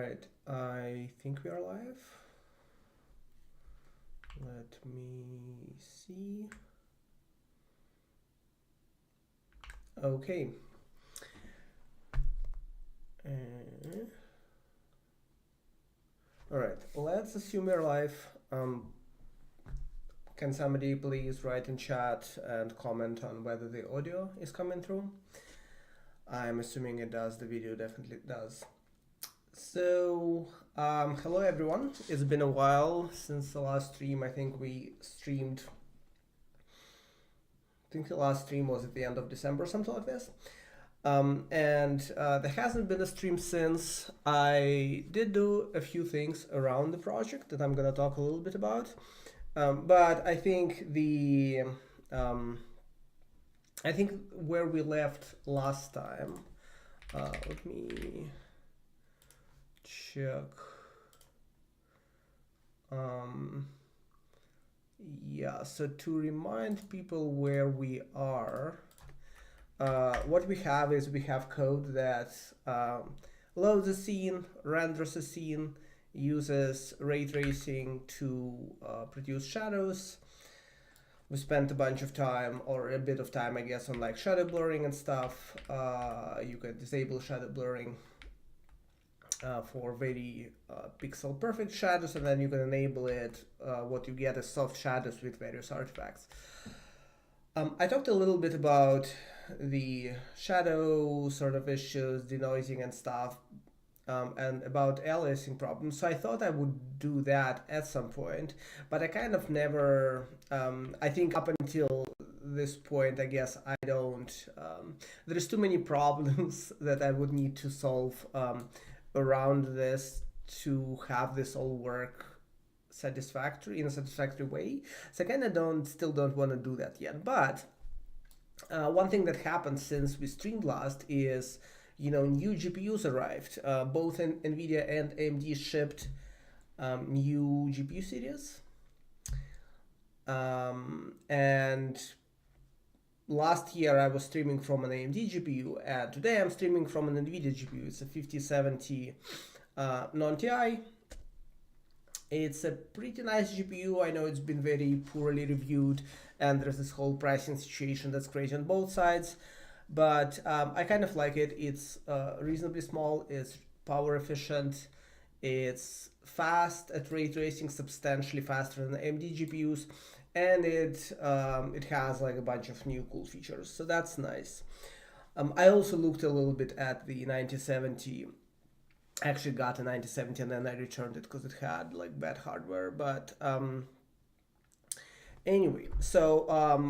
right, I think we are live. Let me see. Okay. All right, let's assume we're live. Can somebody please write in chat and comment on whether the audio is coming through? I'm assuming it does. The video definitely does. So, hello everyone. It's been a while since the last stream. I think we streamed. I think the last stream was at the end of December, something like this. And there hasn't been a stream since. I did do a few things around the project that I'm gonna talk a little bit about. But I think I think where we left last time. Let me check. Yeah, so to remind people where we are, what we have is we have code that loads a scene, renders a scene, uses ray tracing to produce shadows. We spent a bunch of time, or a bit of time, I guess, on like shadow blurring and stuff. You can disable shadow blurring for very pixel perfect shadows, and then you can enable it. What you get is soft shadows with various artifacts. I talked a little bit about the shadow sort of issues, denoising and stuff, and about aliasing problems. So I thought I would do that at some point, but I kind of never, I think up until this point, I guess I don't, there's too many problems that I would need to solve around this to have this all work satisfactory in a satisfactory way. So I kind of still don't want to do that yet. But one thing that happened since we streamed last is, new GPUs arrived. Both NVIDIA and AMD shipped new GPU series. And last year I was streaming from an AMD GPU, and today I'm streaming from an NVIDIA GPU. It's a 5070 non-TI. It's a pretty nice GPU. I know it's been very poorly reviewed, and there's this whole pricing situation that's crazy on both sides, but I kind of like it. It's reasonably small, it's power efficient, it's fast at ray tracing, substantially faster than AMD GPUs, and it has like a bunch of new cool features, so that's nice. I also looked a little bit at the 9070. I actually got a 9070 and then I returned it because it had like bad hardware. But anyway, so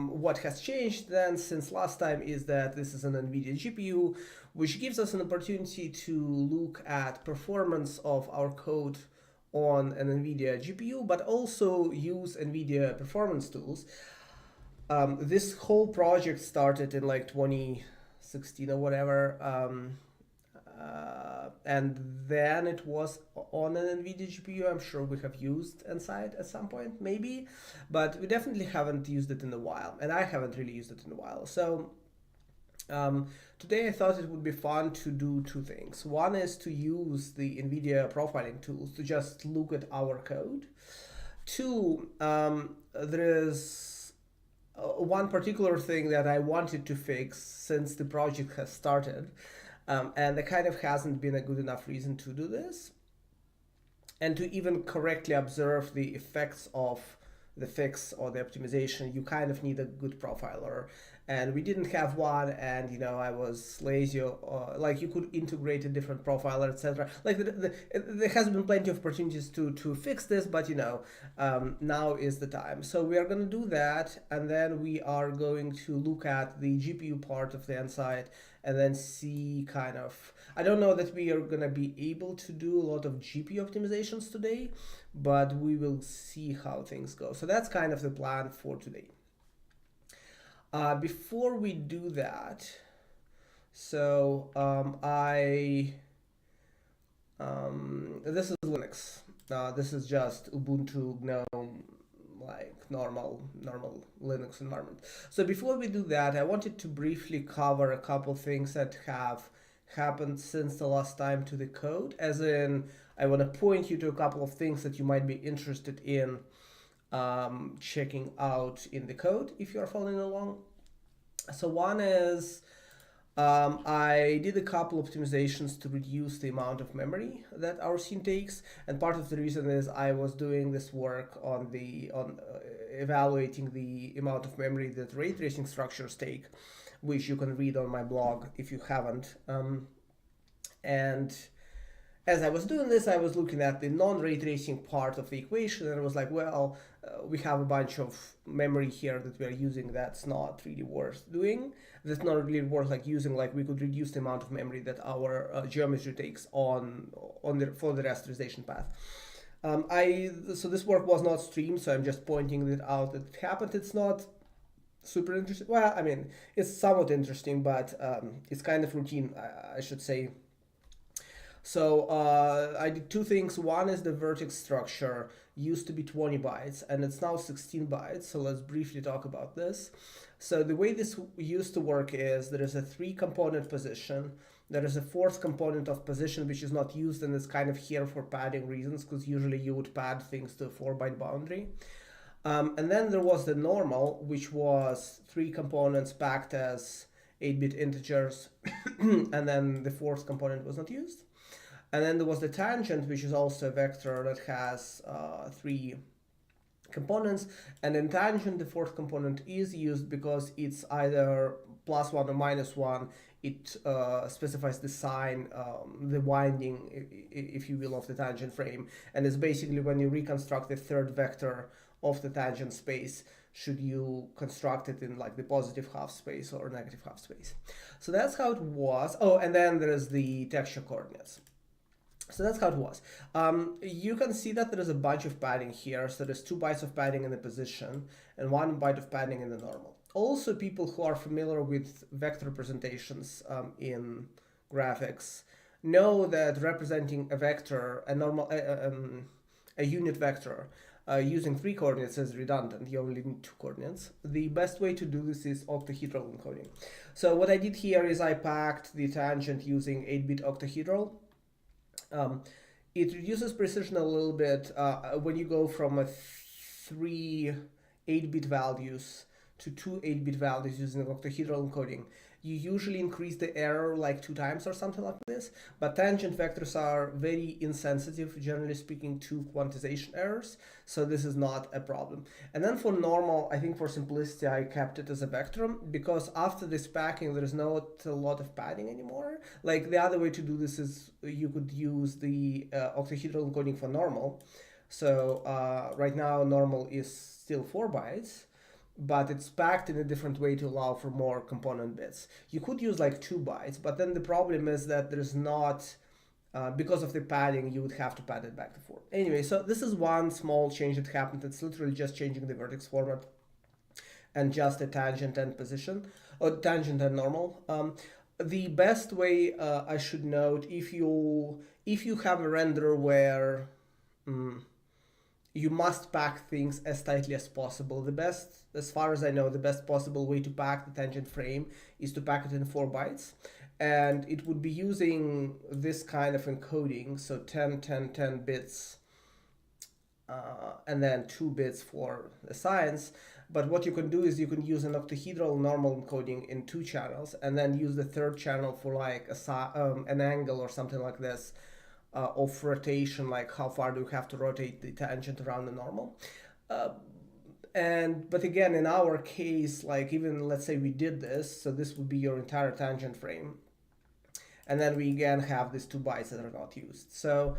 what has changed then since last time is that this is an NVIDIA GPU, which gives us an opportunity to look at performance of our code on an NVIDIA GPU, but also use NVIDIA performance tools. This whole project started in like 2016 or whatever. And then it was on an NVIDIA GPU. I'm sure we have used Nsight at some point, maybe, but we definitely haven't used it in a while, and I haven't really used it in a while. So today I thought it would be fun to do two things. One is to use the NVIDIA profiling tools to just look at our code. Two, there is one particular thing that I wanted to fix since the project has started. And there kind of hasn't been a good enough reason to do this. And to even correctly observe the effects of the fix or the optimization, you kind of need a good profiler. And we didn't have one, and I was lazy, like you could integrate a different profiler, etc. Like there has been plenty of opportunities to fix this, but now is the time. So we are going to do that, and then we are going to look at the GPU part of the Nsight, and then see kind of, I don't know that we are going to be able to do a lot of GPU optimizations today, but we will see how things go. So that's kind of the plan for today. Before we do that, so this is Linux. This is just Ubuntu, GNOME, like normal Linux environment. So before we do that, I wanted to briefly cover a couple things that have happened since the last time to the code, as in I want to point you to a couple of things that you might be interested in checking out in the code if you're following along. So one is I did a couple optimizations to reduce the amount of memory that our scene takes, and part of the reason is I was doing this work on evaluating the amount of memory that ray tracing structures take, which you can read on my blog if you haven't. And as I was doing this, I was looking at the non-ray tracing part of the equation, and I was like, well, we have a bunch of memory here that we are using that's not really worth doing. That's not really worth using. Like, we could reduce the amount of memory that our geometry takes for the rasterization path. So this work was not streamed, so I'm just pointing it out that it happened. It's not super interesting. Well, I mean, it's somewhat interesting, but it's kind of routine, I should say. So I did two things. One is the vertex structure used to be 20 bytes and it's now 16 bytes. So let's briefly talk about this. So the way this used to work is there is a 3-component position. There is a 4th component of position which is not used and is kind of here for padding reasons, because usually you would pad things to a 4-byte boundary. And then there was the normal, which was 3 components packed as 8-bit integers, and then the 4th component was not used. And then there was the tangent, which is also a vector that has 3 components. And in tangent, the 4th component is used because it's either +1 or -1. It specifies the sign, the winding, if you will, of the tangent frame. And it's basically when you reconstruct the 3rd vector of the tangent space, should you construct it in like the positive half space or negative half space. So that's how it was. Oh, and then there's the texture coordinates. So that's how it was. You can see that there is a bunch of padding here. So there's 2 bytes of padding in the position and 1 byte of padding in the normal. Also, people who are familiar with vector representations in graphics know that representing a vector, a unit vector, using 3 coordinates is redundant. You only need 2 coordinates. The best way to do this is octahedral encoding. So what I did here is I packed the tangent using 8-bit octahedral. It reduces precision a little bit when you go from 3 8-bit values to 2 8-bit values using octahedral encoding. You usually increase the error like 2 times or something like this, but tangent vectors are very insensitive, generally speaking, to quantization errors, so this is not a problem. And then for normal, I think for simplicity, I kept it as a vector, because after this packing, there is not a lot of padding anymore. Like, the other way to do this is you could use the octahedral encoding for normal. So right now, normal is still 4 bytes. But it's packed in a different way to allow for more component bits. You could use like 2 bytes, but then the problem is that there's not, because of the padding, you would have to pad it back to 4. Anyway, so this is one small change that happened. It's literally just changing the vertex format and just a tangent and position, or tangent and normal. The best way, I should note, if you have a render where you must pack things as tightly as possible. The best, as far as I know, the best possible way to pack the tangent frame is to pack it in 4 bytes. And it would be using this kind of encoding, so 10, 10, 10 bits, and then 2 bits for the science. But what you can do is you can use an octahedral normal encoding in 2 channels, and then use the 3rd channel for like an angle or something like this. Of rotation, like how far do you have to rotate the tangent around the normal. But again, in our case, like even let's say we did this, so this would be your entire tangent frame. And then we again have these 2 bytes that are not used. So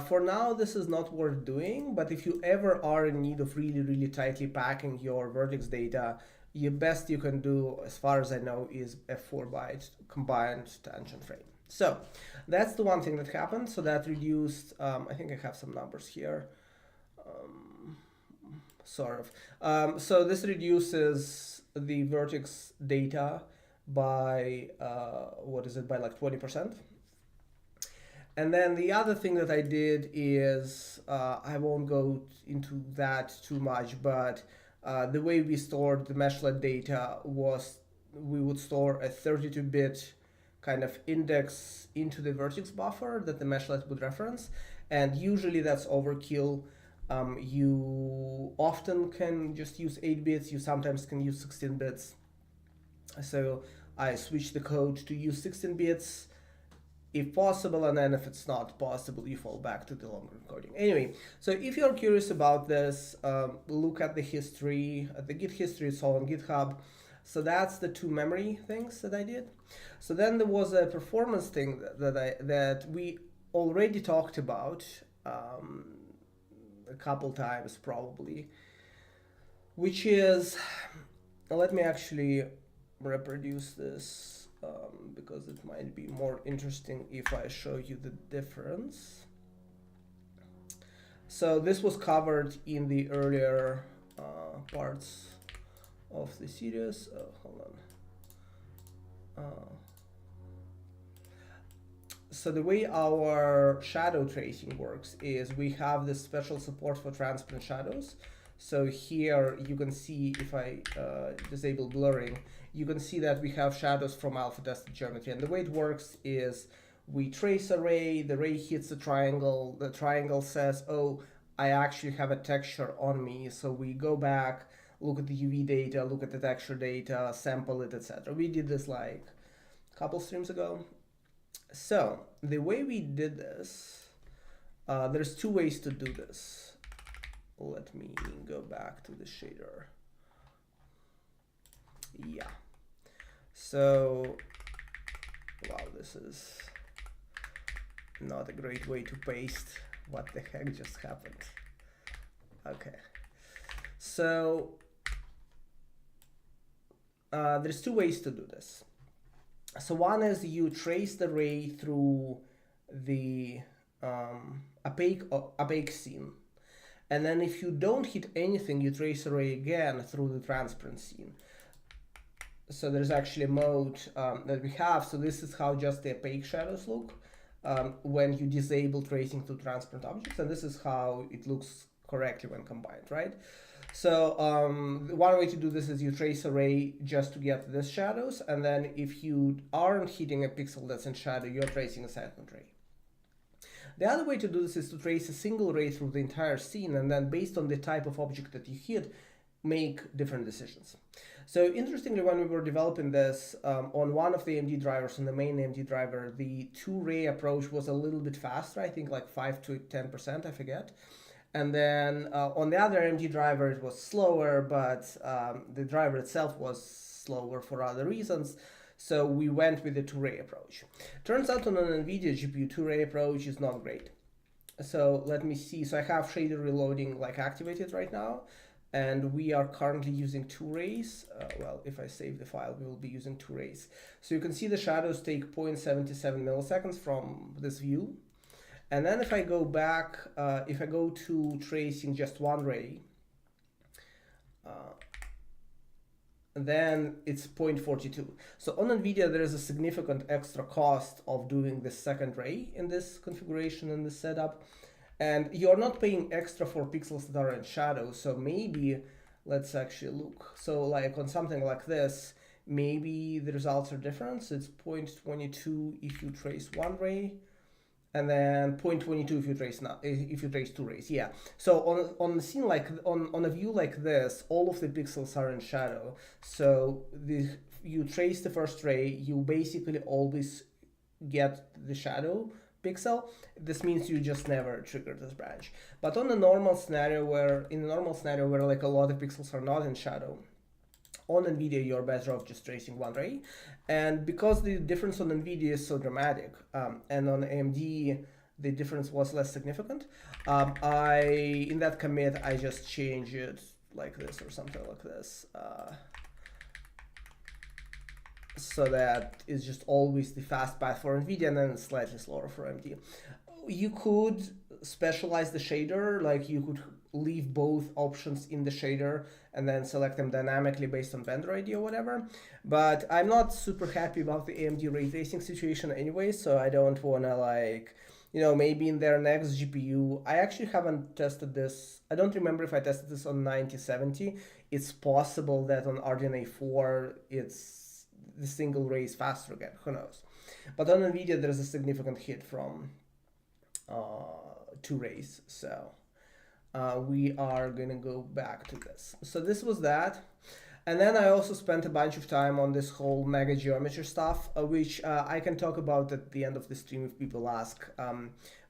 for now, this is not worth doing, but if you ever are in need of really, really tightly packing your vertex data, the best you can do, as far as I know, is a 4-byte combined tangent frame. So that's the one thing that happened. So that reduced, I think I have some numbers here, sort of. So this reduces the vertex data by, by like 20%. And then the other thing that I did is, I won't go into that too much, but the way we stored the meshlet data was we would store a 32-bit kind of index into the vertex buffer that the meshlet would reference. and usually that's overkill. You often can just use 8 bits, you sometimes can use 16 bits. So I switch the code to use 16 bits if possible, and then if it's not possible, you fall back to the longer encoding. Anyway, so if you're curious about this, look at the history, at the Git history, it's all on GitHub. So that's the two memory things that I did. So then there was a performance thing that we already talked about a couple times probably, which is, let me actually reproduce this because it might be more interesting if I show you the difference. So this was covered in the earlier parts of the series. Oh, hold on. So the way our shadow tracing works is we have this special support for transparent shadows. So here you can see, if I disable blurring, you can see that we have shadows from alpha tested geometry. And the way it works is we trace a ray, the ray hits the triangle says, oh, I actually have a texture on me. So we go back, look at the UV data, look at the texture data, sample it, etc. We did this like a couple streams ago. So the way we did this, there's two ways to do this. Let me go back to the shader. Yeah. So, wow, this is not a great way to paste. What the heck just happened? Okay. So, there's two ways to do this. So one is you trace the ray through the opaque scene. And then if you don't hit anything, you trace the ray again through the transparent scene. So there's actually a mode that we have. So this is how just the opaque shadows look when you disable tracing through transparent objects. And this is how it looks correctly when combined, right? So one way to do this is you trace a ray just to get this shadows. And then if you aren't hitting a pixel that's in shadow, you're tracing a second ray. The other way to do this is to trace a single ray through the entire scene, and then based on the type of object that you hit, make different decisions. So interestingly, when we were developing this, on one of the AMD drivers, on the main AMD driver, the two-ray approach was a little bit faster, I think like 5 to 10%, I forget. And then on the other AMD driver, it was slower, but the driver itself was slower for other reasons. So we went with the two-ray approach. Turns out on an NVIDIA GPU, two-ray approach is not great. So let me see. So I have shader reloading like activated right now, and we are currently using two rays. Well, if I save the file, we will be using two rays. So you can see the shadows take 0.77 milliseconds from this view. And then if I go back, if I go to tracing just one ray, then it's 0.42. So on NVIDIA, there is a significant extra cost of doing the second ray in this configuration, in this setup. And you're not paying extra for pixels that are in shadow. So maybe, let's actually look. So like on something like this, maybe the results are different. So it's 0.22 if you trace one ray, and then 0.22 if you trace two rays. Yeah. So on a scene like on a view like this, all of the pixels are in shadow. So you trace the first ray, you basically always get the shadow pixel. This means you just never trigger this branch. But on a normal scenario where like a lot of pixels are not in shadow, on NVIDIA, you're better off just tracing one ray. And because the difference on NVIDIA is so dramatic, and on AMD, the difference was less significant, in that commit, I just change it like this or something like this. So that is just always the fast path for NVIDIA and then slightly slower for AMD. You could specialize the shader, like you could leave both options in the shader and then select them dynamically based on vendor ID or whatever. But I'm not super happy about the AMD ray tracing situation anyway, so I don't want to like, maybe in their next GPU. I actually haven't tested this. I don't remember if I tested this on 9070. It's possible that on RDNA 4, it's the single ray is faster again, who knows. But on NVIDIA, there's a significant hit from to raise. So we are gonna go back to this. So this was that. And then I also spent a bunch of time on this whole mega geometry stuff, which I can talk about at the end of the stream if people ask.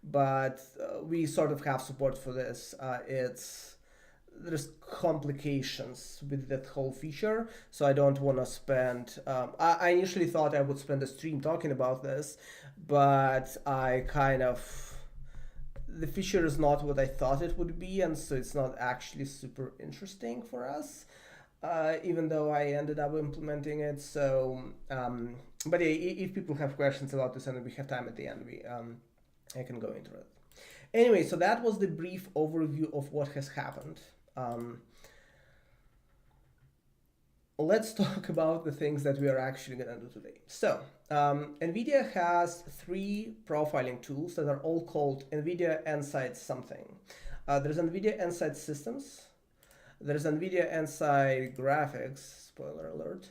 But we sort of have support for this. There's complications with that whole feature, so I don't want to spend. I initially thought I would spend a stream talking about this, but the feature is not what I thought it would be, and so it's not actually super interesting for us. Even though I ended up implementing it. So, but yeah, if people have questions about this and we have time at the end, I can go into it. Anyway, so that was the brief overview of what has happened. Let's talk about the things that we are actually going to do today. So, NVIDIA has 3 profiling tools that are all called NVIDIA Nsight something. There's NVIDIA Nsight Systems. There's NVIDIA Nsight Graphics, spoiler alert,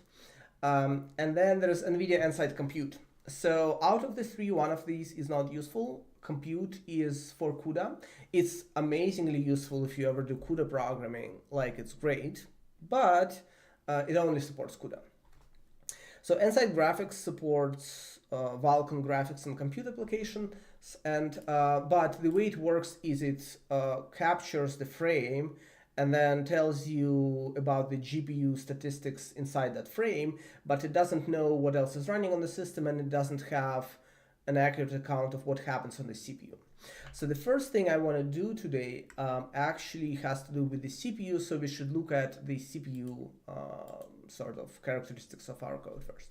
and then there's NVIDIA Nsight Compute. So out of the 3, one of these is not useful. Compute is for CUDA. It's amazingly useful if you ever do CUDA programming, like it's great, but it only supports CUDA. So Nsight Graphics supports Vulkan graphics and compute applications, and but the way it works is it captures the frame and then tells you about the GPU statistics inside that frame, but it doesn't know what else is running on the system, and it doesn't have an accurate account of what happens on the CPU. So the first thing I want to do today actually has to do with the CPU, so we should look at the CPU sort of characteristics of our code first.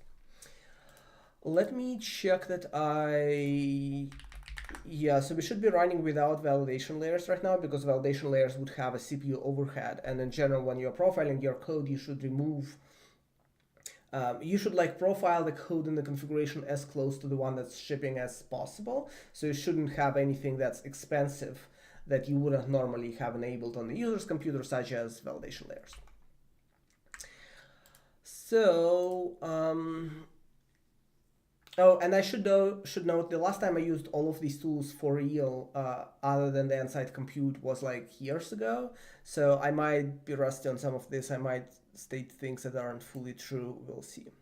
Let me check that so we should be running without validation layers right now, because validation layers would have a CPU overhead, and in general, when you're profiling your code, you should remove, you should like profile the code in the configuration as close to the one that's shipping as possible, so you shouldn't have anything that's expensive that you wouldn't normally have enabled on the user's computer, such as validation layers. So, oh, and I should note the last time I used all of these tools for real, other than the Nsight Compute, was like years ago. So I might be rusty on some of this. I might state things that aren't fully true. We'll see.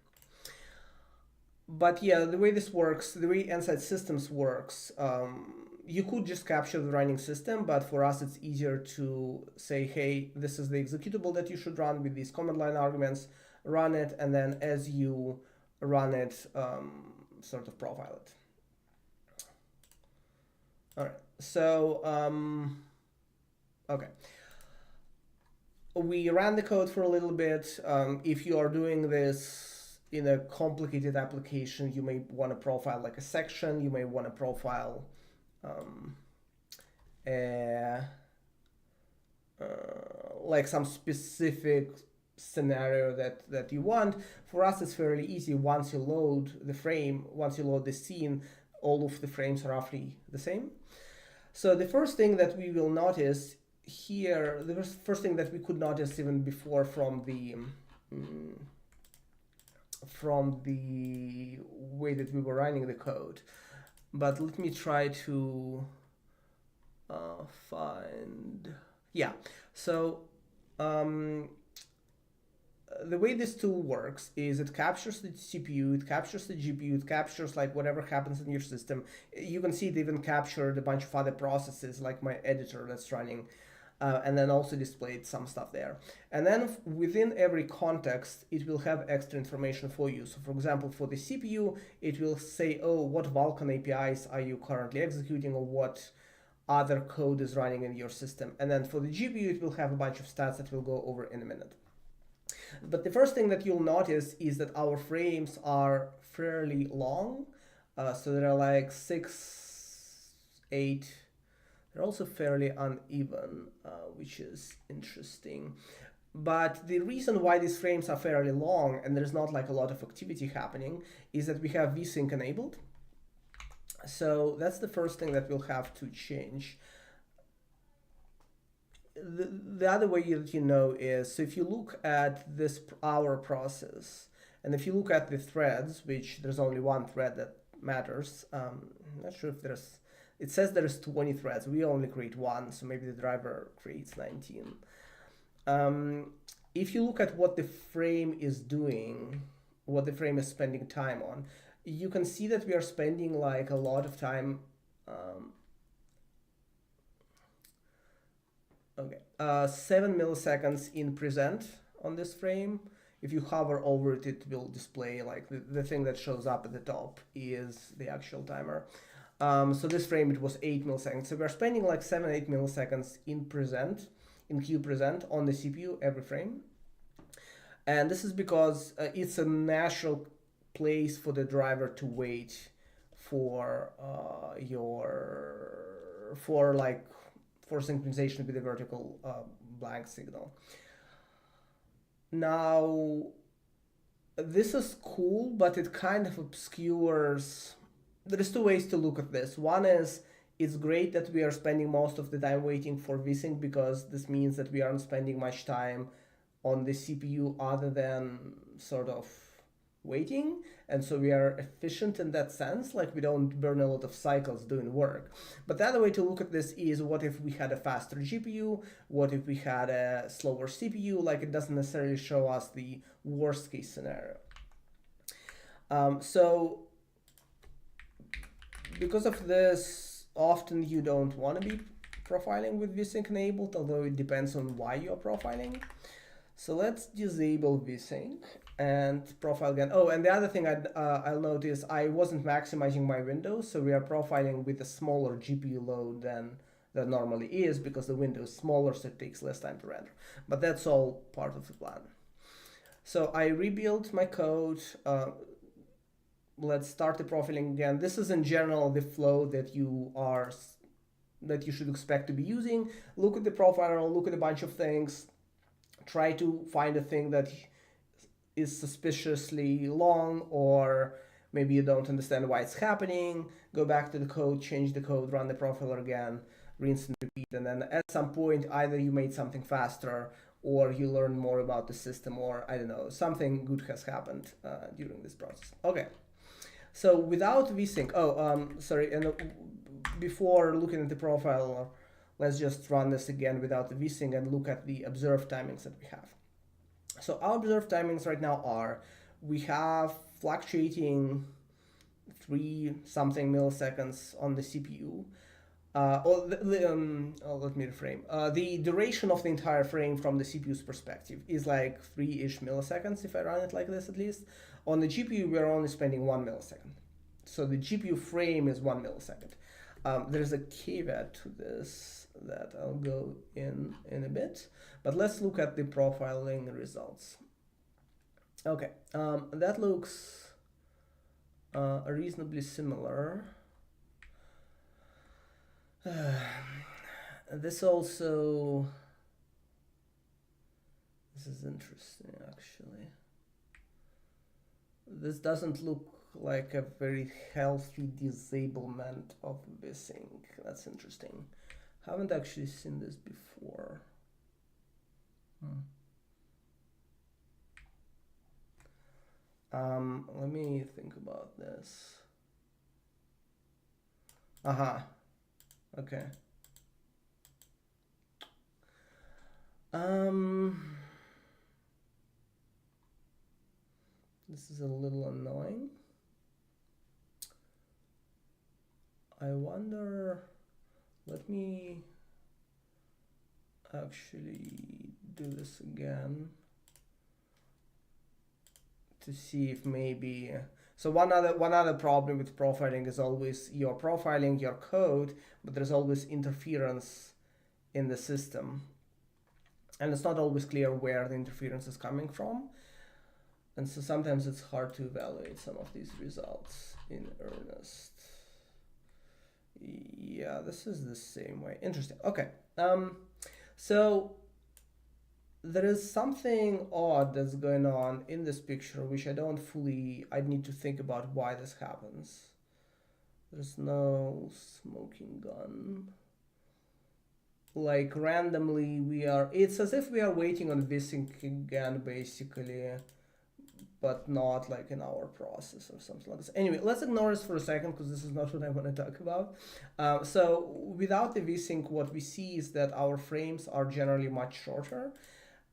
But yeah, the way this works, the way Nsight Systems works, you could just capture the running system, but for us it's easier to say, hey, this is the executable that you should run with these command line arguments, run it, and then as you run it, sort of profile it. All right, so okay, we ran the code for a little bit. If you are doing this in a complicated application, you may want to profile like a section, you may want to profile like some specific scenario that you want. For us, it's fairly easy. Once you load the frame, once you load the scene, all of the frames are roughly the same. So the first thing that we will notice here, the first thing that we could notice even before from the way that we were running the code, but let me try to find, yeah. So the way this tool works is it captures the CPU, it captures the GPU, it captures like whatever happens in your system. You can see it even captured a bunch of other processes like my editor that's running, and then also displayed some stuff there. And then within every context, it will have extra information for you. So for example, for the CPU, it will say, oh, what Vulkan APIs are you currently executing, or what other code is running in your system. And then for the GPU, it will have a bunch of stats that we'll go over in a minute. But the first thing that you'll notice is that our frames are fairly long. So they're like 6, 8. They're also fairly uneven, which is interesting. But the reason why these frames are fairly long and there's not like a lot of activity happening is that we have vsync enabled. So that's the first thing that we'll have to change. The other way that you know is, so if you look at this our process, and if you look at the threads, which there's only one thread that matters, I'm not sure if there's it says there is 20 threads. We only create one, so maybe the driver creates 19. If you look at what the frame is doing, what the frame is spending time on, you can see that we are spending like a lot of time. 7 milliseconds in present on this frame. If you hover over it, it will display like the thing that shows up at the top is the actual timer. So this frame, it was 8 milliseconds. So we're spending like 7-8 milliseconds in queue present on the CPU every frame. And this is because it's a natural place for the driver to wait for for synchronization with the vertical blank signal. Now, this is cool, but it kind of obscures. There's two ways to look at this. One is, it's great that we are spending most of the time waiting for vsync, because this means that we aren't spending much time on the CPU other than sort of waiting, and so we are efficient in that sense, like we don't burn a lot of cycles doing work. But the other way to look at this is, what if we had a faster GPU? What if we had a slower CPU? Like, it doesn't necessarily show us the worst case scenario. So because of this, often you don't want to be profiling with vsync enabled, although it depends on why you're profiling. So let's disable vsync and profile again. Oh, and the other thing I'll notice, I wasn't maximizing my window, so we are profiling with a smaller GPU load than that normally is, because the window is smaller, so it takes less time to render. But that's all part of the plan. So I rebuilt my code. Let's start the profiling again. This is in general the flow that you should expect to be using. Look at the profile, look at a bunch of things. Try to find a thing that is suspiciously long, or maybe you don't understand why it's happening. Go back to the code, change the code, run the profiler again, rinse and repeat. And then at some point, either you made something faster, or you learn more about the system, or I don't know, something good has happened during this process. Okay, so without vsync, sorry, and before looking at the profile, let's just run this again without the vsync and look at the observed timings that we have. So our observed timings right now are, we have fluctuating 3-something milliseconds on the CPU. Let me reframe. The duration of the entire frame from the CPU's perspective is like 3-ish milliseconds, if I run it like this at least. On the GPU, we're only spending 1 millisecond. So the GPU frame is 1 millisecond. There's a caveat to this that I'll go in a bit, but let's look at the profiling results. Okay, that looks reasonably similar. This is interesting, actually. This doesn't look like a very healthy disablement of vsync. That's interesting. Haven't actually seen this before. Let me think about this. Okay. This is a little annoying. I wonder, let me actually do this again to see if maybe, so one other problem with profiling is always you're profiling your code, but there's always interference in the system. And it's not always clear where the interference is coming from. And so sometimes it's hard to evaluate some of these results in earnest. Yeah, this is the same way. Interesting. Okay. So there is something odd that's going on in this picture, which I need to think about why this happens. There's no smoking gun. Like randomly it's as if we are waiting on vsync again, basically, but not like in our process or something like this. Anyway, let's ignore this for a second because this is not what I want to talk about. So without the vsync, what we see is that our frames are generally much shorter,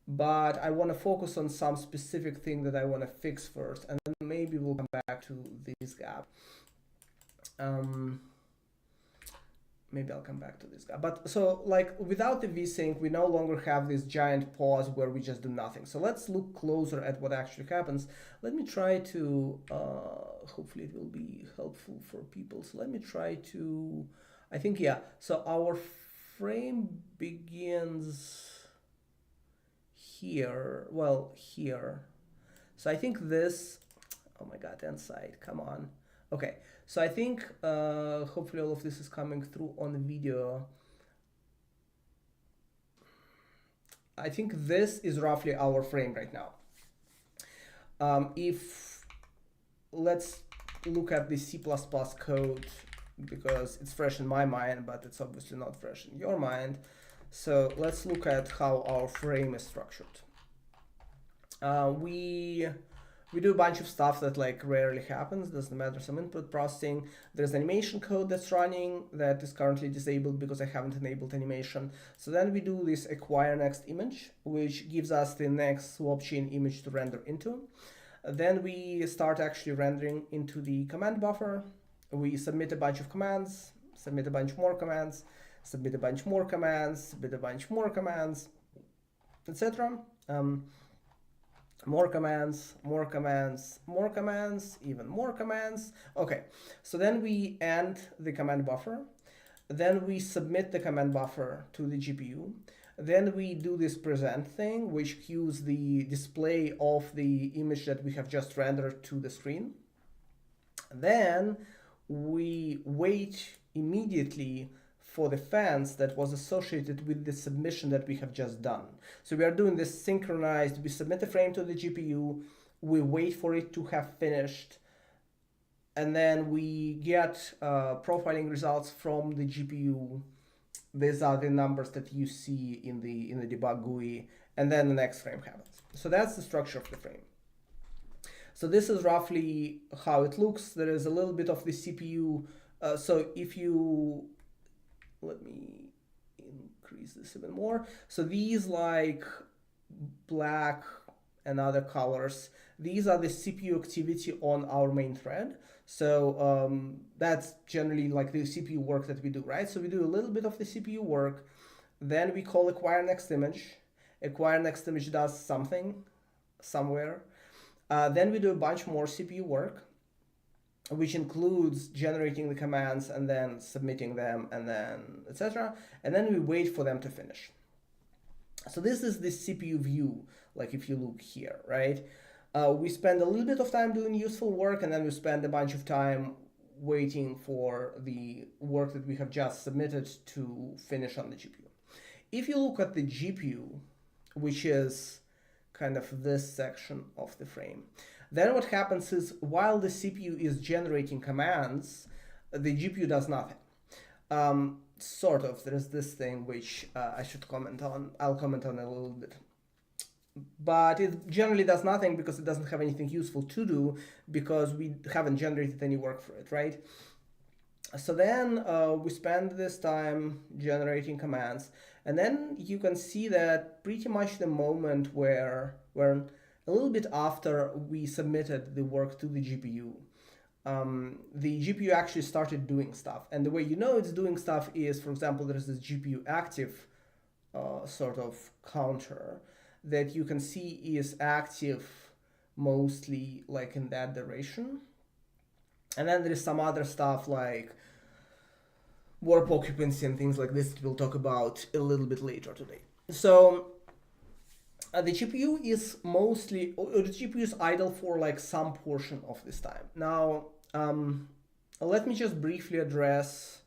but I want to focus on some specific thing that I want to fix first, and then maybe we'll come back to this gap. Maybe I'll come back to this guy. But so like without the vsync, we no longer have this giant pause where we just do nothing. So let's look closer at what actually happens. Let me try to, hopefully it will be helpful for people. So let me try to, I think, yeah. So our frame begins here, well, here. So I think this, oh my God, Nsight, come on. Okay, so I think hopefully all of this is coming through on video. I think this is roughly our frame right now. If let's look at the C++ code, because it's fresh in my mind, but it's obviously not fresh in your mind. So let's look at how our frame is structured. We do a bunch of stuff that like rarely happens. Doesn't matter, some input processing. There's animation code that's running that is currently disabled because I haven't enabled animation. So then we do this acquire next image, which gives us the next swap chain image to render into. Then we start actually rendering into the command buffer. We submit a bunch of commands, submit a bunch more commands, submit a bunch more commands, submit a bunch more commands, etc. More commands, more commands, more commands, even more commands. Okay, so then we end the command buffer. Then we submit the command buffer to the GPU. Then we do this present thing, which cues the display of the image that we have just rendered to the screen. Then we wait immediately for the fence that was associated with the submission that we have just done. So we are doing this synchronized, we submit the frame to the GPU, we wait for it to have finished, and then we get profiling results from the GPU. These are the numbers that you see in the debug GUI, and then the next frame happens. So that's the structure of the frame. So this is roughly how it looks. There is a little bit of the CPU. So if you, let me increase this even more. So these like black and other colors, these are the CPU activity on our main thread. So that's generally like the CPU work that we do, right? So we do a little bit of the CPU work, then we call acquire next image. Acquire next image does something somewhere. Then we do a bunch more CPU work, which includes generating the commands and then submitting them and then etc. And then we wait for them to finish. So this is the CPU view, like if you look here, right? We spend a little bit of time doing useful work, and then we spend a bunch of time waiting for the work that we have just submitted to finish on the GPU. If you look at the GPU, which is kind of this section of the frame, then what happens is while the CPU is generating commands, the GPU does nothing. Sort of, there's this thing which I should comment on. I'll comment on a little bit. But it generally does nothing because it doesn't have anything useful to do because we haven't generated any work for it, right? So then we spend this time generating commands, and then you can see that pretty much the moment where a little bit after we submitted the work to the GPU, the GPU actually started doing stuff. And the way you know it's doing stuff is, for example, there's this GPU active sort of counter that you can see is active mostly like in that direction. And then there is some other stuff like warp occupancy and things like this that we'll talk about a little bit later today. So the GPU is mostly, or the GPU is idle for like some portion of this time. Now, let me just briefly address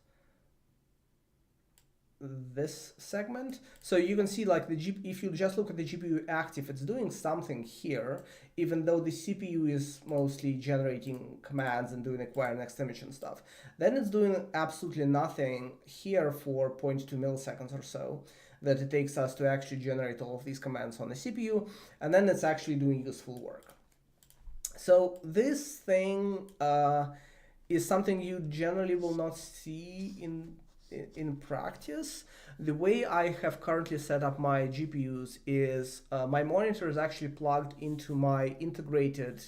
this segment. So you can see like if you just look at the GPU active, it's doing something here, even though the CPU is mostly generating commands and doing acquire next image and stuff. Then it's doing absolutely nothing here for 0.2 milliseconds or so that it takes us to actually generate all of these commands on the CPU, and then it's actually doing useful work. So this thing is something you generally will not see in practice. The way I have currently set up my GPUs is my monitor is actually plugged into my integrated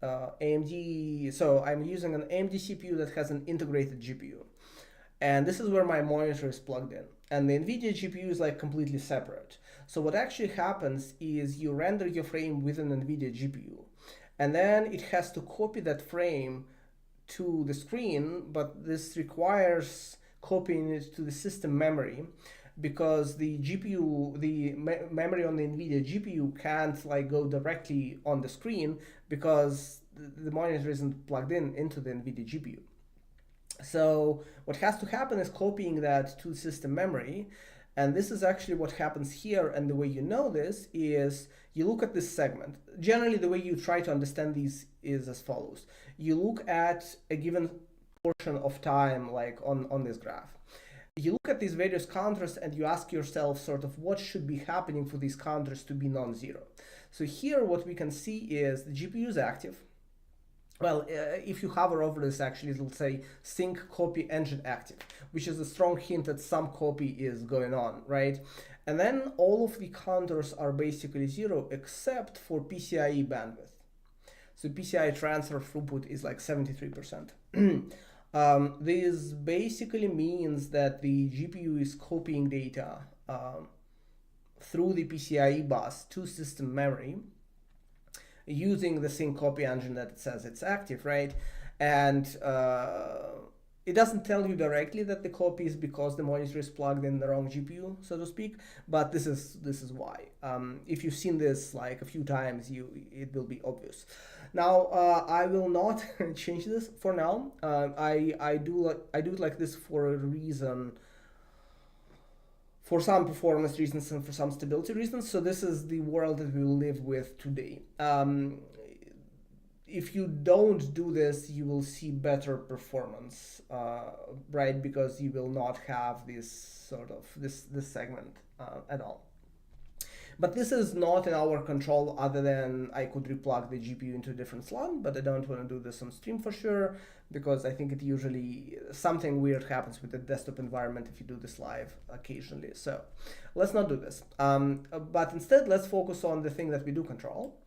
AMD. So I'm using an AMD CPU that has an integrated GPU, and this is where my monitor is plugged in. And the NVIDIA GPU is like completely separate. So what actually happens is you render your frame with an NVIDIA GPU, and then it has to copy that frame to the screen, but this requires copying it to the system memory because the GPU, the memory on the NVIDIA GPU can't like go directly on the screen because the monitor isn't plugged in into the NVIDIA GPU. So what has to happen is copying that to system memory. And this is actually what happens here. And the way you know this is you look at this segment. Generally, the way you try to understand these is as follows. You look at a given portion of time, like on this graph. You look at these various counters and you ask yourself sort of what should be happening for these counters to be non-zero. So here what we can see is the GPU is active. Well, if you hover over this, actually, it'll say sync copy engine active, which is a strong hint that some copy is going on, right? And then all of the counters are basically zero except for PCIe bandwidth. So PCI transfer throughput is like 73%. This basically means that the GPU is copying data through the PCIe bus to system memory using the sync copy engine that says it's active, right? And it doesn't tell you directly that the copy is because the monitor is plugged in the wrong GPU, so to speak. But this is why. If you've seen this like a few times, it will be obvious. Now I will not change this for now. I do it like this for a reason. For some performance reasons and for some stability reasons. So this is the world that we will live with today. If you don't do this, you will see better performance, right? Because you will not have this sort of this segment at all. But this is not in our control other than I could replug the GPU into a different slot, but I don't want to do this on stream for sure, because I think it usually, something weird happens with the desktop environment if you do this live occasionally. So let's not do this. But instead, let's focus on the thing that we do control,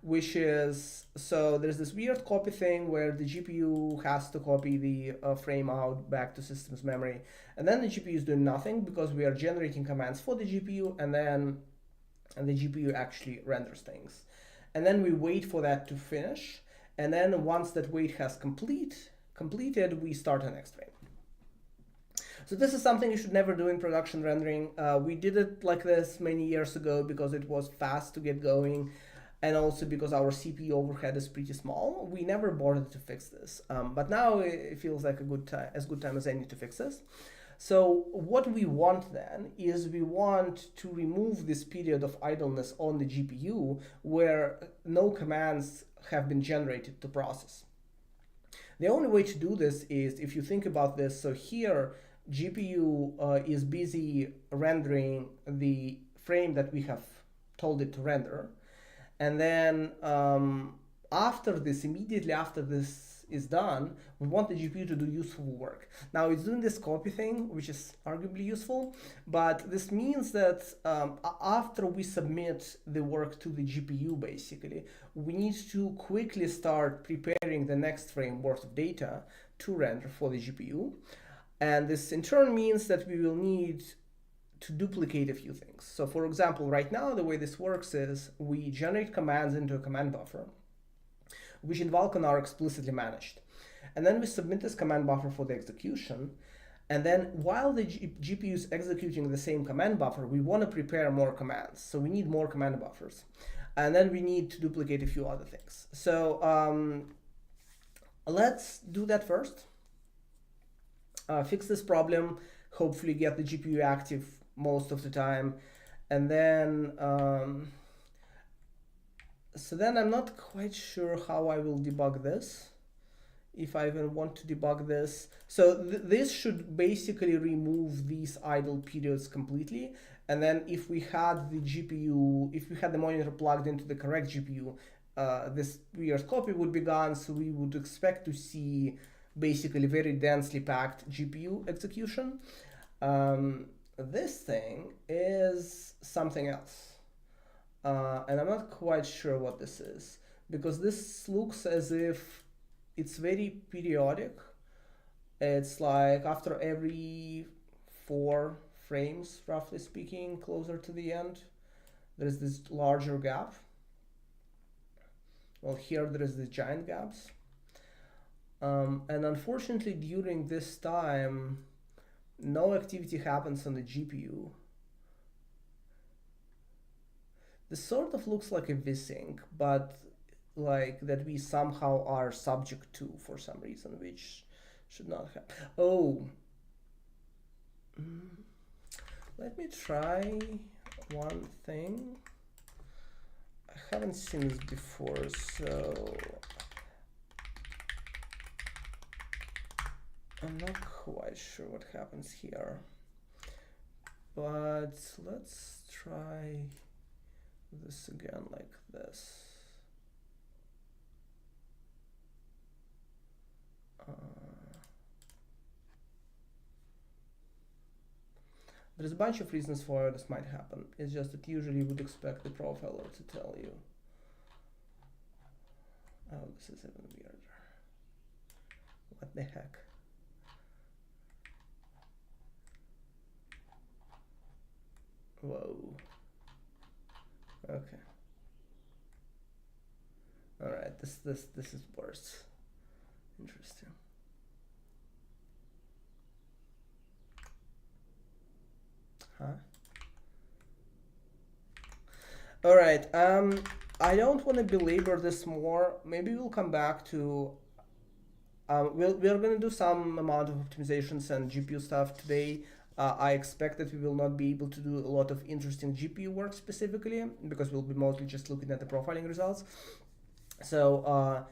which is, so there's this weird copy thing where the GPU has to copy the frame out back to system's memory. And then the GPU is doing nothing because we are generating commands for the GPU, and the GPU actually renders things. And then we wait for that to finish. And then once that wait has completed, we start the next frame. So this is something you should never do in production rendering. We did it like this many years ago because it was fast to get going, and also because our CPU overhead is pretty small. We never bothered to fix this. But now it feels like a good time as any to fix this. So what we want then is we want to remove this period of idleness on the GPU where no commands have been generated to process. The only way to do this is if you think about this. So here GPU is busy rendering the frame that we have told it to render. And then immediately after this is done, we want the GPU to do useful work. Now it's doing this copy thing, which is arguably useful, but this means that after we submit the work to the GPU, basically, we need to quickly start preparing the next frame worth of data to render for the GPU. And this in turn means that we will need to duplicate a few things. So for example, right now, the way this works is we generate commands into a command buffer, which in Vulkan are explicitly managed. And then we submit this command buffer for the execution. And then while the GPU is executing the same command buffer, we want to prepare more commands. So we need more command buffers. And then we need to duplicate a few other things. So let's do that first. Fix this problem, hopefully get the GPU active most of the time. And then so then I'm not quite sure how I will debug this, if I even want to debug this. So this should basically remove these idle periods completely. And then if we had the GPU, if we had the monitor plugged into the correct GPU, this weird copy would be gone, so we would expect to see basically very densely packed GPU execution. This thing is something else, and I'm not quite sure what this is, because this looks as if it's very periodic. It's like after every 4 frames, roughly speaking, closer to the end, there's this larger gap. Well, here there is these giant gaps. And unfortunately, during this time, no activity happens on the GPU. This sort of looks like a vsync, but like that we somehow are subject to for some reason, which should not happen. Oh, let me try one thing. I haven't seen this before, so I'm not quite sure what happens here. But let's try this again like this. There's a bunch of reasons why this might happen. It's just that usually you would expect the profiler to tell you. Oh, this is even weirder. What the heck? Whoa. Okay. All right. This is worse. Interesting. Huh? All right. I don't want to belabor this more. Maybe we'll come back to. We're going to do some amount of optimizations and GPU stuff today. I expect that we will not be able to do a lot of interesting GPU work specifically, because we'll be mostly just looking at the profiling results. So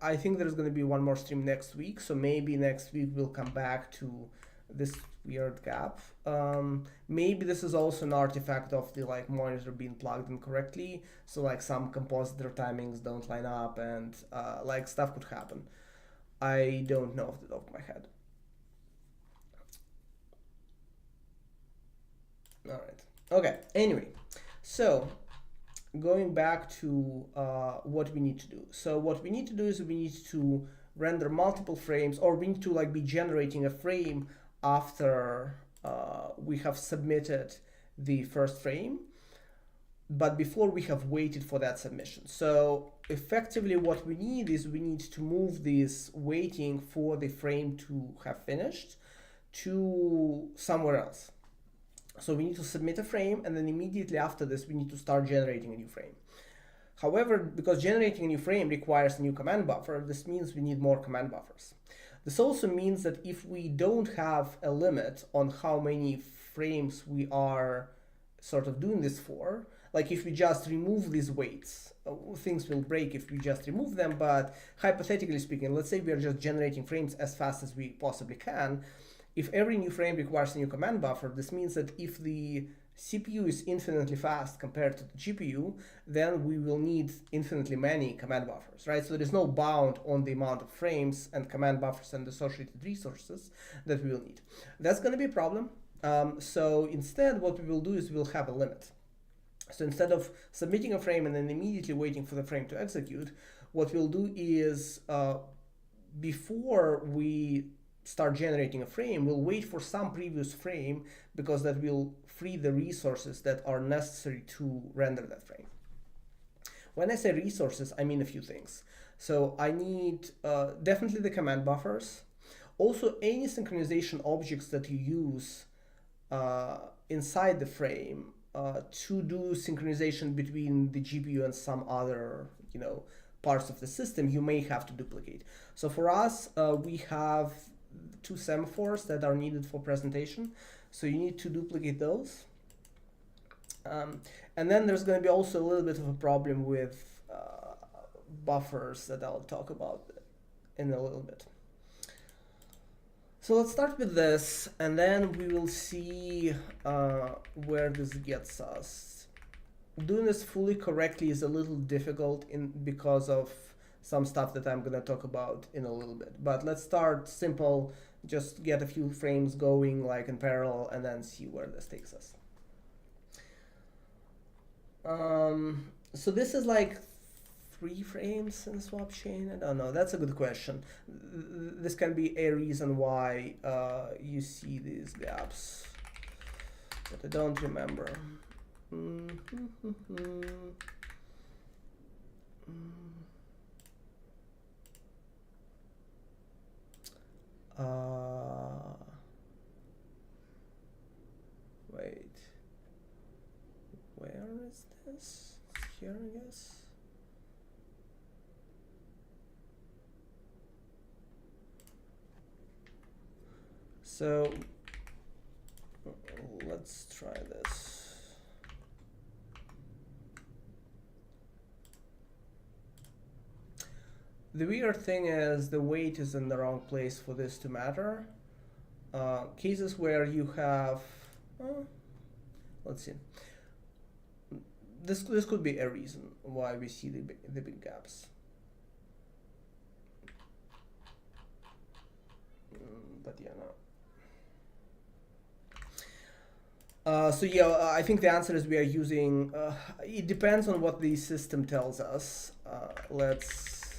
I think there's going to be one more stream next week. So maybe next week we'll come back to this weird gap. Maybe this is also an artifact of the like monitor being plugged in correctly. So like some compositor timings don't line up, and like stuff could happen. I don't know off the top of my head. All right. Okay. Anyway, so going back to what we need to do. So what we need to do is we need to render multiple frames, or we need to like be generating a frame after we have submitted the first frame, but before we have waited for that submission. So effectively what we need is we need to move this waiting for the frame to have finished to somewhere else. So we need to submit a frame, and then immediately after this, we need to start generating a new frame. However, because generating a new frame requires a new command buffer, this means we need more command buffers. This also means that if we don't have a limit on how many frames we are sort of doing this for, like if we just remove these waits, things will break if we just remove them, but hypothetically speaking, let's say we are just generating frames as fast as we possibly can. If every new frame requires a new command buffer, this means that if the CPU is infinitely fast compared to the GPU, then we will need infinitely many command buffers, right? So there is no bound on the amount of frames and command buffers and associated resources that we will need. That's going to be a problem. So instead, what we will do is we'll have a limit. So instead of submitting a frame and then immediately waiting for the frame to execute, what we'll do is before we start generating a frame, we'll wait for some previous frame, because that will free the resources that are necessary to render that frame. When I say resources, I mean a few things. So I need definitely the command buffers. Also, any synchronization objects that you use inside the frame to do synchronization between the GPU and some other, parts of the system, you may have to duplicate. So for us, we have 2 semaphores that are needed for presentation. So you need to duplicate those. And then there's going to be also a little bit of a problem with buffers that I'll talk about in a little bit. So let's start with this, and then we will see where this gets us. doing this fully correctly is a little difficult because of some stuff that I'm gonna talk about in a little bit. But let's start simple, just get a few frames going like in parallel and then see where this takes us. So this is like 3 frames in swap chain. I don't know. That's a good question. This can be a reason why you see these gaps, but I don't remember. Wait. Where is this? Here, I guess. So let's try this. The weird thing is the weight is in the wrong place for this to matter. Cases where you have, let's see. This could be a reason why we see the big gaps. But yeah, no. So yeah, I think the answer is we are using, it depends on what the system tells us. Let's,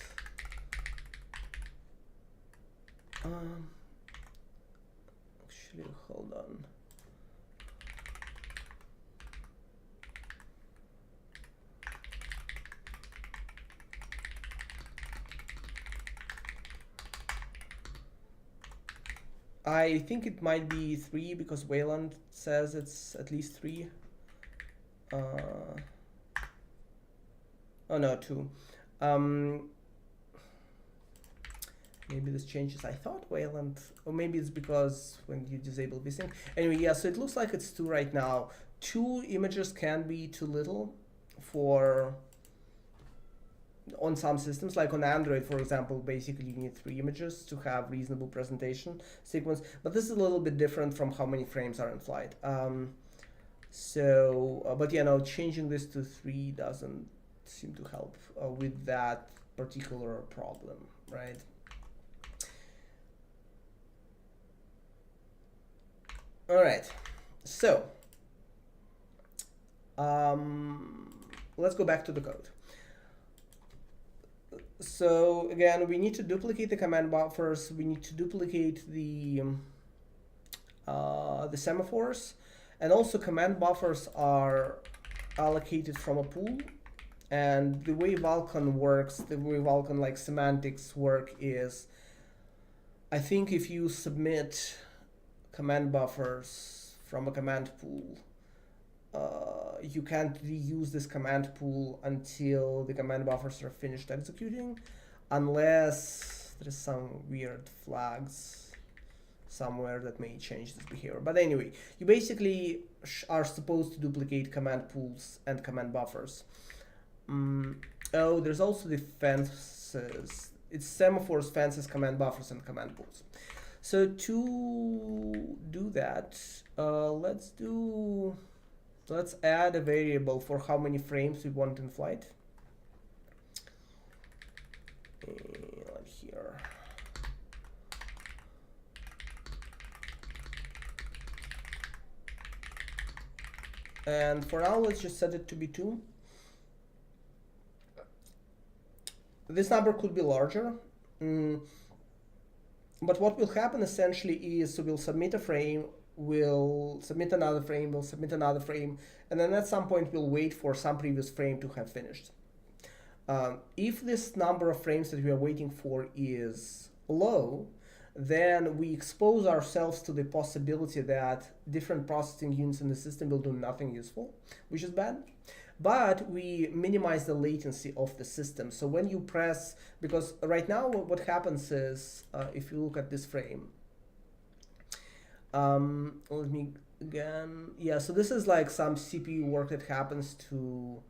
actually, hold on. I think it might be 3 because Wayland says it's at least 3. Oh no, 2. Maybe this changes. I thought Wayland, or maybe it's because when you disable vsync. Anyway, yeah, so it looks like it's 2 right now. 2 images can be too little for on some systems, like on Android, for example. Basically you need 3 images to have reasonable presentation sequence, but this is a little bit different from how many frames are in flight. But yeah, no, changing this to 3 doesn't seem to help with that particular problem, right? All right, so let's go back to the code. So again, we need to duplicate the command buffers. We need to duplicate the semaphores, and also command buffers are allocated from a pool. And the way Vulkan works, the way Vulkan like semantics work is, I think if you submit command buffers from a command pool, you can't reuse this command pool until the command buffers are finished executing, unless there is some weird flags somewhere that may change this behavior. But anyway, you basically are supposed to duplicate command pools and command buffers. Oh, there's also the fences. It's semaphores, fences, command buffers, and command pools. So to do that, let's add a variable for how many frames we want in flight. Like here. And for now, let's just set it to be 2. This number could be larger. But what will happen essentially is, so we'll submit a frame, we'll submit another frame, we'll submit another frame, and then at some point we'll wait for some previous frame to have finished. If this number of frames that we are waiting for is low, then we expose ourselves to the possibility that different processing units in the system will do nothing useful, which is bad. But we minimize the latency of the system. So when you press, because right now what happens is, if you look at this frame, let me again, yeah, so this is like some CPU work that happens to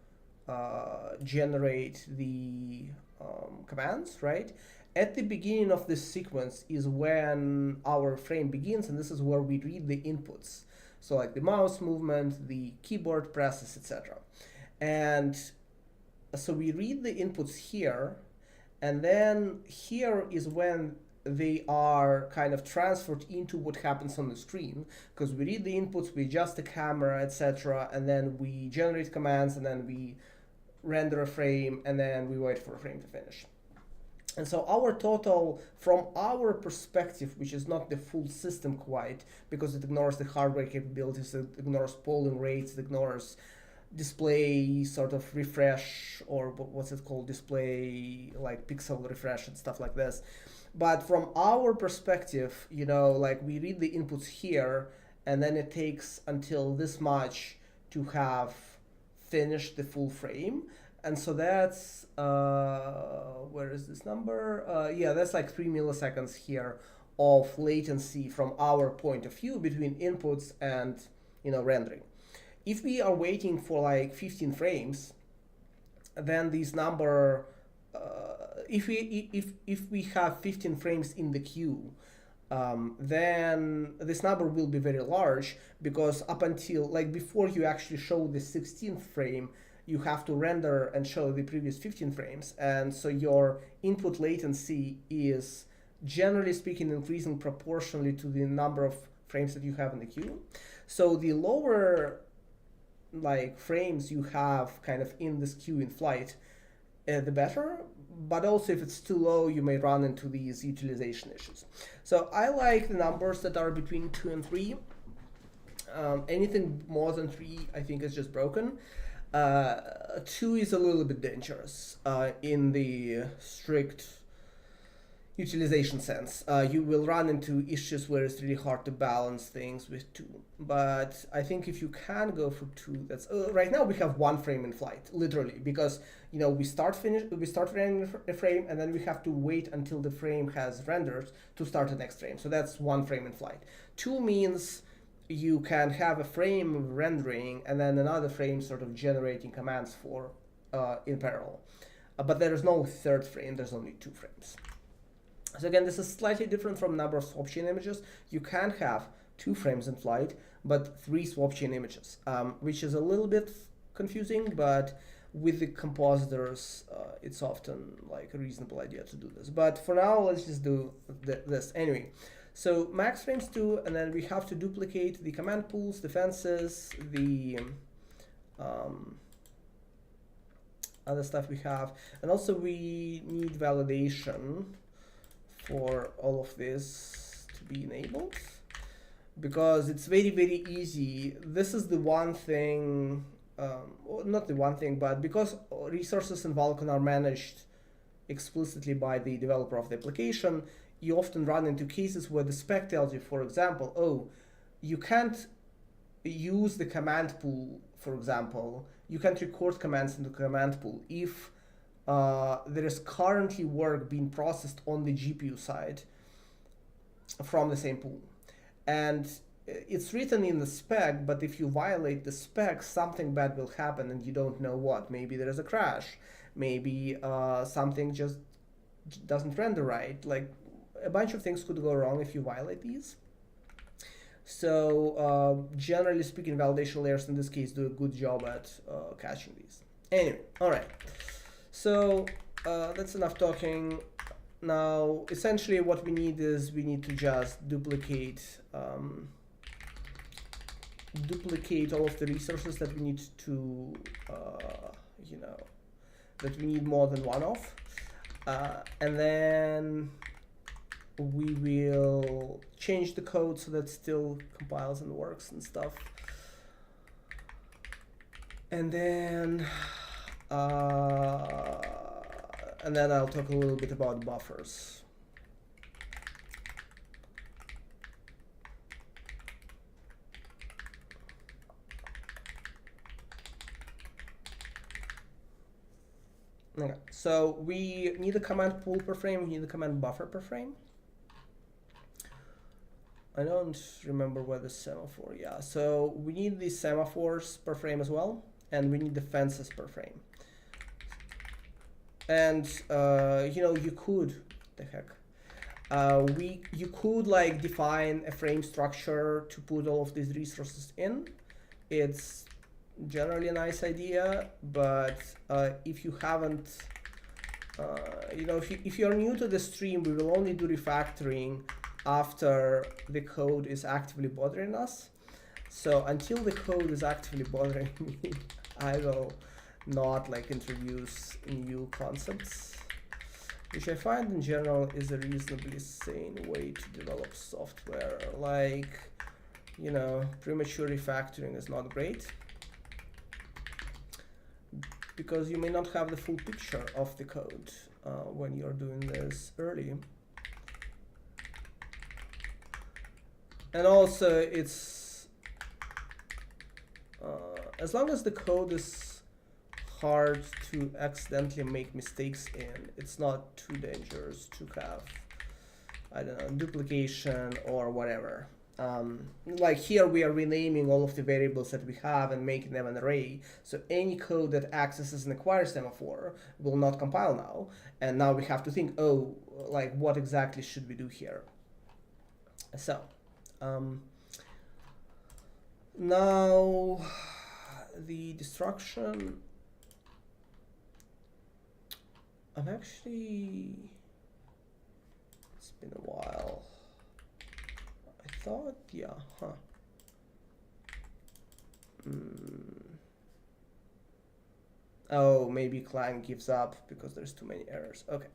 generate the commands, right? At the beginning of this sequence is when our frame begins, and this is where we read the inputs. So like the mouse movement, the keyboard presses, etc. And so we read the inputs here, and then here is when they are kind of transferred into what happens on the screen, because we read the inputs, we adjust the camera, etc., and then we generate commands, and then we render a frame, and then we wait for a frame to finish. And so our total, from our perspective, which is not the full system quite, because it ignores the hardware capabilities, it ignores polling rates, it ignores display sort of refresh, or what's it called, display like pixel refresh and stuff like this. But from our perspective, you know, like we read the inputs here, and then it takes until this much to have finished the full frame. And so that's, where is this number? Yeah, that's like 3 milliseconds here of latency from our point of view between inputs and, you know, rendering. If we are waiting for like 15 frames, then this number, if we have 15 frames in the queue, then this number will be very large, because up until, like, before you actually show the 16th frame, you have to render and show the previous 15 frames. And so your input latency is, generally speaking, increasing proportionally to the number of frames that you have in the queue. So the lower like frames you have kind of in this queue in flight, the better. But also if it's too low, you may run into these utilization issues. So I like the numbers that are between 2 and 3. Anything more than 3, I think, is just broken. 2 is a little bit dangerous in the strict utilization sense. You will run into issues where it's really hard to balance things with 2. But I think if you can go for 2, that's right now we have 1 frame in flight, literally, because you know we start rendering a frame, and then we have to wait until the frame has rendered to start the next frame. So that's 1 frame in flight. 2 means you can have a frame rendering and then another frame sort of generating commands for in parallel. But there is no 3rd frame, there's only 2 frames. So again, this is slightly different from number of swap chain images. You can have 2 frames in flight, but 3 swap chain images, which is a little bit confusing, but with the compositors, it's often like a reasonable idea to do this. But for now, let's just do this anyway. So max frames 2, and then we have to duplicate the command pools, the fences, the other stuff we have. And also we need validation for all of this to be enabled, because it's very, very easy. This is the one thing, not the one thing, but because resources in Vulkan are managed explicitly by the developer of the application, you often run into cases where the spec tells you, for example, oh, you can't use the command pool, for example, you can't record commands into the command pool if there is currently work being processed on the GPU side from the same pool. And it's written in the spec, but if you violate the spec, something bad will happen and you don't know what. Maybe there is a crash. Maybe something just doesn't render right. Like a bunch of things could go wrong if you violate these. So generally speaking, validation layers in this case do a good job at catching these. Anyway, all right. So that's enough talking. Now, essentially what we need is we need to just duplicate all of the resources that we need to, you know, that we need more than one of. And then we will change the code so that it still compiles and works and stuff. And then I'll talk a little bit about buffers. Okay, so we need a command pool per frame, we need a command buffer per frame. I don't remember where the semaphore, yeah. So we need the semaphores per frame as well, and we need the fences per frame. And you know, you could, the heck, you could like define a frame structure to put all of these resources in. It's generally a nice idea, but if you haven't, you know, if you're new to the stream, we will only do refactoring after the code is actively bothering us. So until the code is actively bothering me, I will not like introduce new concepts, which I find in general is a reasonably sane way to develop software. Like, you know, premature refactoring is not great because you may not have the full picture of the code when you're doing this early. And also it's, as long as the code is hard to accidentally make mistakes in, it's not too dangerous to have, I don't know, duplication or whatever. Like here we are renaming all of the variables that we have and making them an array. So any code that accesses an acquire semaphore will not compile now. And now we have to think, oh, like what exactly should we do here? So now the destruction, I'm actually, it's been a while. I thought, yeah, huh. Oh, maybe client gives up because there's too many errors. Okay.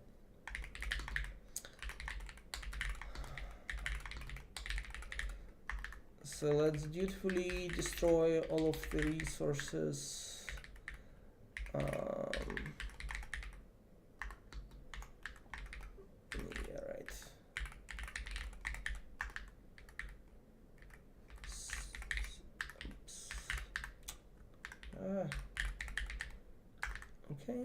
So let's dutifully destroy all of the resources. Yeah, right. Okay.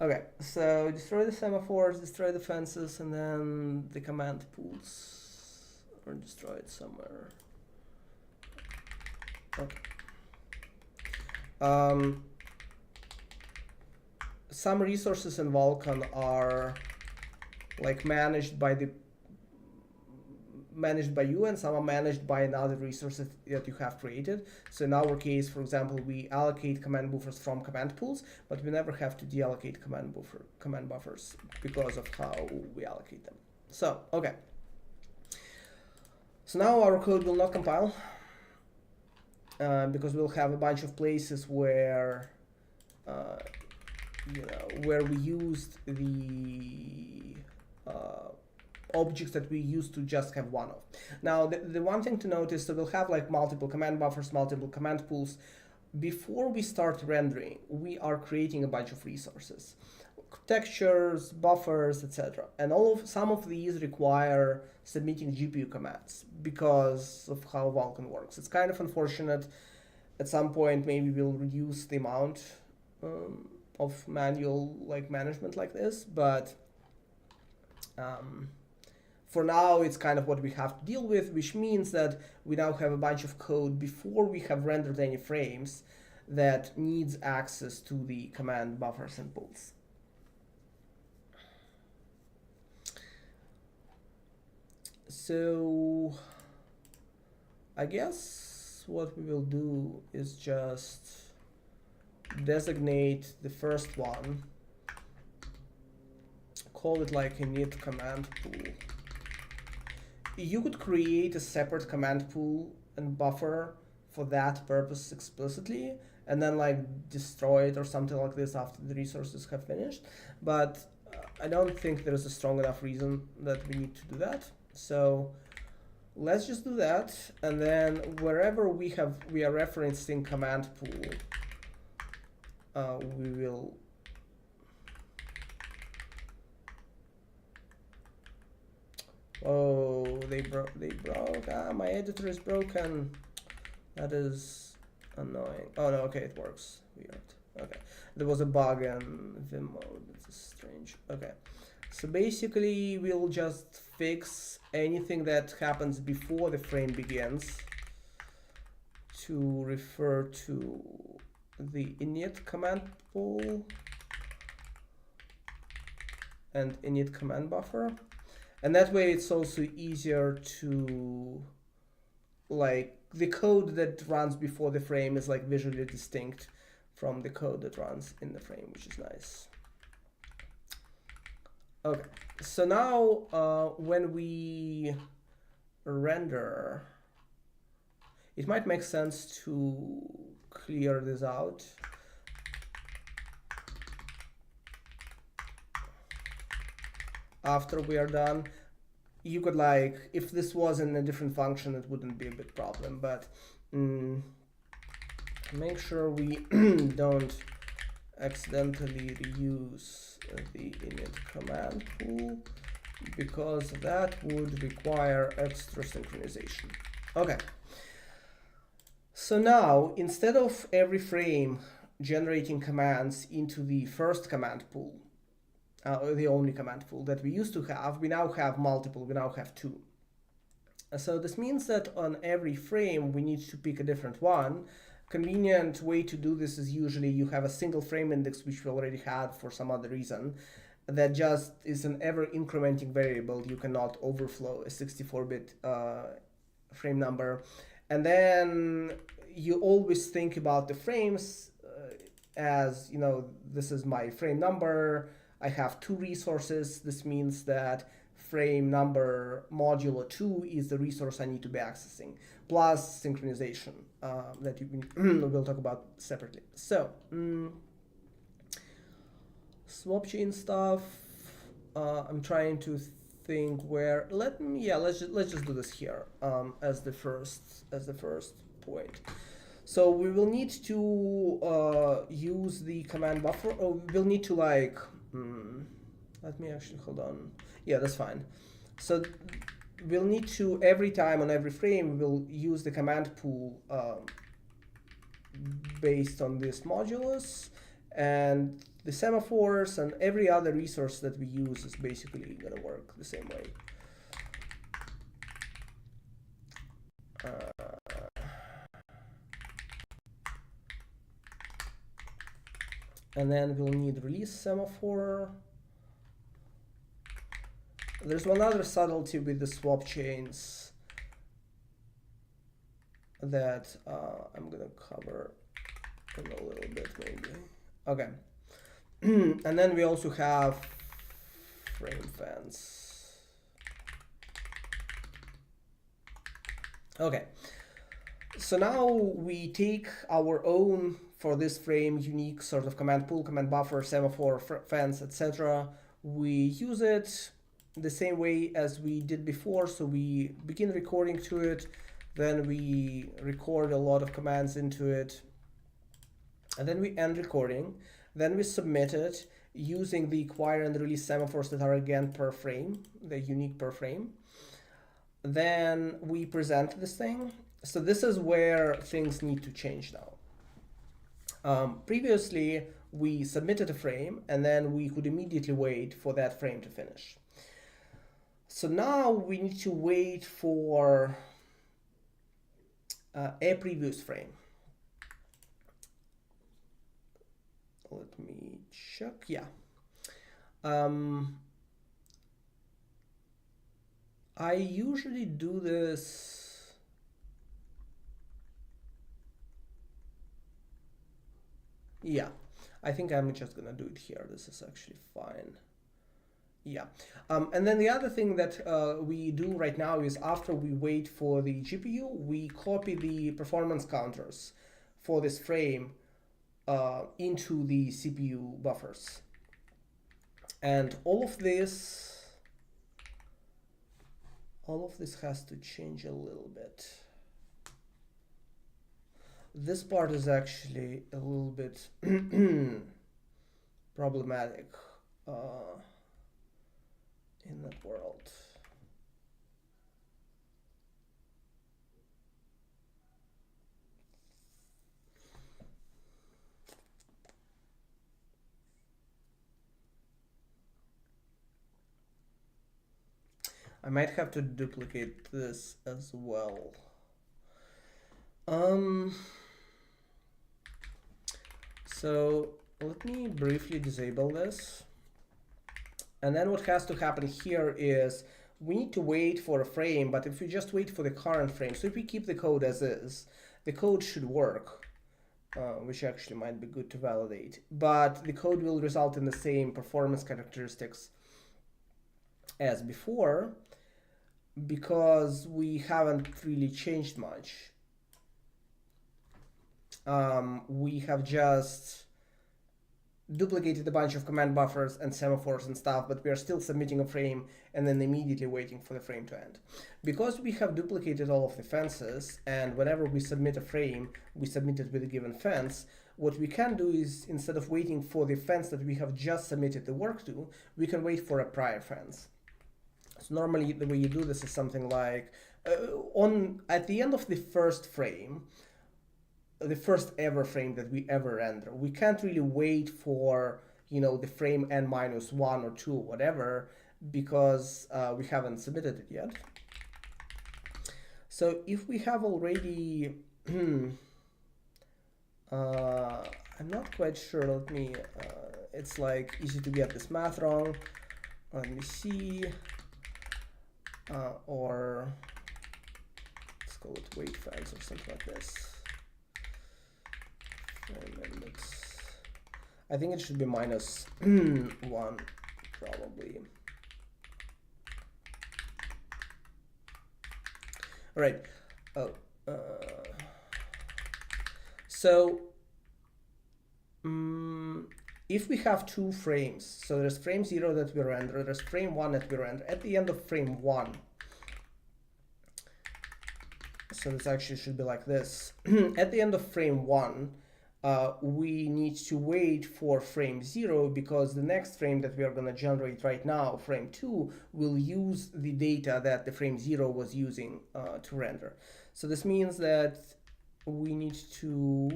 Okay, so destroy the semaphores, destroy the fences, and then the command pools, or destroy it somewhere. Okay. Some resources in Vulkan are like managed by you, and some are managed by another resources that you have created. So in our case, for example, we allocate command buffers from command pools, but we never have to deallocate command buffers because of how we allocate them. So okay. So now our code will not compile because we'll have a bunch of places where you know, where we used the objects that we used to just have one of. Now, the one thing to notice, so we'll have like multiple command buffers, multiple command pools. Before we start rendering, we are creating a bunch of resources, textures, buffers, etc. And some of these require submitting GPU commands because of how Vulkan works. It's kind of unfortunate. At some point, maybe we'll reduce the amount of manual like management like this, but for now it's kind of what we have to deal with, which means that we now have a bunch of code before we have rendered any frames that needs access to the command buffers and pools. So I guess what we will do is just designate the first one, call it like a init command pool. You could create a separate command pool and buffer for that purpose explicitly, and then like destroy it or something like this after the resources have finished. But I don't think there's a strong enough reason that we need to do that. So let's just do that, and then wherever we are referencing command pool, we will they broke. My editor is broken. That is annoying. Oh no, okay, it works. Weird. Okay, there was a bug in Vim mode. This is strange. Okay, so basically we'll just fix anything that happens before the frame begins to refer to the init command pool and init command buffer. And that way it's also easier to, like, the code that runs before the frame is like visually distinct from the code that runs in the frame, which is nice. Okay, so now when we render, it might make sense to clear this out. After we are done, you could, like, if this was in a different function, it wouldn't be a big problem, but make sure we don't accidentally reuse the init command pool, because that would require extra synchronization. Okay. So now, instead of every frame generating commands into the first command pool, the only command pool that we used to have, we now have multiple, we now have two. So this means that on every frame, we need to pick a different one. Convenient way to do this is usually you have a single frame index, which we already had for some other reason, that just is an ever incrementing variable. You cannot overflow a 64-bit frame number. And then you always think about the frames as, you know, this is my frame number. I have two resources. This means that frame number modulo 2 is the resource I need to be accessing, plus synchronization that we'll talk about separately. So swap chain stuff. I'm trying to think where. Let's just do this here as the first point. So we will need to use the command buffer. Oh, we'll need to, like, let me actually, hold on. Yeah, that's fine. So we'll need to, every time on every frame, we'll use the command pool based on this modulus, and the semaphores and every other resource that we use is basically going to work the same way. And then we'll need release semaphore. There's one other subtlety with the swap chains that I'm gonna cover in a little bit maybe. Okay. And then we also have frame fence. Okay. So now we take our own, for this frame, unique sort of command pool, command buffer, semaphore, fence, etc. We use it the same way as we did before. So we begin recording to it, then we record a lot of commands into it, and then we end recording. Then we submit it using the acquire and release semaphores that are again per frame, they're unique per frame. Then we present this thing. So this is where things need to change now. Previously, we submitted a frame and then we could immediately wait for that frame to finish. So now we need to wait for a previous frame. Let me check. Yeah. I usually do this. Yeah, I think I'm just gonna do it here. This is actually fine. Yeah, and then the other thing that we do right now is after we wait for the GPU, we copy the performance counters for this frame into the CPU buffers. And all of this has to change a little bit. This part is actually a little bit problematic in that world. I might have to duplicate this as well. So let me briefly disable this. And then what has to happen here is we need to wait for a frame, but if we just wait for the current frame, so if we keep the code as is, the code should work, which actually might be good to validate, but the code will result in the same performance characteristics as before because we haven't really changed much. We have just duplicated a bunch of command buffers and semaphores and stuff, but we are still submitting a frame and then immediately waiting for the frame to end. Because we have duplicated all of the fences, and whenever we submit a frame, we submit it with a given fence, what we can do is, instead of waiting for the fence that we have just submitted the work to, we can wait for a prior fence. So normally the way you do this is something like, at the end of the first frame, the first ever frame that we ever render, we can't really wait for, you know, the frame n-1 or 2 or whatever, because we haven't submitted it yet. So if we have already I'm not quite sure, let me it's like easy to get this math wrong. Let me see, or let's call it wait fence or something like this. I think it should be minus 1 probably. All right. So if we have two frames, so there's frame 0 that we render, there's frame 1 that we render. At the end of frame 1, so this actually should be like this. At the end of frame 1, we need to wait for frame 0 because the next frame that we are going to generate right now, frame 2, will use the data that the frame 0 was using to render. So this means that we need to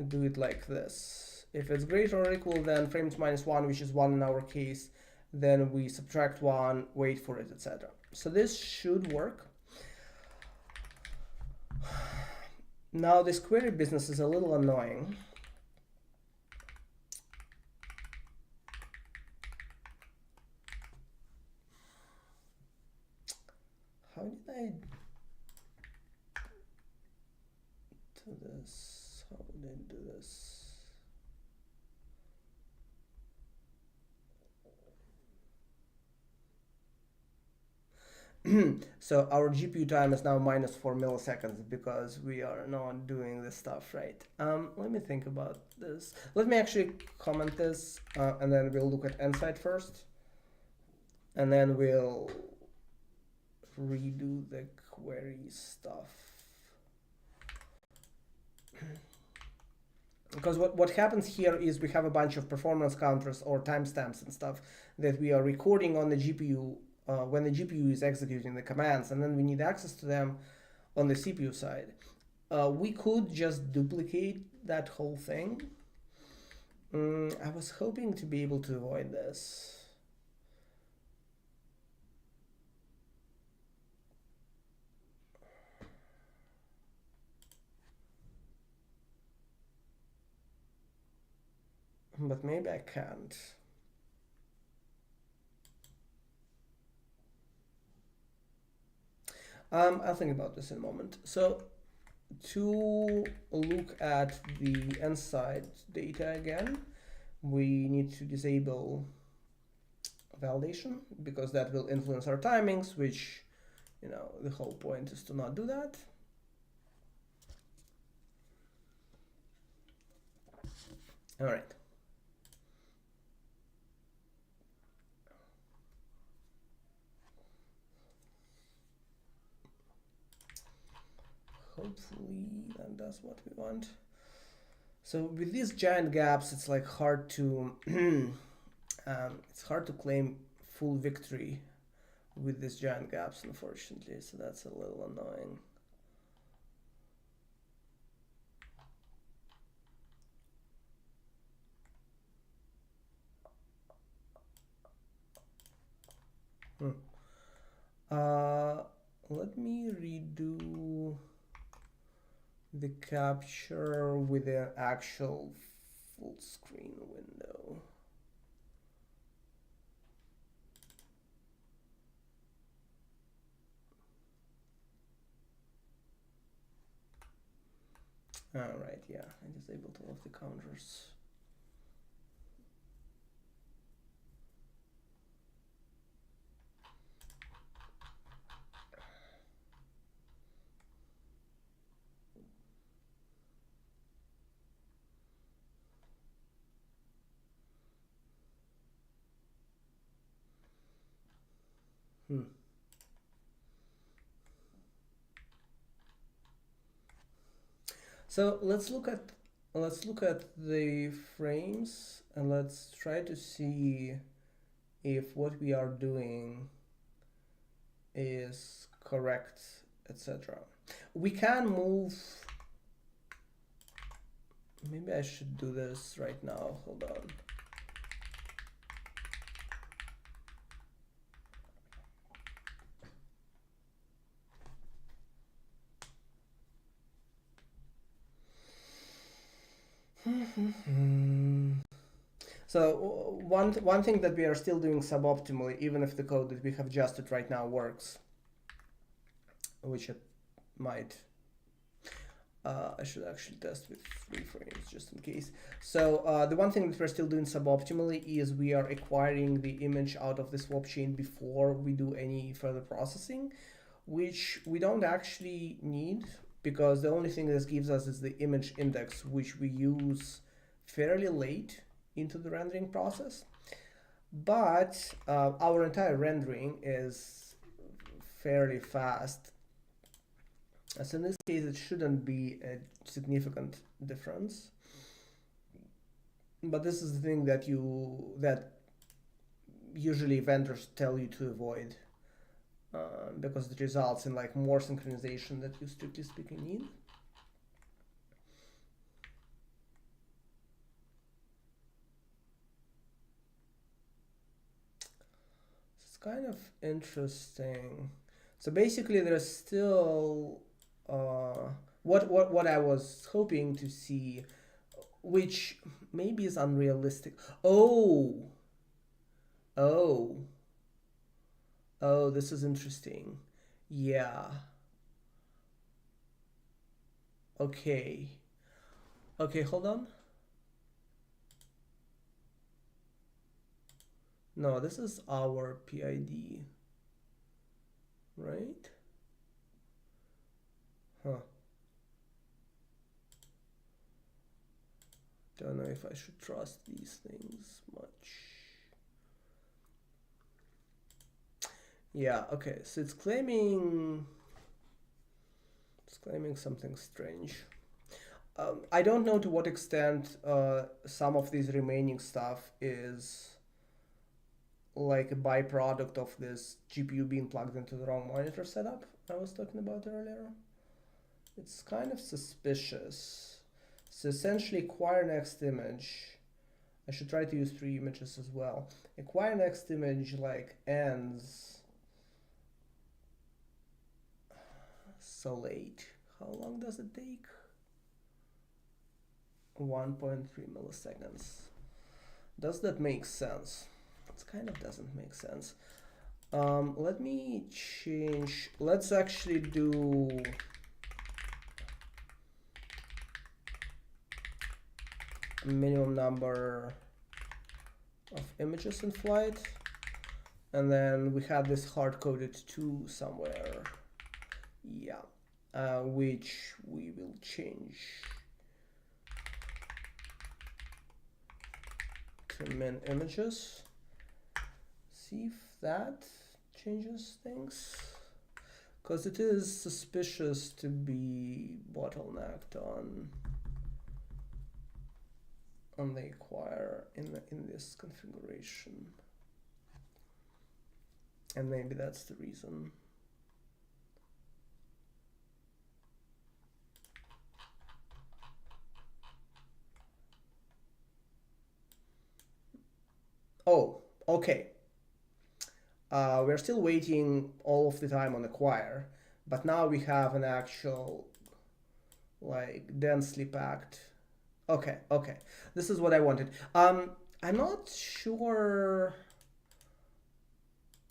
do it like this. If it's greater or equal than frames minus 1, which is 1 in our case, then we subtract 1, wait for it, etc. So this should work. Now this query business is a little annoying. How did I do this? How did I do this? So our GPU time is now minus 4 milliseconds because we are not doing this stuff right. Let me think about this. Let me actually comment this, and then we'll look at Nsight first, and then we'll redo the query stuff. Because what happens here is we have a bunch of performance counters or timestamps and stuff that we are recording on the GPU when the GPU is executing the commands, and then we need access to them on the CPU side. We could just duplicate that whole thing. I was hoping to be able to avoid this. But maybe I can't. I'll think about this in a moment. So to look at the Nsight data again, we need to disable validation because that will influence our timings, which, you know, the whole point is to not do that. All right. Hopefully that does what we want. So with these giant gaps, it's like hard to it's hard to claim full victory with these giant gaps, unfortunately. So that's a little annoying. Let me redo the capture with an actual full screen window. Right, yeah, I disabled all of the counters. So let's look at the frames and let's try to see if what we are doing is correct, etc. We can move. Maybe I should do this right now. Hold on. So one thing that we are still doing suboptimally, even if the code that we have adjusted right now works, which it might. I should actually test with 3 frames just in case. So the one thing that we're still doing suboptimally is we are acquiring the image out of the swap chain before we do any further processing, which we don't actually need, because the only thing this gives us is the image index, which we use fairly late into the rendering process. But our entire rendering is fairly fast. So in this case, it shouldn't be a significant difference. But this is the thing that usually vendors tell you to avoid, because it results in like more synchronization that you strictly speaking need. It's kind of interesting. So basically, there's still what I was hoping to see, which maybe is unrealistic. Oh, this is interesting. Yeah. Okay. Okay, hold on. No, this is our PID, right? Huh. Don't know if I should trust these things much. Yeah, okay, so it's claiming something strange. I don't know to what extent some of this remaining stuff is like a byproduct of this GPU being plugged into the wrong monitor setup I was talking about earlier. It's kind of suspicious. So essentially, acquire next image. I should try to use 3 images as well. Acquire next image like ends so late. How long does it take? 1.3 milliseconds. Does that make sense? It kind of doesn't make sense. Let me change. Let's actually do a minimum number of images in flight, and then we have this hard-coded 2 somewhere. Yeah, which we will change to min images. See if that changes things, because it is suspicious to be bottlenecked on the acquire in this configuration, and maybe that's the reason. Oh, okay. We're still waiting all of the time on acquire, but now we have an actual like densely packed. Okay, okay. This is what I wanted. I'm not sure.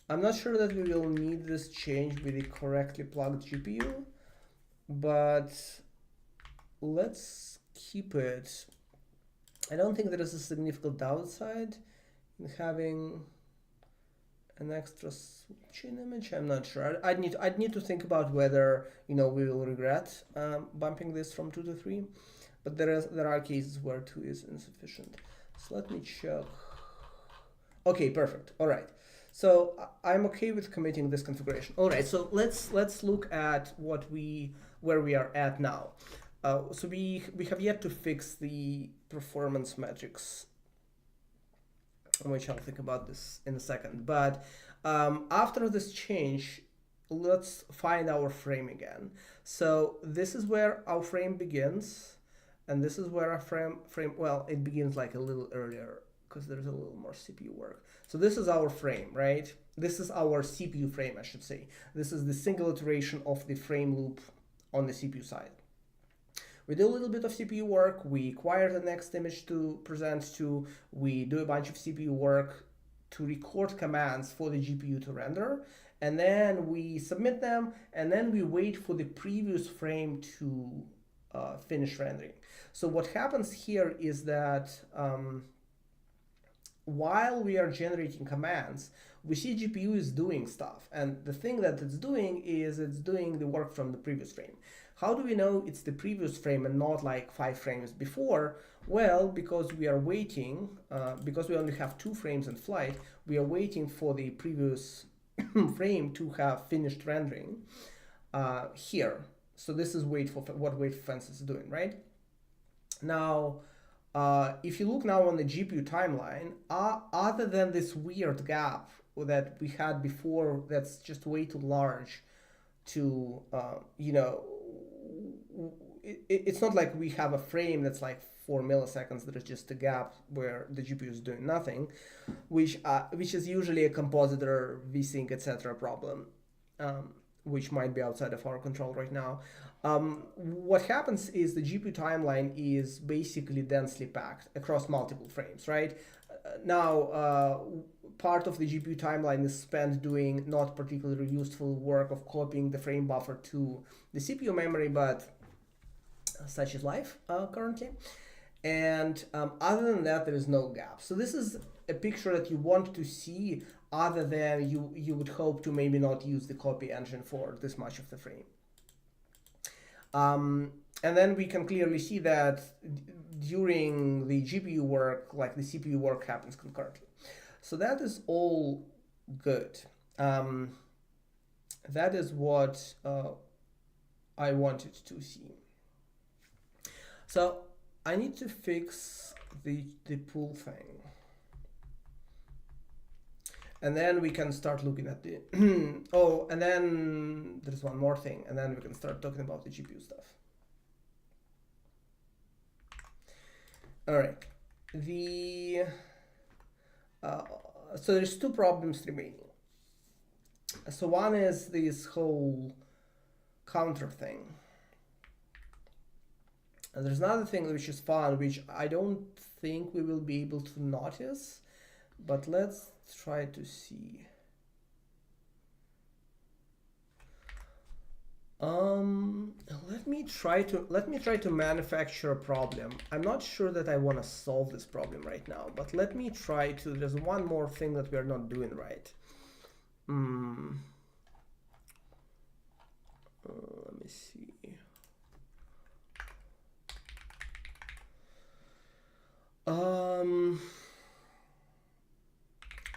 I'm not sure that we will need this change with the correctly plugged GPU, but let's keep it. I don't think there is a significant downside in having an extra switching image. I'm not sure. I'd need to think about whether, you know, we will regret bumping this from 2 to 3. But there are cases where 2 is insufficient. So let me check. Okay, perfect. All right. So I'm okay with committing this configuration. All right. So let's look at where we are at now. So we have yet to fix the performance metrics, which I'll think about this in a second. But after this change, let's find our frame again. So this is where our frame begins, and this is where our frame, well, it begins like a little earlier because there's a little more CPU work. So this is our frame, right? This is our CPU frame, I should say. This is the single iteration of the frame loop on the CPU side. We do a little bit of CPU work, we acquire the next image to present to, we do a bunch of CPU work to record commands for the GPU to render, and then we submit them, and then we wait for the previous frame to finish rendering. So what happens here is that while we are generating commands, we see GPU is doing stuff, and the thing that it's doing is it's doing the work from the previous frame. How do we know it's the previous frame and not like 5 frames before? Well, because we are waiting, because we only have 2 frames in flight, we are waiting for the previous frame to have finished rendering here. So this is what wait for fence is doing, right? Now, if you look now on the GPU timeline, other than this weird gap that we had before, that's just way too large to, you know, it's not like we have a frame that's like 4 milliseconds. There is just a gap where the GPU is doing nothing, which is usually a compositor, vsync, etc. problem, which might be outside of our control right now. What happens is the GPU timeline is basically densely packed across multiple frames, right? Now, part of the GPU timeline is spent doing not particularly useful work of copying the frame buffer to the CPU memory, but such is life currently. And other than that, there is no gap. So this is a picture that you want to see, other than you would hope to maybe not use the copy engine for this much of the frame. And then we can clearly see that during the GPU work, like the CPU work happens concurrently. So that is all good. That is what I wanted to see. So I need to fix the pool thing. And then we can start looking at the, oh, and then there's one more thing, and then we can start talking about the GPU stuff. All right, so there's 2 problems remaining. So one is this whole counter thing. And there's another thing which is fun, which I don't think we will be able to notice, but let's try to see. Let me try to manufacture a problem. I'm not sure that I want to solve this problem right now, but let me try to. There's one more thing that we are not doing right. Let me see.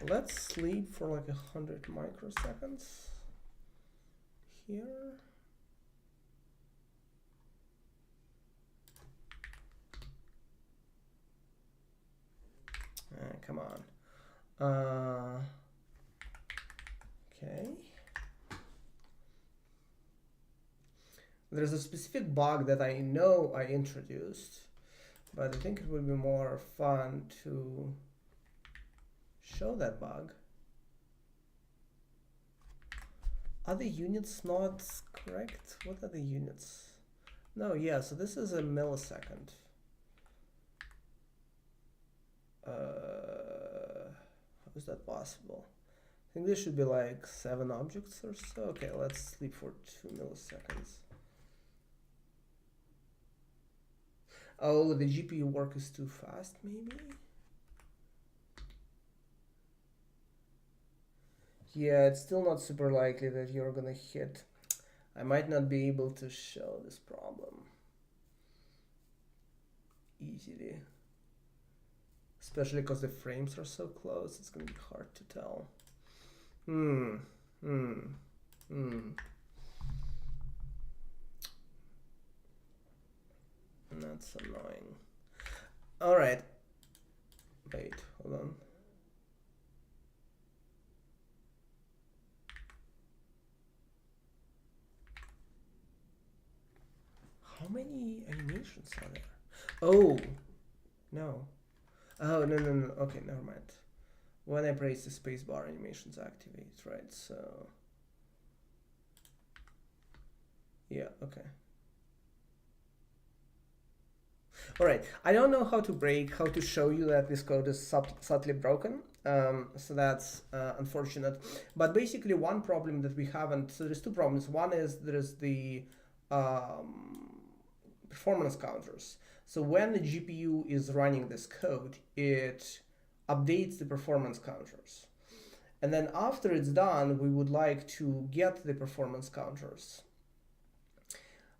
Let's sleep for like 100 microseconds here. Come on. Okay. There's a specific bug that I know I introduced, but I think it would be more fun to show that bug. Are the units not correct? What are the units? No, yeah, so this is a millisecond. How is that possible? I think this should be like 7 objects or so. Okay, let's sleep for 2 milliseconds. Oh, the GPU work is too fast, maybe? Yeah, it's still not super likely that you're gonna hit. I might not be able to show this problem easily. Especially because the frames are so close, it's gonna be hard to tell. That's annoying. Alright. Wait, hold on. How many animations are there? Oh, no. Oh, no. Okay, never mind. When I press the spacebar, animations activate, right? So, yeah, okay. All right, I don't know how to show you that this code is subtly broken. So that's unfortunate. But basically, one problem that we haven't, so there's two problems. One is there's the performance counters. So when the GPU is running this code, it updates the performance counters. And then after it's done, we would like to get the performance counters.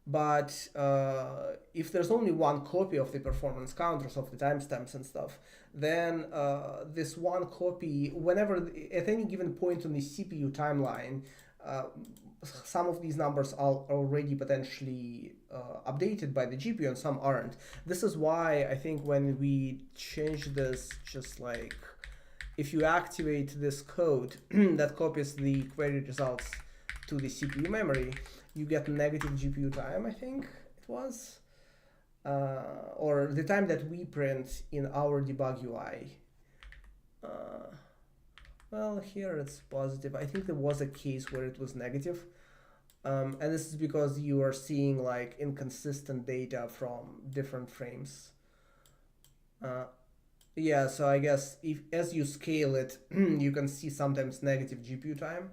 But if there's only one copy of the performance counters of the timestamps and stuff, then this one copy, whenever at any given point on the CPU timeline, some of these numbers are already potentially updated by the GPU and some aren't. This is why I think when we change this, just like if you activate this code that copies the query results to the CPU memory, you get negative GPU time, I think it was, or the time that we print in our debug UI. Well, here it's positive. I think there was a case where it was negative. And this is because you are seeing like inconsistent data from different frames. Yeah, so I guess if as you scale it, you can see sometimes negative GPU time.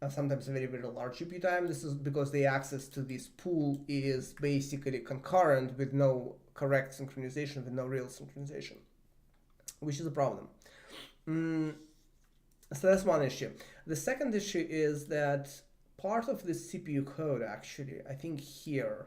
Sometimes a very, very large GPU time. This is because the access to this pool is basically concurrent with no correct synchronization, with no real synchronization, which is a problem. So that's one issue. The second issue is that part of the CPU code, actually, I think here,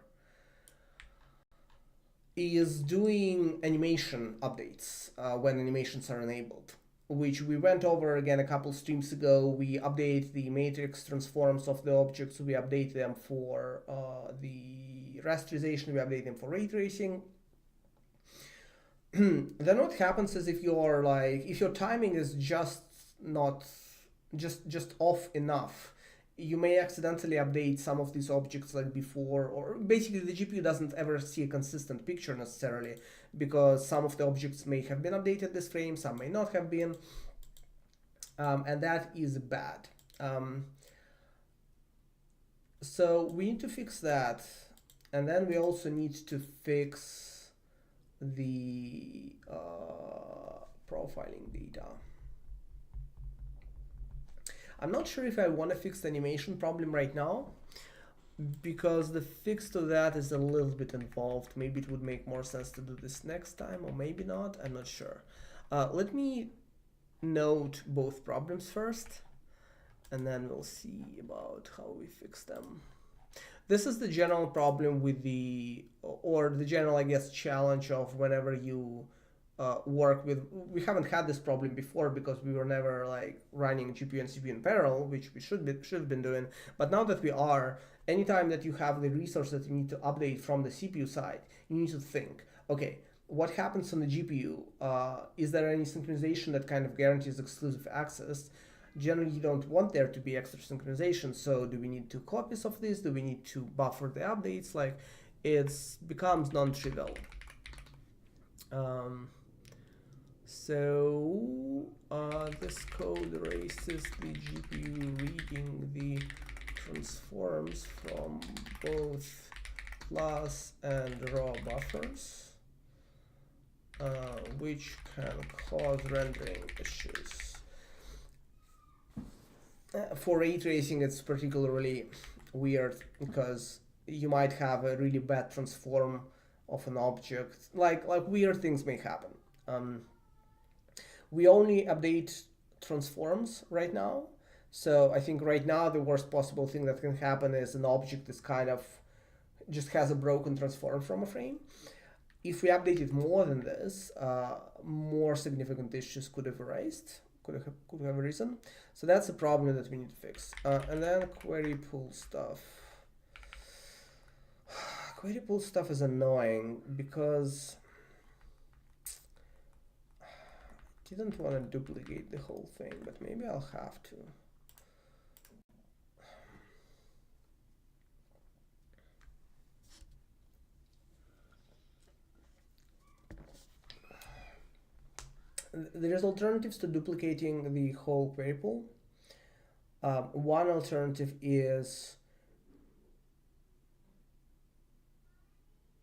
is doing animation updates when animations are enabled, which we went over again a couple streams ago. We update the matrix transforms of the objects, we update them for the rasterization, we update them for ray tracing. Then what happens is if your timing is just off enough, you may accidentally update some of these objects like before, or basically the GPU doesn't ever see a consistent picture necessarily, because some of the objects may have been updated this frame, some may not have been, and that is bad. So we need to fix that, and then we also need to fix the profiling data. I'm not sure if I want to fix the animation problem right now, because the fix to that is a little bit involved. Maybe it would make more sense to do this next time, or maybe not. I'm not sure. Let me note both problems first, and then we'll see about how we fix them. This is the general problem with the general, I guess, challenge of whenever you work with. We haven't had this problem before because we were never like running GPU and CPU in parallel, which we should have been doing. But now that we are, anytime that you have the resource that you need to update from the CPU side, you need to think, okay, what happens on the GPU? Is there any synchronization that kind of guarantees exclusive access? Generally, you don't want there to be extra synchronization. So do we need 2 copies of this? Do we need to buffer the updates? Like, it becomes non-trivial. So this code erases the GPU reading the transforms from both class and raw buffers, which can cause rendering issues. For ray tracing, it's particularly weird because you might have a really bad transform of an object. Like weird things may happen. We only update transforms right now. So I think right now the worst possible thing that can happen is an object is kind of just has a broken transform from a frame. If we update it more than this, more significant issues could have arisen. So that's a problem that we need to fix. And then query pull stuff. Query pull stuff is annoying because I didn't want to duplicate the whole thing, but maybe I'll have to. There's alternatives to duplicating the whole query pool. One alternative is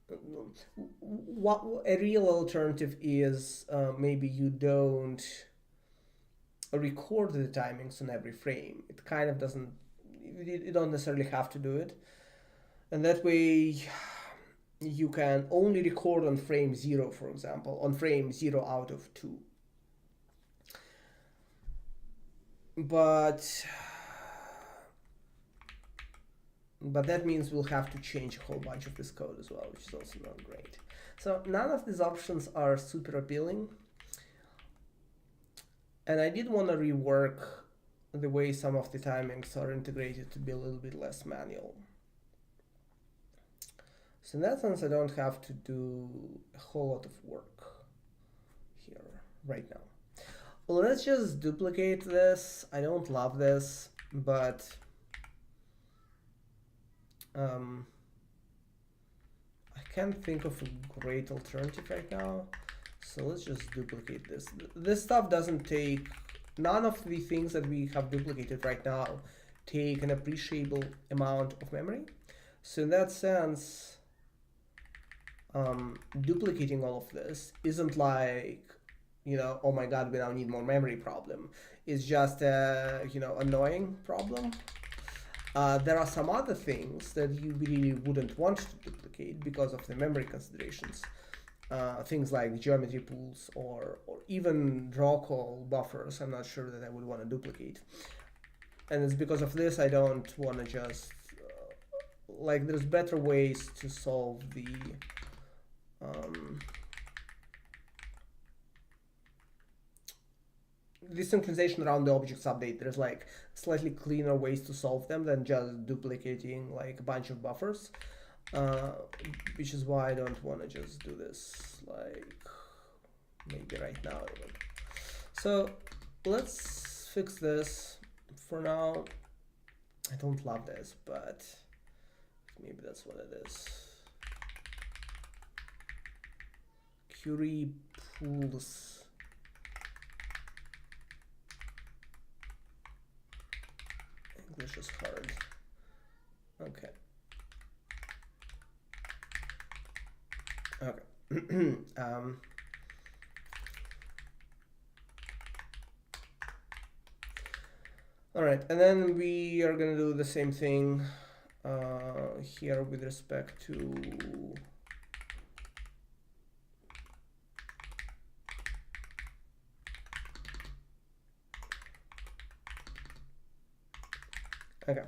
a real alternative is maybe you don't record the timings on every frame. It kind of doesn't, you don't necessarily have to do it. And that way you can only record on frame 0, for example, on frame 0 out of 2. But that means we'll have to change a whole bunch of this code as well, which is also not great. So none of these options are super appealing. And I did want to rework the way some of the timings are integrated to be a little bit less manual. So in that sense, I don't have to do a whole lot of work here right now. Well, let's just duplicate this. I don't love this, but I can't think of a great alternative right now. So let's just duplicate this. This stuff doesn't take, none of the things that we have duplicated right now take an appreciable amount of memory. So in that sense, duplicating all of this isn't like, you know, oh my god, we now need more memory problem. It's just a, you know, annoying problem. There are some other things that you really wouldn't want to duplicate because of the memory considerations. Things like geometry pools or even draw call buffers. I'm not sure that I would want to duplicate. And it's because of this I don't want to just, like, there's better ways to solve the synchronization around the objects update. There's like slightly cleaner ways to solve them than just duplicating like a bunch of buffers, which is why I don't want to just do this like maybe right now even. So let's fix this for now. I don't love this, but maybe that's what it is. Query pools. English is hard. Okay. Okay. All right, and then we are gonna do the same thing here with respect to okay. I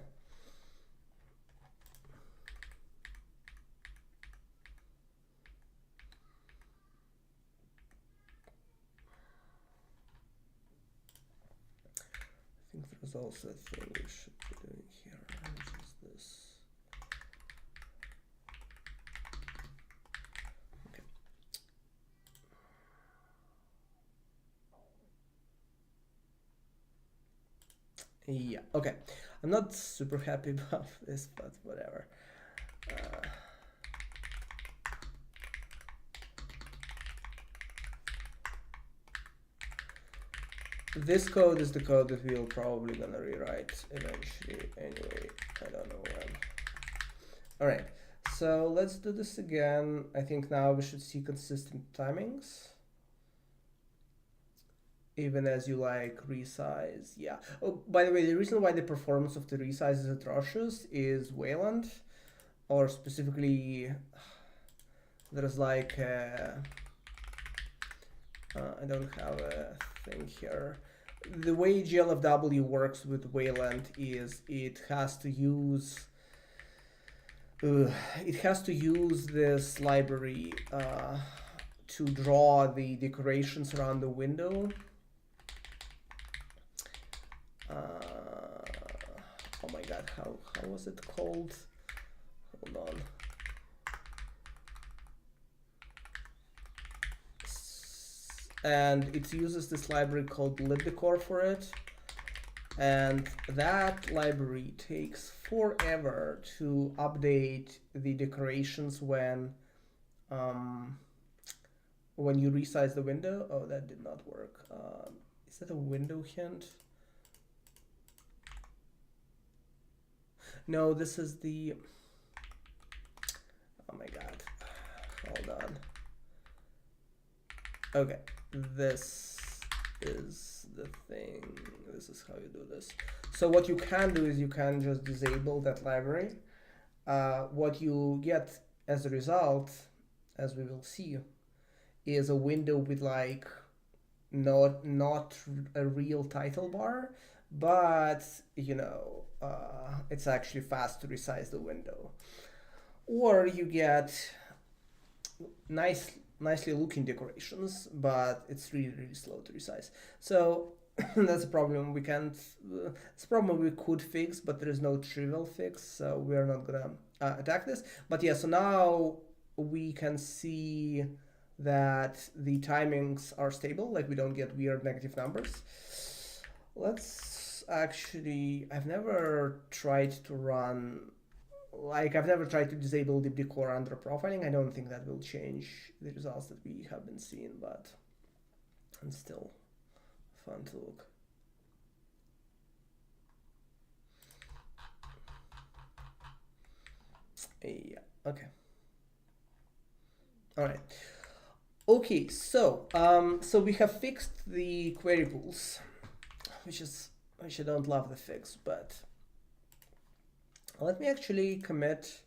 think there's also a thing we should be doing here, which is this. Okay. Yeah, okay. I'm not super happy about this, but whatever. This code is the code that we're probably gonna rewrite eventually anyway. I don't know when. All right, so let's do this again. I think now we should see consistent timings. Even as you like resize, yeah. Oh, by the way, the reason why the performance of the resize is atrocious is Wayland, or specifically there's like I don't have a thing here. The way GLFW works with Wayland is it has to use this library to draw the decorations around the window. Oh my god, how was it called? Hold on. And it uses this library called libdecor for it. And that library takes forever to update the decorations when you resize the window. Oh, that did not work. Is that a window hint? No, this is the... Oh my god. Hold on. Okay, this is the thing. This is how you do this. So what you can do is you can just disable that library. What you get as a result, as we will see, is a window with like not a real title bar, but you know, it's actually fast to resize the window. Or you get nicely looking decorations, but it's really slow to resize. So that's a problem we can't. It's a problem we could fix, but there is no trivial fix, so we're not gonna attack this. But yeah, so now we can see that the timings are stable, like we don't get weird negative numbers. Let's actually, I've never tried to run, like I've never tried to disable the decor under profiling. I don't think that will change the results that we have been seeing, but it's still fun to look. Yeah, okay. All right. Okay, so so we have fixed the query pools, which I don't love the fix, but let me actually commit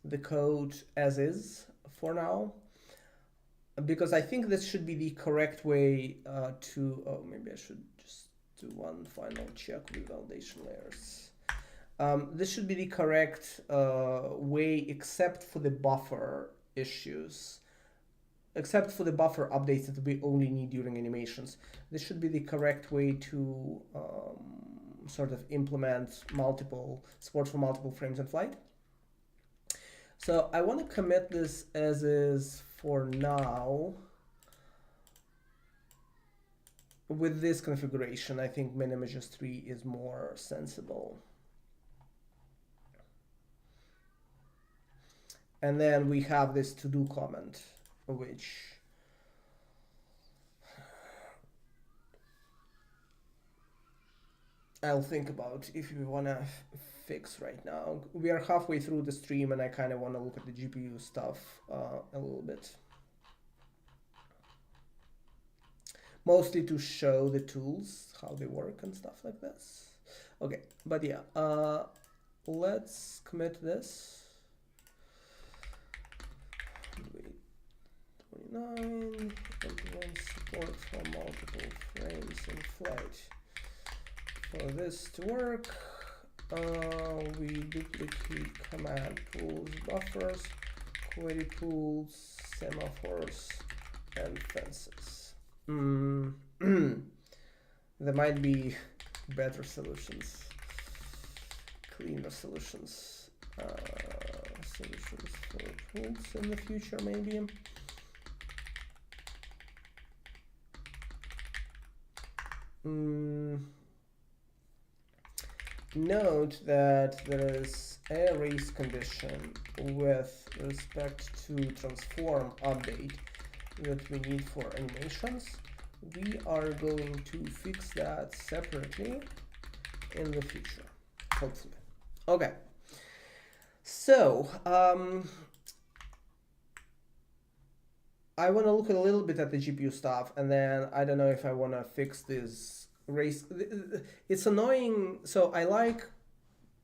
the code as is for now, because I think this should be the correct way to. Oh, maybe I should just do one final check with validation layers. This should be the correct way, except for the buffer issues. Except for the buffer updates that we only need during animations. This should be the correct way to sort of implement support for multiple frames in flight. So I want to commit this as is for now. With this configuration, I think min images 3 is more sensible. And then we have this to-do comment, which I'll think about if we want to fix right now. We are halfway through the stream and I kind of want to look at the GPU stuff a little bit. Mostly to show the tools, how they work and stuff like this. Okay, but yeah, let's commit this. 29, support for multiple frames in flight. For this to work, we duplicate command pools, buffers, query pools, semaphores, and fences. There might be better solutions, cleaner solutions, solutions for pools in the future, maybe. Note that there is a race condition with respect to transform update that we need for animations. We are going to fix that separately in the future, hopefully. Okay, so I want to look a little bit at the GPU stuff, and then I don't know if I want to fix this race. It's annoying. So I like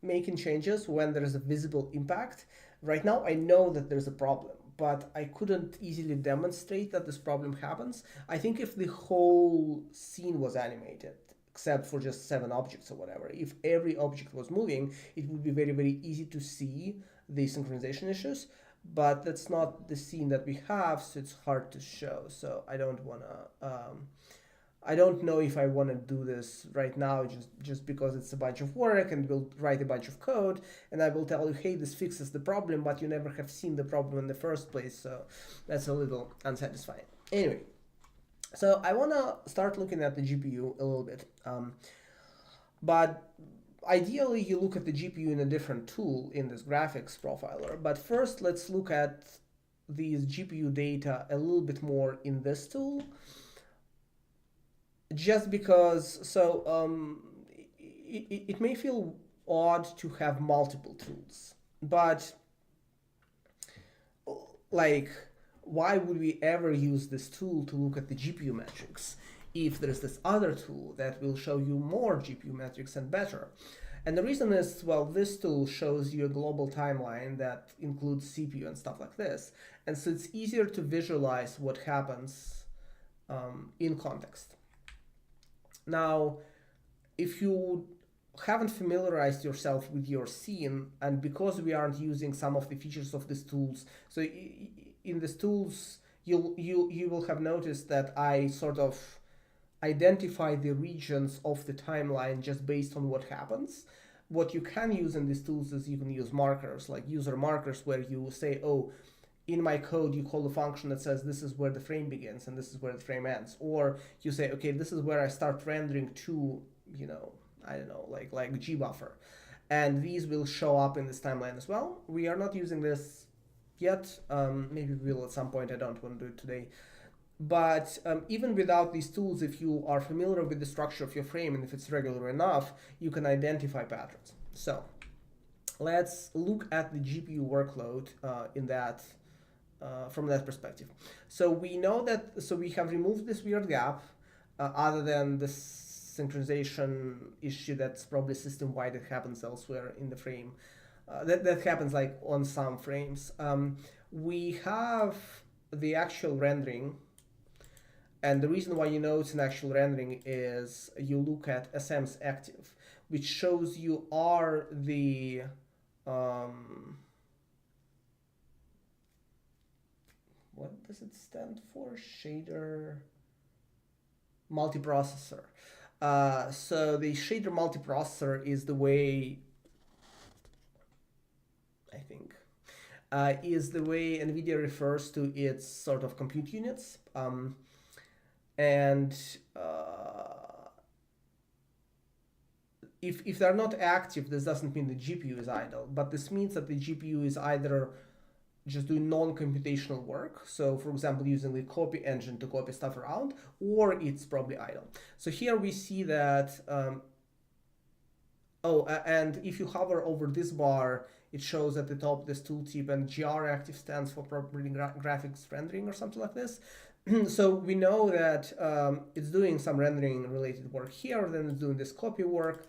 making changes when there's a visible impact. Right now, I know that there's a problem, but I couldn't easily demonstrate that this problem happens. I think if the whole scene was animated, except for just 7 objects or whatever, if every object was moving, it would be very, very easy to see the synchronization issues. But that's not the scene that we have, so it's hard to show. So I don't want to I don't know if I want to do this right now just because it's a bunch of work and we'll write a bunch of code and I will tell you, hey, this fixes the problem, but you never have seen the problem in the first place. So that's a little unsatisfying. Anyway, so I want to start looking at the GPU a little bit. But ideally, you look at the GPU in a different tool in this graphics profiler. But first, let's look at these GPU data a little bit more in this tool. Just because, so it may feel odd to have multiple tools, but like, why would we ever use this tool to look at the GPU metrics if there's this other tool that will show you more GPU metrics and better? And the reason is, well, this tool shows you a global timeline that includes CPU and stuff like this. And so it's easier to visualize what happens in context. Now, if you haven't familiarized yourself with your scene, and because we aren't using some of the features of these tools, so in these tools, you will have noticed that I sort of identify the regions of the timeline just based on what happens. What you can use in these tools is you can use markers, like user markers, where you say, oh, in my code, you call a function that says this is where the frame begins and this is where the frame ends. Or you say, okay, this is where I start rendering to, I don't know, like gbuffer. And these will show up in this timeline as well. We are not using this yet. Maybe we will at some point. I don't want to do it today. But even without these tools, if you are familiar with the structure of your frame and if it's regular enough, you can identify patterns. So let's look at the GPU workload from that perspective. So we know that, so we have removed this weird gap, other than the synchronization issue that's probably system-wide, that happens elsewhere in the frame. That happens like on some frames. We have the actual rendering, and the reason why you know it's an actual rendering is you look at SM's active, which shows you are the what does it stand for? Shader multiprocessor. So the shader multiprocessor is the way, I think, is the way NVIDIA refers to its sort of compute units. And if they're not active, this doesn't mean the GPU is idle, but this means that the GPU is either just doing non-computational work, so for example using the copy engine to copy stuff around, or it's probably idle. So here we see that, and if you hover over this bar, it shows at the top this tooltip, and GR active stands for property graphics rendering or something like this. So we know that it's doing some rendering related work here, then it's doing this copy work.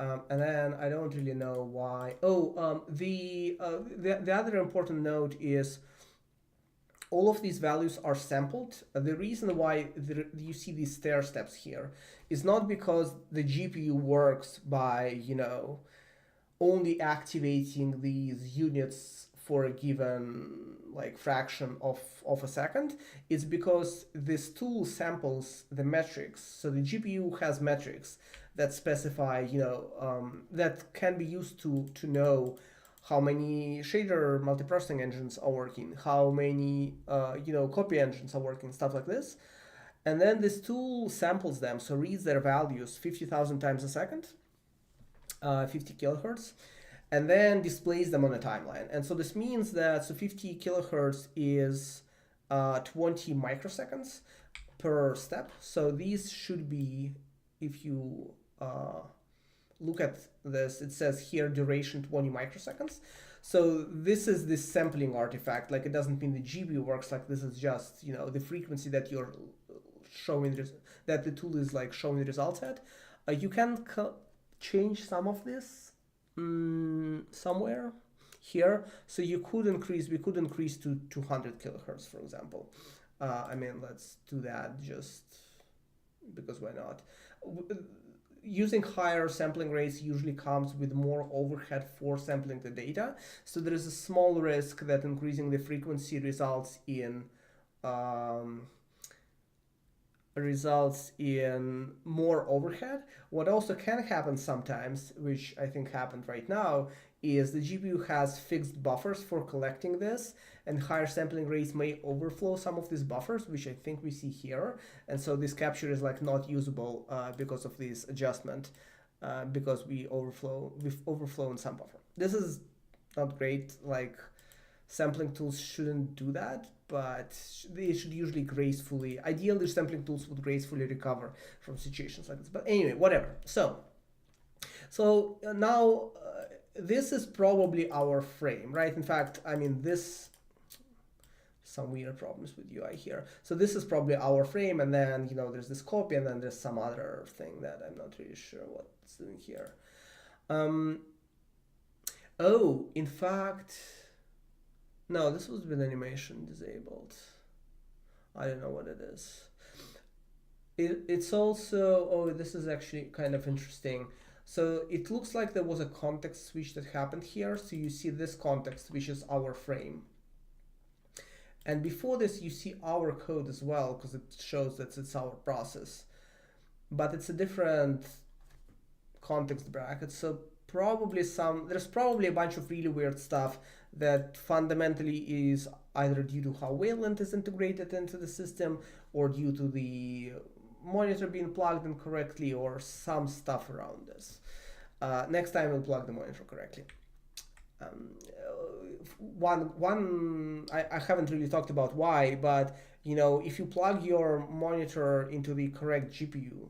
And then I don't really know why. The other important note is all of these values are sampled. The reason why you see these stair steps here is not because the GPU works by, only activating these units for a given fraction of a second. It's because this tool samples the metrics. So the GPU has metrics that specify, that can be used to know how many shader multiprocessing engines are working, how many, copy engines are working, stuff like this. And then this tool samples them, so reads their values 50,000 times a second, 50 kilohertz, and then displays them on a timeline. And so this means that 50 kilohertz is 20 microseconds per step. So these should be, if you look at this, it says here duration 20 microseconds. So this is this sampling artifact. Like, it doesn't mean the GPU works like this. Is just, the frequency that you're showing, that the tool is showing the results at. You can change some of this somewhere. here. So we could increase to 200 kilohertz, for example. I mean, let's do that just because why not? Using higher sampling rates usually comes with more overhead for sampling the data. So there is a small risk that increasing the frequency results in more overhead. What also can happen sometimes, which I think happened right now, is the GPU has fixed buffers for collecting this, and higher sampling rates may overflow some of these buffers, which I think we see here. And so this capture is like not usable because of this adjustment, because we've overflown some buffer. This is not great. Like, sampling tools shouldn't do that, but they should usually ideally sampling tools would gracefully recover from situations like this. But anyway, whatever. So now this is probably our frame, right? In fact, I mean, some weird problems with UI here. So this is probably our frame, and then, you know, there's this copy, and then there's some other thing that I'm not really sure what's doing here. Oh, in fact, no, this was with animation disabled. I don't know what it is. It's also, oh, this is actually kind of interesting. So it looks like there was a context switch that happened here. So you see this context, which is our frame. And before this, you see our code as well, because it shows that it's our process. But it's a different context bracket. So there's probably a bunch of really weird stuff that fundamentally is either due to how Wayland is integrated into the system, or due to the monitor being plugged in correctly, or some stuff around this. Next time we'll plug the monitor correctly. I haven't really talked about why, but you know, if you plug your monitor into the correct GPU,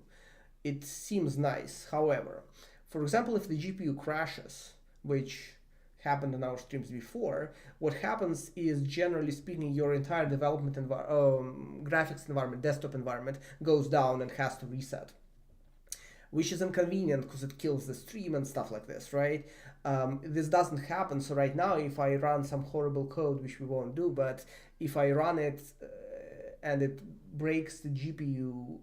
it seems nice. However, for example, if the GPU crashes, which happened in our streams before, what happens is, generally speaking, your entire development graphics environment, desktop environment, goes down and has to reset, which is inconvenient because it kills the stream and stuff like this, right? This doesn't happen. So right now, if I run some horrible code, which we won't do, but if I run it and it breaks the GPU,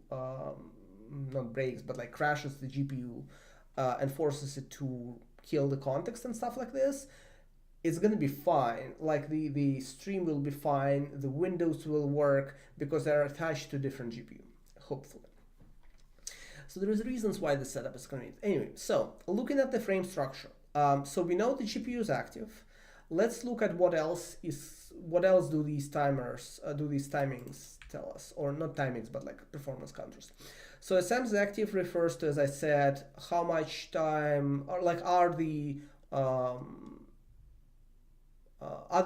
not breaks, but like crashes the GPU and forces it to kill the context and stuff like this, it's going to be fine. Like the stream will be fine, the windows will work, because they're attached to different GPU, hopefully. So there's reasons why the setup is convenient. Anyway, so looking at the frame structure. So we know the GPU is active. Let's look at what else do these timings tell us, or not timings, but like performance counters. So SM's active refers to, as I said, how much time, or like are the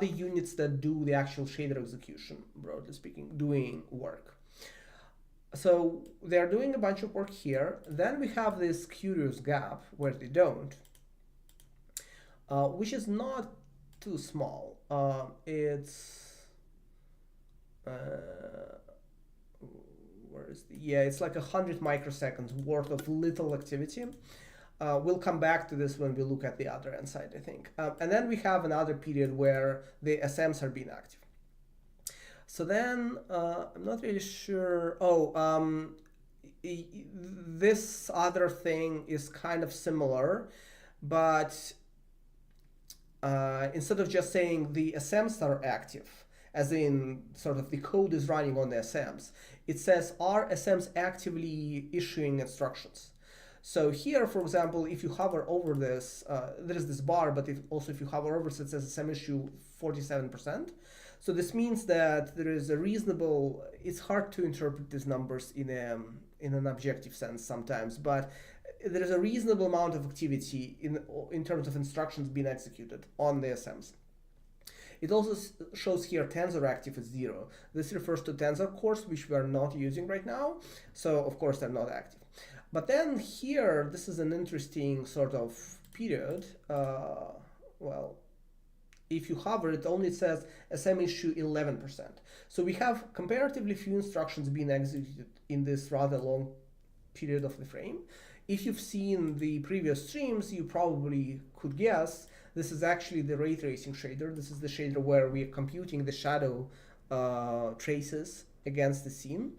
units that do the actual shader execution, broadly speaking, doing work. So they're doing a bunch of work here. Then we have this curious gap where they don't, which is not too small. It's like 100 microseconds worth of little activity. We'll come back to this when we look at the other end side, I think. And then we have another period where the SMs are being active. So then, I'm not really sure. This other thing is kind of similar, but instead of just saying the SMs are active, as in sort of the code is running on the SMs, it says, are SMs actively issuing instructions? So here, for example, if you hover over this, there is this bar, but if you hover over it, it says SM issue 47%. So this means that there is a reasonable, it's hard to interpret these numbers in an objective sense sometimes, but there is a reasonable amount of activity in terms of instructions being executed on the SMs. It also shows here tensor active is 0. This refers to tensor cores, which we are not using right now. So of course they're not active. But then here, this is an interesting sort of period. Well, if you hover, it only says SM issue 11%. So we have comparatively few instructions being executed in this rather long period of the frame. If you've seen the previous streams, you probably could guess This is actually the ray tracing shader. This is the shader where we are computing the shadow traces against the scene.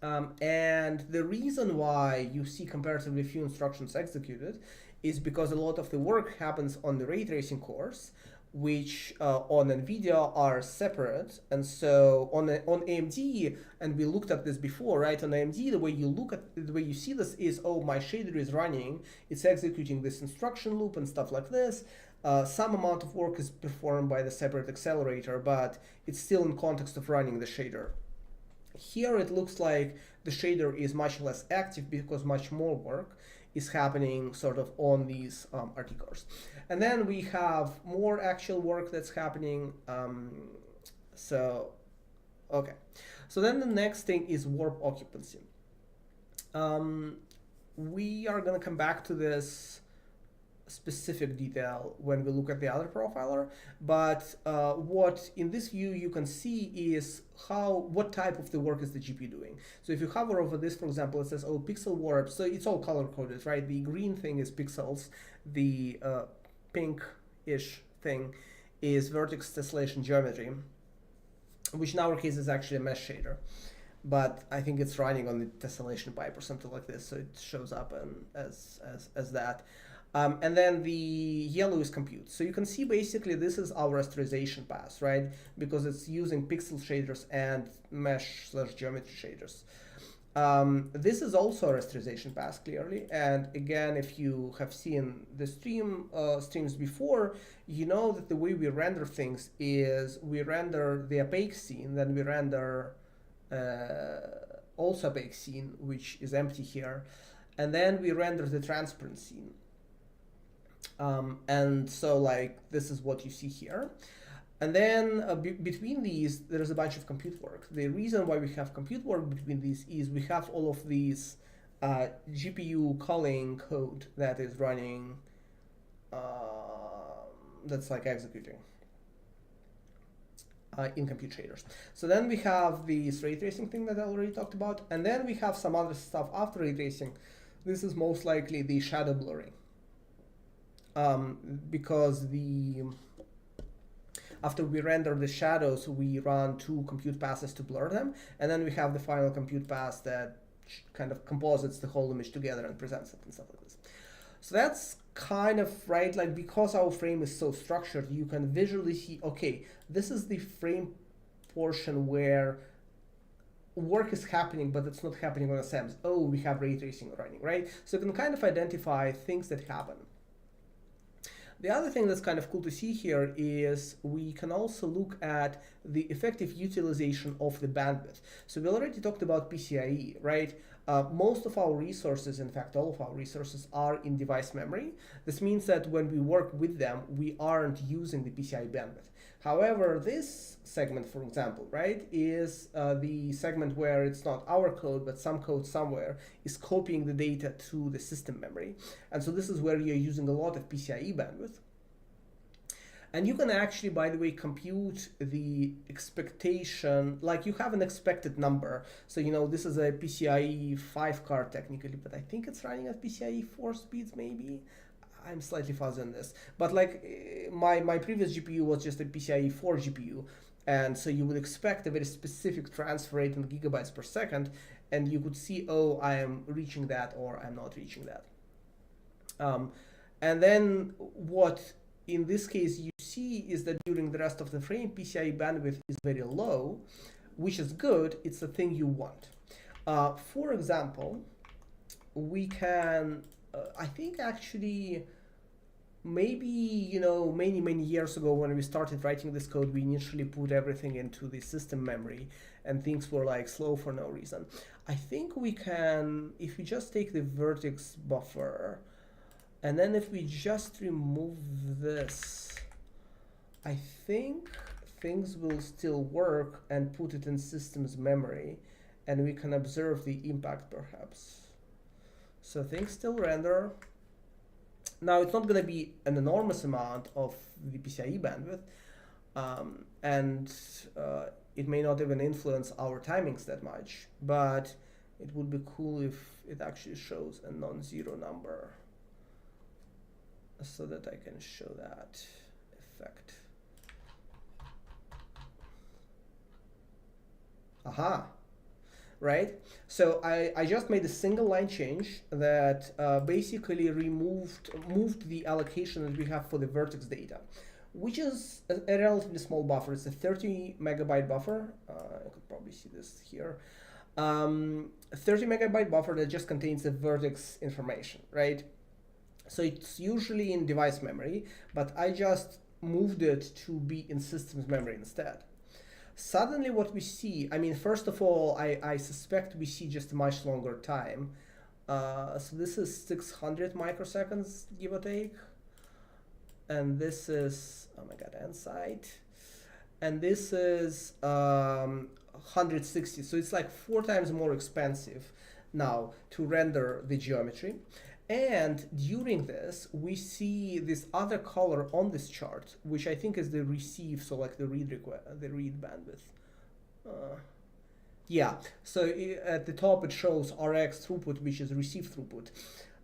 And the reason why you see comparatively few instructions executed is because a lot of the work happens on the ray tracing cores, which on NVIDIA are separate. And so on AMD, and we looked at this before, right? On AMD, the way you see this is, oh, my shader is running, it's executing this instruction loop and stuff like this. Some amount of work is performed by the separate accelerator, but it's still in context of running the shader. Here it looks like the shader is much less active because much more work is happening sort of on these RT cores. And then we have more actual work that's happening. Okay. So then the next thing is warp occupancy. We are going to come back to this specific detail when we look at the other profiler, but what in this view you can see is what type of the work is the GPU doing. So if you hover over this, for example, it says, oh, pixel warp, so it's all color coded, right? The green thing is pixels, the pink-ish thing is vertex tessellation geometry, which in our case is actually a mesh shader, but I think it's running on the tessellation pipe or something like this, so it shows up as that. And then the yellow is compute. So you can see basically this is our rasterization pass, right? Because it's using pixel shaders and mesh/geometry shaders. This is also a rasterization pass, clearly. And again, if you have seen the streams before, you know that the way we render things is we render the opaque scene, then we render also opaque scene, which is empty here, and then we render the transparent scene. And so like this is what you see here. And then between these, there is a bunch of compute work. The reason why we have compute work between these is we have all of these GPU calling code that is running, that's like executing in compute shaders. So then we have this ray tracing thing that I already talked about. And then we have some other stuff after ray tracing. This is most likely the shadow blurring. Because after we render the shadows, we run 2 compute passes to blur them, and then we have the final compute pass that kind of composites the whole image together and presents it and stuff like this. So that's kind of right, like because our frame is so structured, you can visually see, okay, this is the frame portion where work is happening, but it's not happening on a SEMS. Oh, we have ray tracing running, right? So you can kind of identify things that happen. The other thing that's kind of cool to see here is we can also look at the effective utilization of the bandwidth. So we already talked about PCIe, right? Most of our resources, in fact, all of our resources are in device memory. This means that when we work with them, we aren't using the PCIe bandwidth. However, this segment, for example, right, is the segment where it's not our code, but some code somewhere is copying the data to the system memory. And so this is where you're using a lot of PCIe bandwidth. And you can actually, by the way, compute the expectation, like you have an expected number. So, you know, this is a PCIe 5 card technically, but I think it's running at PCIe 4 speeds maybe. I'm slightly fuzzy on this. But like my previous GPU was just a PCIe 4 GPU. And so you would expect a very specific transfer rate in gigabytes per second. And you could see, oh, I am reaching that or I'm not reaching that. And then what in this case you see is that during the rest of the frame, PCIe bandwidth is very low, which is good. It's the thing you want. For example, we can, I think actually, maybe, you know, many years ago when we started writing this code, we initially put everything into the system memory and things were like slow for no reason. I think we can, if we just take the vertex buffer, and then if we just remove this, I think things will still work and put it in systems memory, and we can observe the impact perhaps. So things still render. Now it's not going to be an enormous amount of the PCIe bandwidth, and it may not even influence our timings that much, but it would be cool if it actually shows a non-zero number. so that I can show that effect. Aha, right? So I just made a single line change that basically moved the allocation that we have for the vertex data, which is a relatively small buffer. It's a 30 megabyte buffer. I could probably see this here. 30 megabyte buffer that just contains the vertex information, right? So it's usually in device memory, but I just moved it to be in systems memory instead. Suddenly what we see, I mean, first of all, I suspect we see just a much longer time. So this is 600 microseconds, give or take. And this is, oh my God, Nsight. And this is 160. So it's like 4 times more expensive now to render the geometry. And during this, we see this other color on this chart, which I think is the receive, so like the read bandwidth. Yeah, so at the top it shows Rx throughput, which is receive throughput.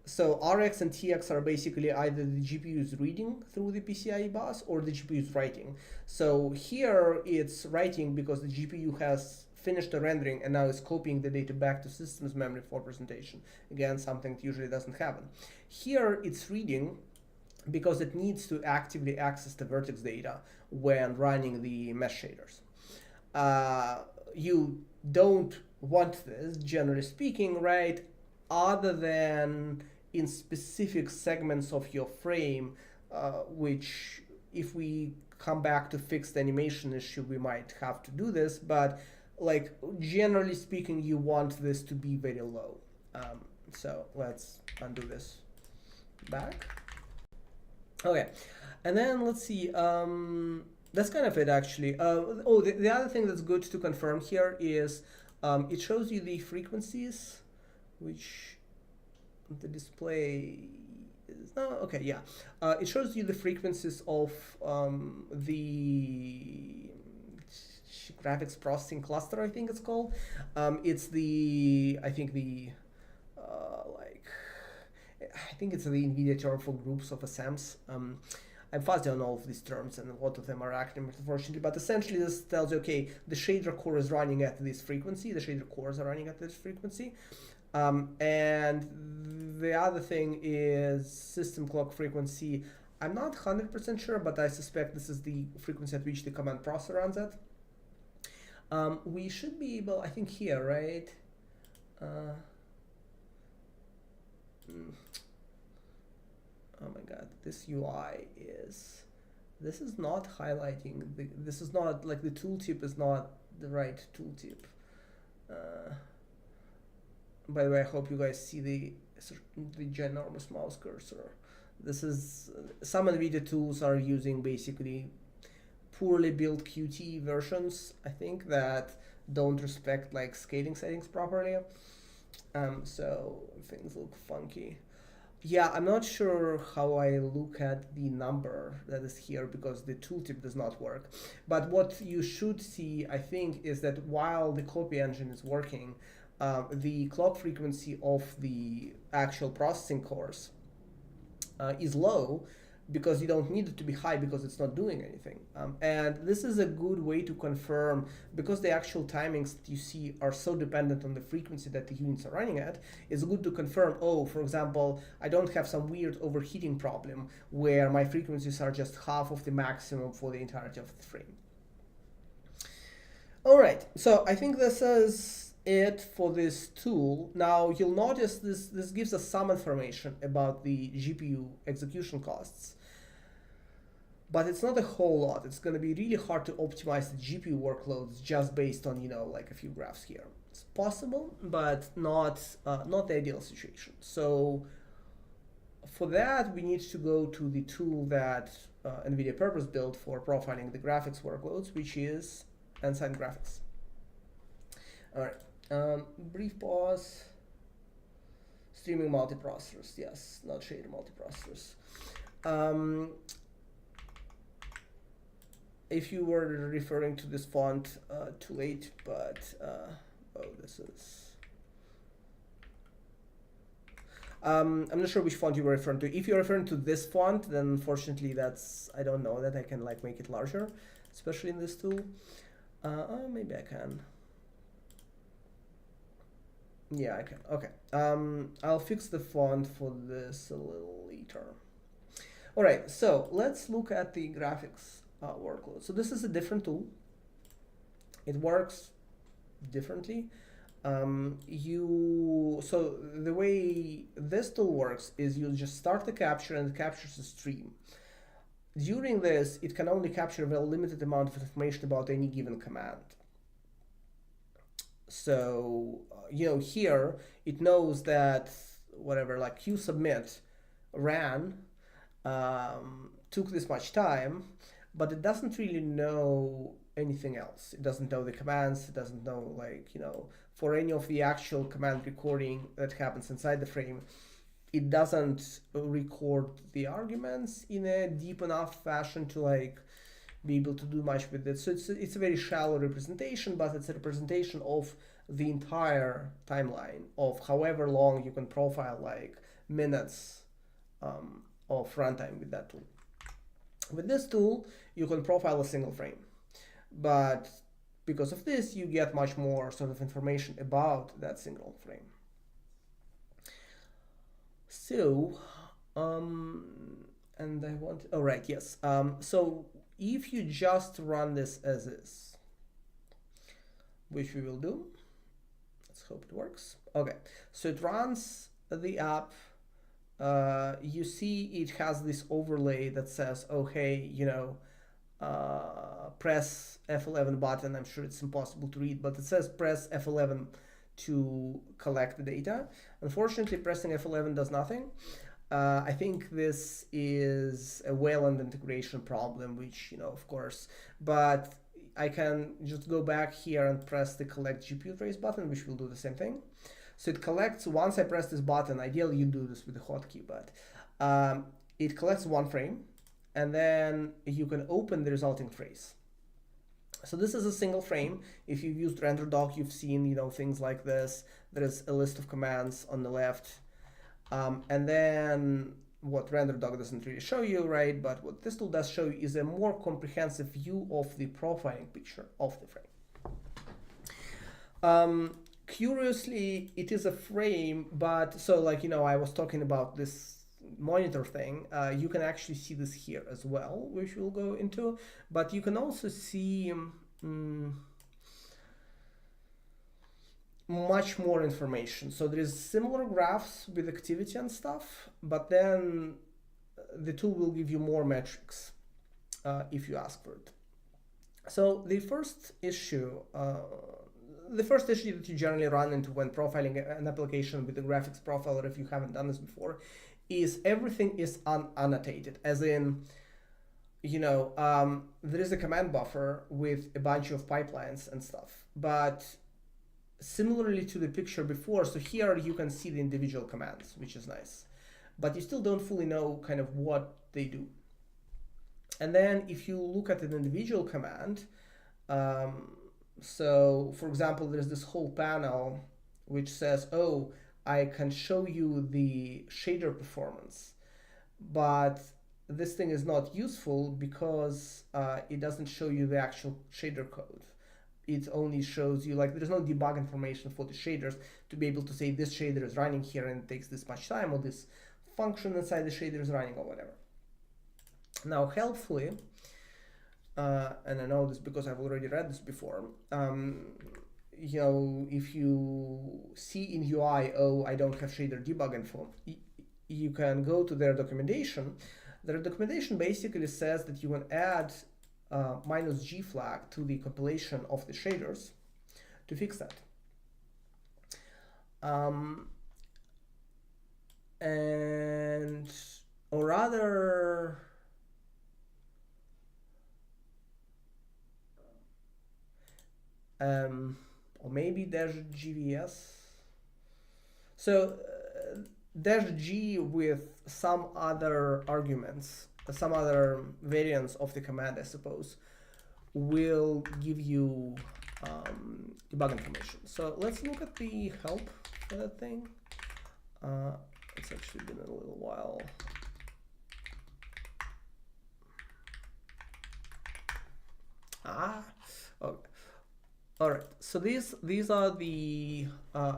So Rx and Tx are basically either the GPU is reading through the PCIe bus or the GPU is writing. So here it's writing because the GPU has finished the rendering and now is copying the data back to systems memory for presentation. Again, something that usually doesn't happen. Here it's reading because it needs to actively access the vertex data when running the mesh shaders. You don't want this, generally speaking, right? Other than in specific segments of your frame, which if we come back to fixed animation issue, we might have to do this, but like generally speaking, you want this to be very low. So let's undo this back. Okay, and then let's see. That's kind of it actually. The other thing that's good to confirm here is it shows you the frequencies, which the display is no okay. Yeah, it shows you the frequencies of the graphics processing cluster, I think it's called. It's the I think it's the NVIDIA term for groups of ASMs. I'm fuzzy on all of these terms, and a lot of them are acronyms, unfortunately. But essentially, this tells you, okay, the shader core is running at this frequency. The shader cores are running at this frequency. And the other thing is system clock frequency. I'm not 100% sure, but I suspect this is the frequency at which the command processor runs at. We should be able, I think here, right? Oh my God, this UI this is not highlighting, this is not, like the tooltip is not the right tooltip. By the way, I hope you guys see the ginormous mouse cursor. This is, some NVIDIA tools are using basically poorly built Qt versions, I think, that don't respect like scaling settings properly. So things look funky. Yeah, I'm not sure how I look at the number that is here because the tooltip does not work. But what you should see, I think, is that while the copy engine is working, the clock frequency of the actual processing cores is low, because you don't need it to be high because it's not doing anything. And this is a good way to confirm, because the actual timings that you see are so dependent on the frequency that the units are running at, it's good to confirm, oh, for example, I don't have some weird overheating problem where my frequencies are just half of the maximum for the entirety of the frame. All right, so I think this is it for this tool. Now you'll notice this gives us some information about the GPU execution costs, but it's not a whole lot. It's going to be really hard to optimize the GPU workloads just based on, you know, like a few graphs here. It's possible, but not the ideal situation. So for that, we need to go to the tool that NVIDIA purpose built for profiling the graphics workloads, which is Nsight Graphics. All right. Brief pause. Streaming multiprocessors, yes, not shader multiprocessors. If you were referring to this font, too late, but oh, this is. I'm not sure which font you were referring to. If you're referring to this font, then unfortunately that's, I don't know that I can like make it larger, especially in this tool. Maybe I can. Yeah, I can. Okay. I'll fix the font for this a little later. All right, so let's look at the graphics workload. So this is a different tool. It works differently. So the way this tool works is you just start the capture and it captures the stream. During this, it can only capture a very limited amount of information about any given command. So, here it knows that whatever, like qsubmit ran, took this much time, but it doesn't really know anything else. It doesn't know the commands. It doesn't know, like, for any of the actual command recording that happens inside the frame. It doesn't record the arguments in a deep enough fashion to like be able to do much with it. So it's a very shallow representation, but it's a representation of the entire timeline of however long you can profile, like minutes of runtime with that tool. With this tool, you can profile a single frame, but because of this, you get much more sort of information about that single frame. So, and I want, oh right, yes. So if you just run this as is, which we will do, let's hope it works. Okay, so it runs the app. You see it has this overlay that says, oh, hey, press F11 button. I'm sure it's impossible to read, but it says press F11 to collect the data. Unfortunately, pressing F11 does nothing. I think this is a Wayland integration problem, which, of course, but I can just go back here and press the collect GPU trace button, which will do the same thing. So it collects, once I press this button, ideally you do this with the hotkey, but it collects one frame, and then you can open the resulting trace. So this is a single frame. If you've used RenderDoc, you've seen, things like this. There is a list of commands on the left. And then what RenderDoc doesn't really show you, right? But what this tool does show you is a more comprehensive view of the profiling picture of the frame. Curiously, it is a frame, but so like, I was talking about this monitor thing. You can actually see this here as well, which we'll go into, but you can also see much more information. So there is similar graphs with activity and stuff, but then the tool will give you more metrics if you ask for it. So the first issue that you generally run into when profiling an application with a graphics profiler, if you haven't done this before, is everything is unannotated, as in, there is a command buffer with a bunch of pipelines and stuff, but similarly to the picture before, so here you can see the individual commands, which is nice, but you still don't fully know kind of what they do. And then if you look at an individual command, so for example, there's this whole panel which says, oh, I can show you the shader performance, but this thing is not useful because it doesn't show you the actual shader code. It only shows you, like, there's no debug information for the shaders to be able to say this shader is running here and it takes this much time, or this function inside the shader is running, or whatever. Now, helpfully, and I know this because I've already read this before, if you see in UI, oh, I don't have shader debug info, you can go to their documentation. Their documentation basically says that you can add -G flag to the compilation of the shaders to fix that. And, or rather, or maybe -GVS. So -G with some other arguments, some other variants of the command, I suppose, will give you debug information. So let's look at the help for that thing. It's actually been a little while. Okay. All right, so these are the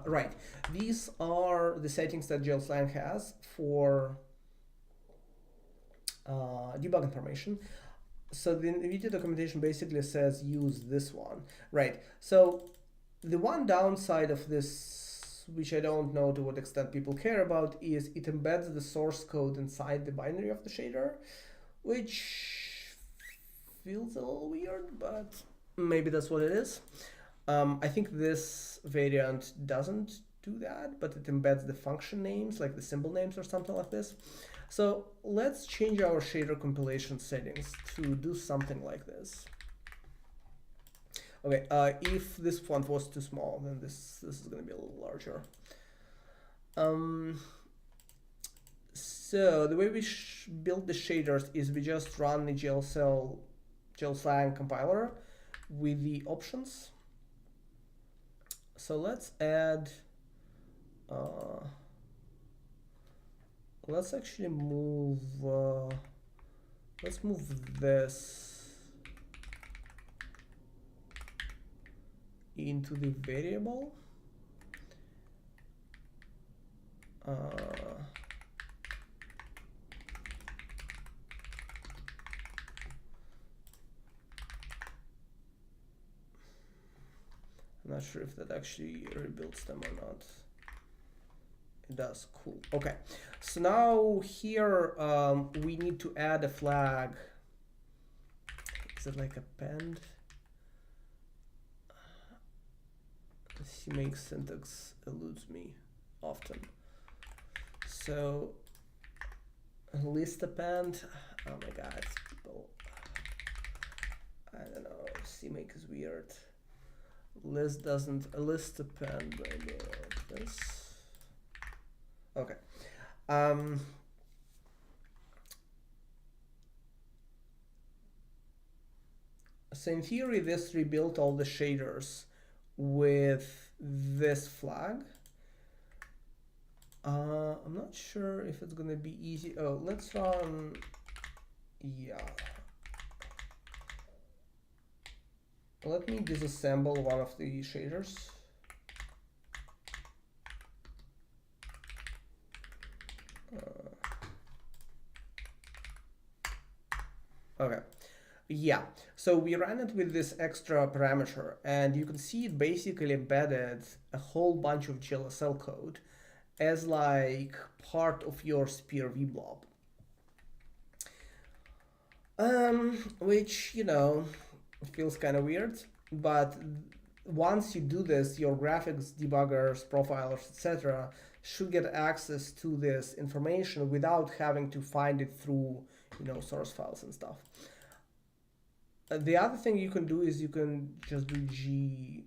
right. These are the settings that GLSlang has for debug information. So the NVIDIA documentation basically says use this one, right? So the one downside of this, which I don't know to what extent people care about, is it embeds the source code inside the binary of the shader, which feels a little weird, but maybe that's what it is. I think this variant doesn't do that, but it embeds the function names, like the symbol names or something like this. So let's change our shader compilation settings to do something like this. Okay, if this font was too small, then this is going to be a little larger. So the way we build the shaders is we just run the GLSlang compiler with the options. So let's add, let's actually move, let's move this into the variable. I'm not sure if that actually rebuilds them or not. It does. Cool. Okay. So now here we need to add a flag. Is it like append? CMake syntax eludes me often. So list append. Oh my god, people. I don't know. CMake is weird. List doesn't list append maybe like this. Okay. So in theory, this rebuilt all the shaders with this flag. I'm not sure if it's gonna be easy. Oh, let's run. Yeah. Let me disassemble one of the shaders. Okay. Yeah, so we ran it with this extra parameter, and you can see it basically embedded a whole bunch of GLSL code as like part of your Spear vblob. Which, you know, feels kind of weird, but once you do this, your graphics debuggers, profilers, etc. should get access to this information without having to find it through, you know, source files and stuff. The other thing you can do is you can just do gv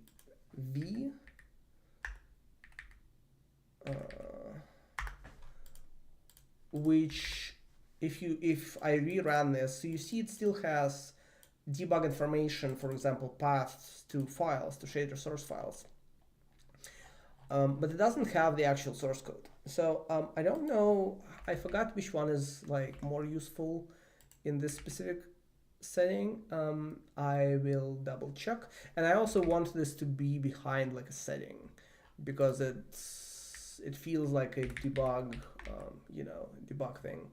which if I rerun this, so you see it still has debug information, for example, paths to files, to shader source files. But it doesn't have the actual source code. So I don't know, I forgot which one is like more useful in this specific setting. I will double check. And I also want this to be behind like a setting, because it feels like a debug, you know, debug thing.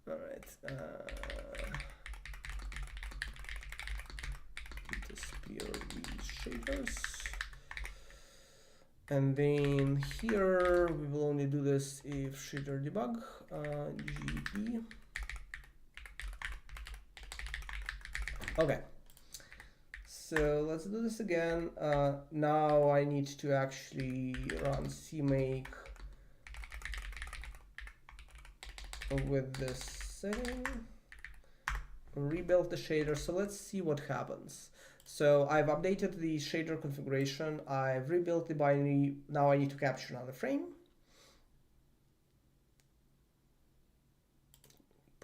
All right. Disappear these shaders. And then here we will only do this if shader debug, gp. Okay, so let's do this again. Now I need to actually run CMake with this setting, rebuild the shader. So let's see what happens. So I've updated the shader configuration, I've rebuilt the binary, now I need to capture another frame.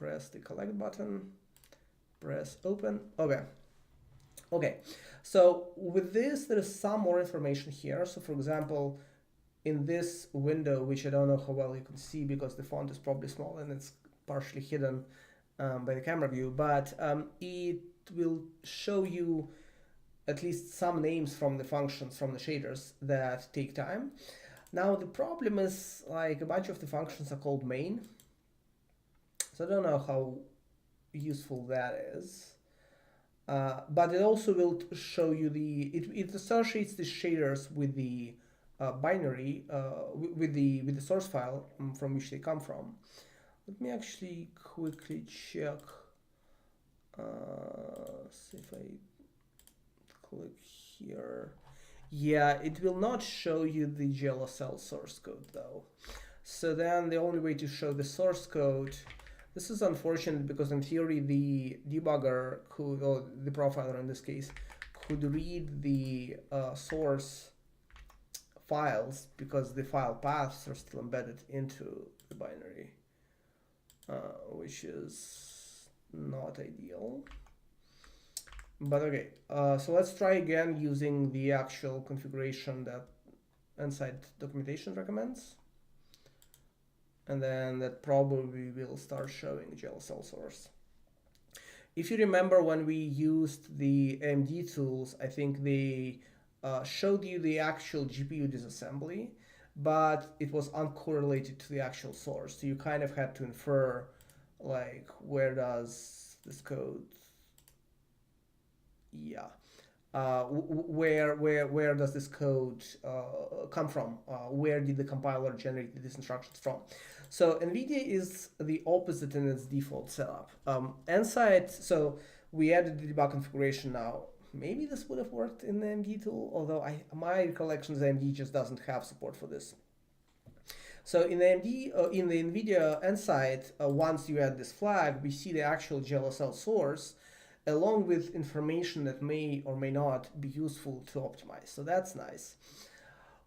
press the collect button, press open. Okay. Okay, so with this, there is some more information here. So for example, in this window, which I don't know how well you can see because the font is probably small and it's partially hidden by the camera view, but it will show you at least some names from the functions, from the shaders that take time. Now the problem is like a bunch of the functions are called main. So I don't know how useful that is. But it also will show you it associates the shaders with the binary, with the source file from which they come from. Let me actually quickly check. See if I click here. Yeah, it will not show you the GLSL source code though. So then the only way to show the source code, this is unfortunate because in theory the debugger could, or the profiler in this case, could read the source files because the file paths are still embedded into the binary, which is not ideal. But okay, so let's try again using the actual configuration that Nsight documentation recommends. And then that probably will start showing GLSL source. If you remember when we used the AMD tools, I think they showed you the actual GPU disassembly, but it was uncorrelated to the actual source. So you kind of had to infer, like, where does this code, yeah, where does this code come from? Where did the compiler generate these instructions from? So NVIDIA is the opposite in its default setup. Nsight, so we added the debug configuration now. Maybe this would have worked in the AMD tool, although my recollection is AMD just doesn't have support for this. So in the AMD, in the NVIDIA Nsight, once you add this flag, we see the actual GLSL source, along with information that may or may not be useful to optimize. So that's nice.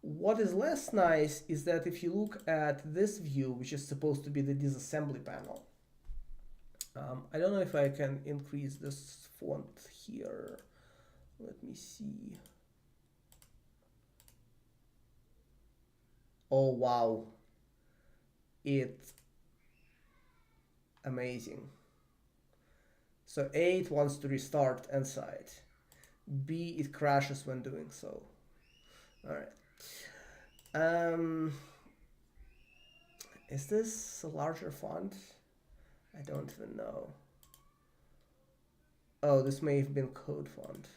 What is less nice is that if you look at this view, which is supposed to be the disassembly panel, I don't know if I can increase this font here. Let me see. Oh, wow. It's amazing. So A, it wants to restart Nsight. B, it crashes when doing so. All right. Is this a larger font? I don't even know. Oh, this may have been code font.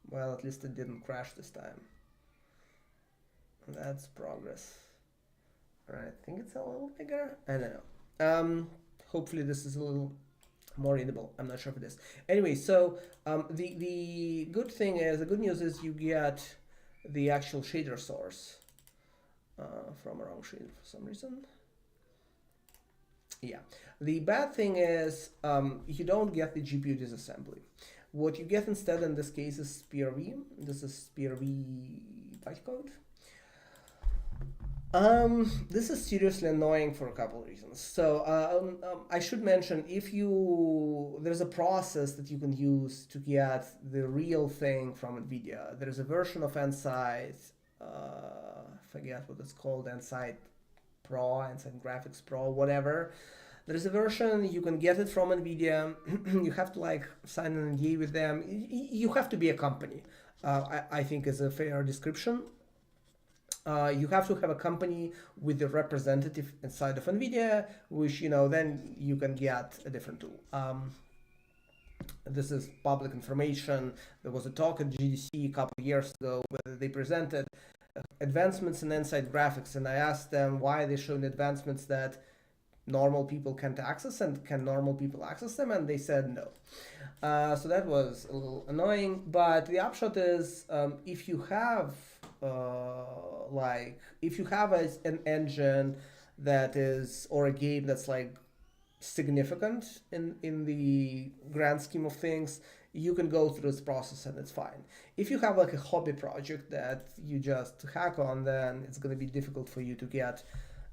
Well, at least it didn't crash this time. That's progress. All right, I think it's a little bigger. I don't know. Hopefully this is a little more readable. I'm not sure if it is. Anyway, so the good thing is, the good news is you get the actual shader source from a wrong shader for some reason. Yeah. The bad thing is you don't get the GPU disassembly. What you get instead in this case is PRV. This is PRV bytecode. This is seriously annoying for a couple of reasons. So I should mention, there's a process that you can use to get the real thing from NVIDIA. There's a version of Nsight, forget what it's called, Nsight Pro, Nsight Graphics Pro, whatever. There's a version, you can get it from NVIDIA. You have to like sign an NDA with them. You have to be a company, I think is a fair description. You have to have a company with a representative inside of NVIDIA, which, then you can get a different tool. This is public information. There was a talk at GDC a couple of years ago where they presented advancements in Nsight Graphics, and I asked them why they showed advancements that normal people can't access, and can normal people access them, and they said no. So that was a little annoying, but the upshot is if you have an engine that is, or a game that's like significant in the grand scheme of things, you can go through this process and it's fine. If you have like a hobby project that you just hack on, then it's going to be difficult for you to get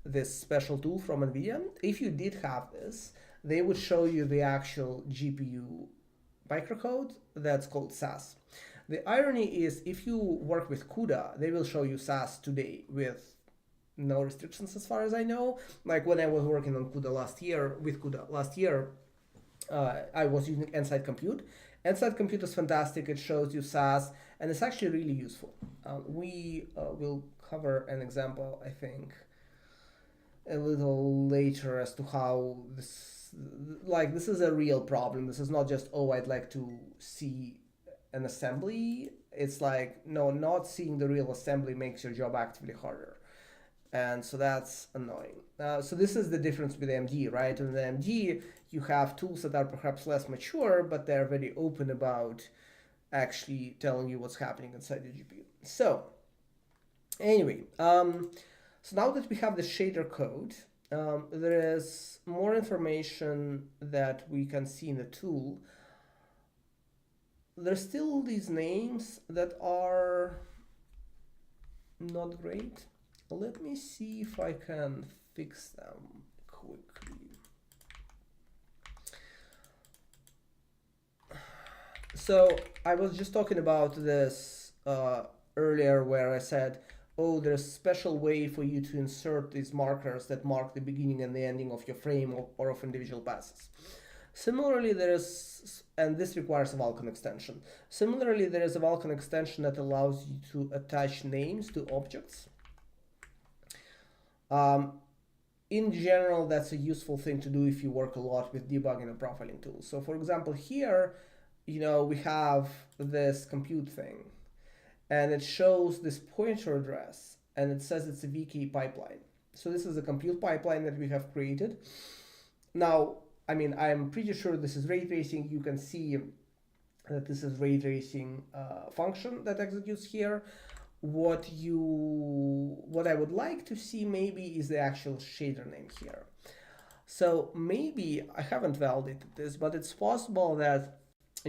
this special tool from NVIDIA. If you did have this, they would show you the actual GPU microcode that's called SAS. The irony is if you work with CUDA, they will show you SAS today with no restrictions as far as I know. Like when I was working on CUDA last year, I was using Nsight Compute. Nsight Compute is fantastic. It shows you SAS, and it's actually really useful. We will cover an example, I think, a little later as to how this is a real problem. This is not just, oh, I'd like to see an assembly. It's like, no, not seeing the real assembly makes your job actively harder. And so that's annoying. So this is the difference with AMD, right? In the AMD, you have tools that are perhaps less mature, but they're very open about actually telling you what's happening inside the GPU. So anyway, so now that we have the shader code, there is more information that we can see in the tool. There's still these names that are not great. Let me see if I can fix them quickly. So I was just talking about this earlier where I said, oh, there's a special way for you to insert these markers that mark the beginning and the ending of your frame or of individual passes. Similarly, there is, and this requires a Vulkan extension. Similarly, there is a Vulkan extension that allows you to attach names to objects. In general, that's a useful thing to do if you work a lot with debugging and profiling tools. So for example, here, we have this compute thing, and it shows this pointer address, and it says it's a VK pipeline. So this is a compute pipeline that we have created. Now, I mean, I'm pretty sure this is ray tracing. You can see that this is ray tracing function that executes here. What I would like to see maybe is the actual shader name here. So maybe I haven't validated this, but it's possible that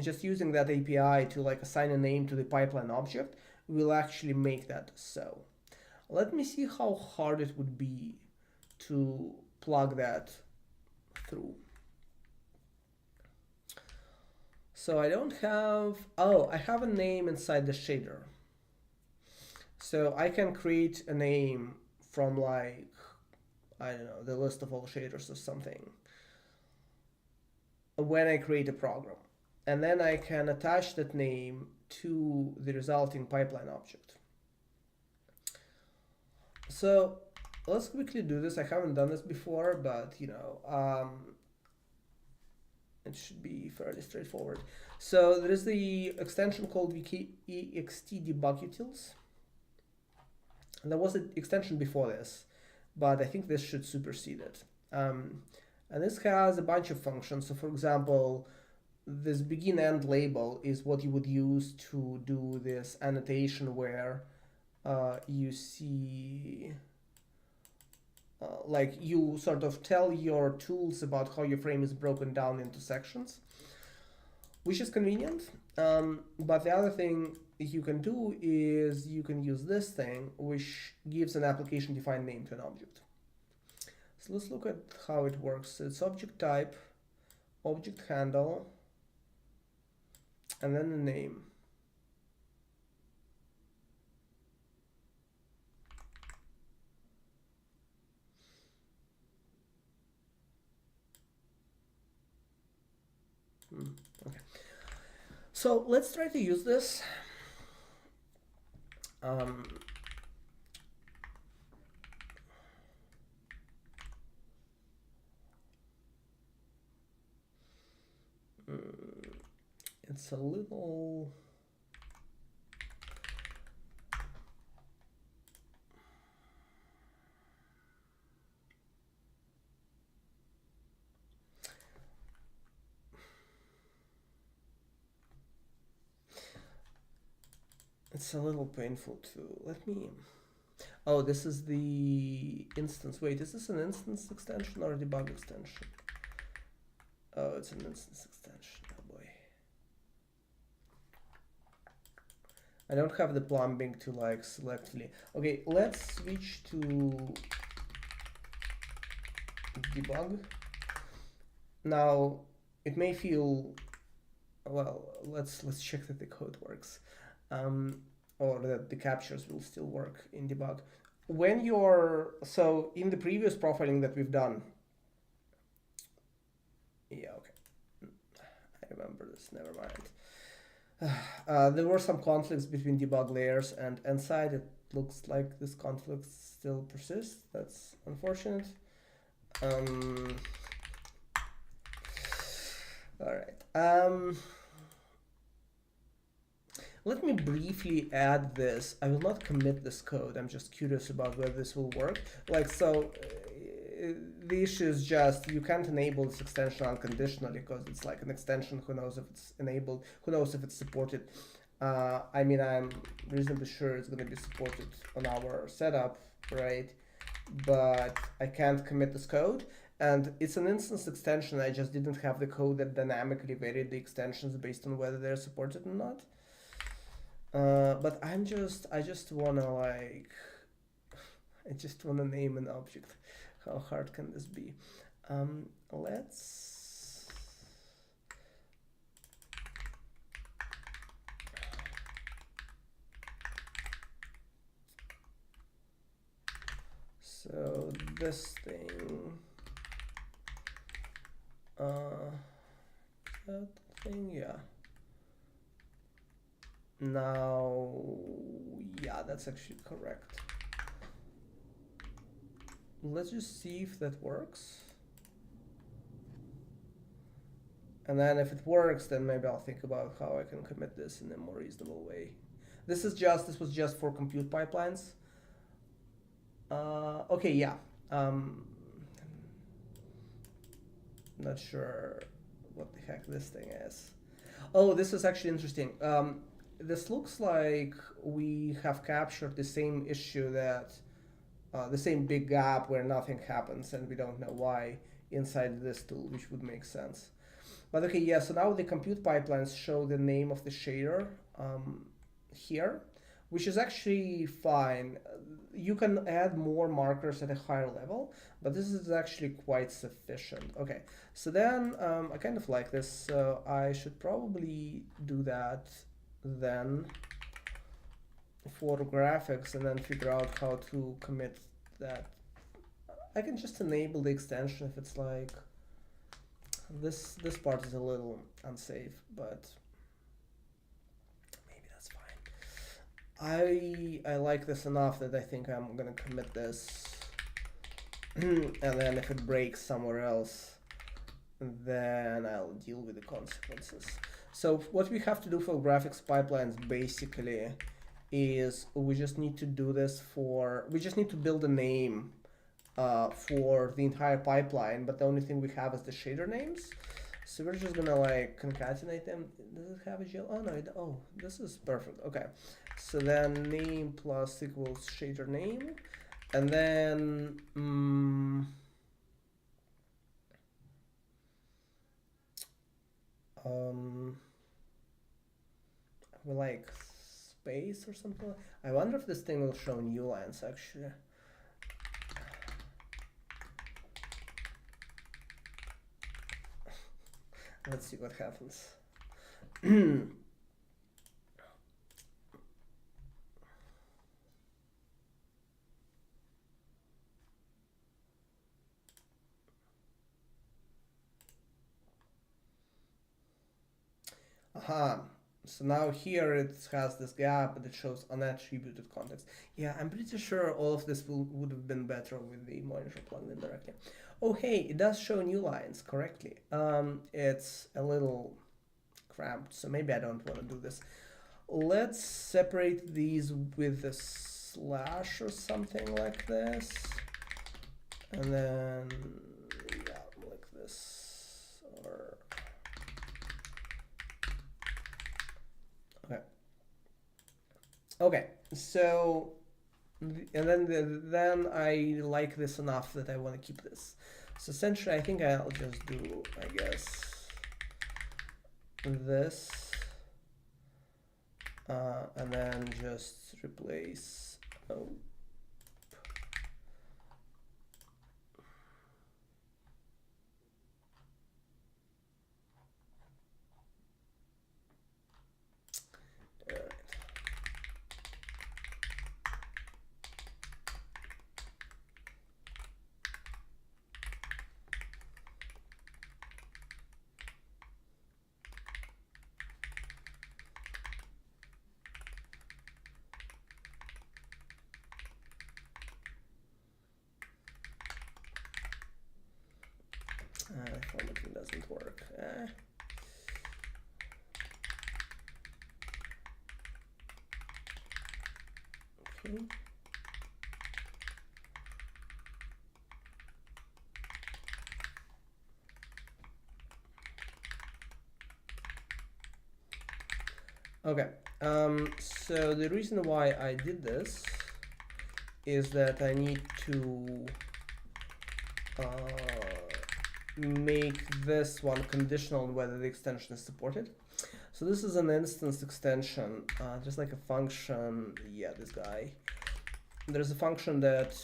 just using that API to assign a name to the pipeline object will actually make that so. Let me see how hard it would be to plug that through. So I don't have, I have a name inside the shader. So I can create a name from I don't know, the list of all shaders or something when I create a program. And then I can attach that name to the resulting pipeline object. So let's quickly do this. I haven't done this before, but it should be fairly straightforward. So there is the extension called VKEXT debug utils. And there was an extension before this, but I think this should supersede it. And this has a bunch of functions. So for example, this begin end label is what you would use to do this annotation where you see, you sort of tell your tools about how your frame is broken down into sections, which is convenient. But the other thing you can do is you can use this thing, which gives an application defined name to an object. So let's look at how it works. It's object type, object handle, and then the name. Okay. So let's try to use this. It's a little... It's a little painful too. Let me... Oh, this is the instance. Wait, is this an instance extension or a debug extension? Oh, it's an instance extension. Oh boy. I don't have the plumbing to select. Okay, let's switch to debug. Now it may feel, well, let's check that the code works, or that the captures will still work in debug. When you're, so in the previous profiling that we've done, yeah, okay, I remember this, never mind. There were some conflicts between debug layers and Nsight. It looks like this conflict still persists. That's unfortunate. All right. Let me briefly add this. I will not commit this code. I'm just curious about whether this will work. Like, so the issue is just you can't enable this extension unconditionally because it's like an extension. Who knows if it's enabled? Who knows if it's supported? I mean, I'm reasonably sure it's going to be supported on our setup, right? But I can't commit this code. And it's an instance extension. I just didn't have the code that dynamically varied the extensions based on whether they're supported or not. But I just wanna like, I just wanna name an object. How hard can this be? Let's, so this thing, that thing, yeah. Now, yeah, that's actually correct. Let's just see if that works. And then if it works, then maybe I'll think about how I can commit this in a more reasonable way. This was just for compute pipelines. Okay, yeah. Not sure what the heck this thing is. Oh, this is actually interesting. This looks like we have captured the same issue that, the same big gap where nothing happens and we don't know why inside this tool, which would make sense. But okay, yeah, so now the compute pipelines show the name of the shader here, which is actually fine. You can add more markers at a higher level, but this is actually quite sufficient. Okay, so then I kind of like this, so I should probably do that then for graphics and then figure out how to commit that. I can just enable the extension if it's like this part is a little unsafe, but maybe that's fine. I like this enough that I think I'm gonna commit this and then if it breaks somewhere else, then I'll deal with the consequences. So what we have to do for graphics pipelines basically is we just need to do this for, we just need to build a name for the entire pipeline, but the only thing we have is the shader names. So we're just gonna like concatenate them. Does it have a GL? Oh no, oh, this is perfect. Okay, so then name plus equals shader name, and then we like space or something. I wonder if this thing will show new lines actually. Let's see what happens. Aha. So now here it has this gap, but it shows unattributed context. Yeah, I'm pretty sure all of this would have been better with the monitor plugged in directly. Oh, hey, it does show new lines correctly. It's a little cramped, so maybe I don't want to do this. Let's separate these with a slash or something like this. And then, yeah, like this, or... Okay, so, and then I like this enough that I want to keep this. So essentially, I think I'll just do, I guess, this, and then just replace, oh. formatting doesn't work. Okay. Okay, so the reason why I did this is that I need to make this one conditional on whether the extension is supported. So this is an instance extension, just like a function. Yeah, this guy. There's a function that,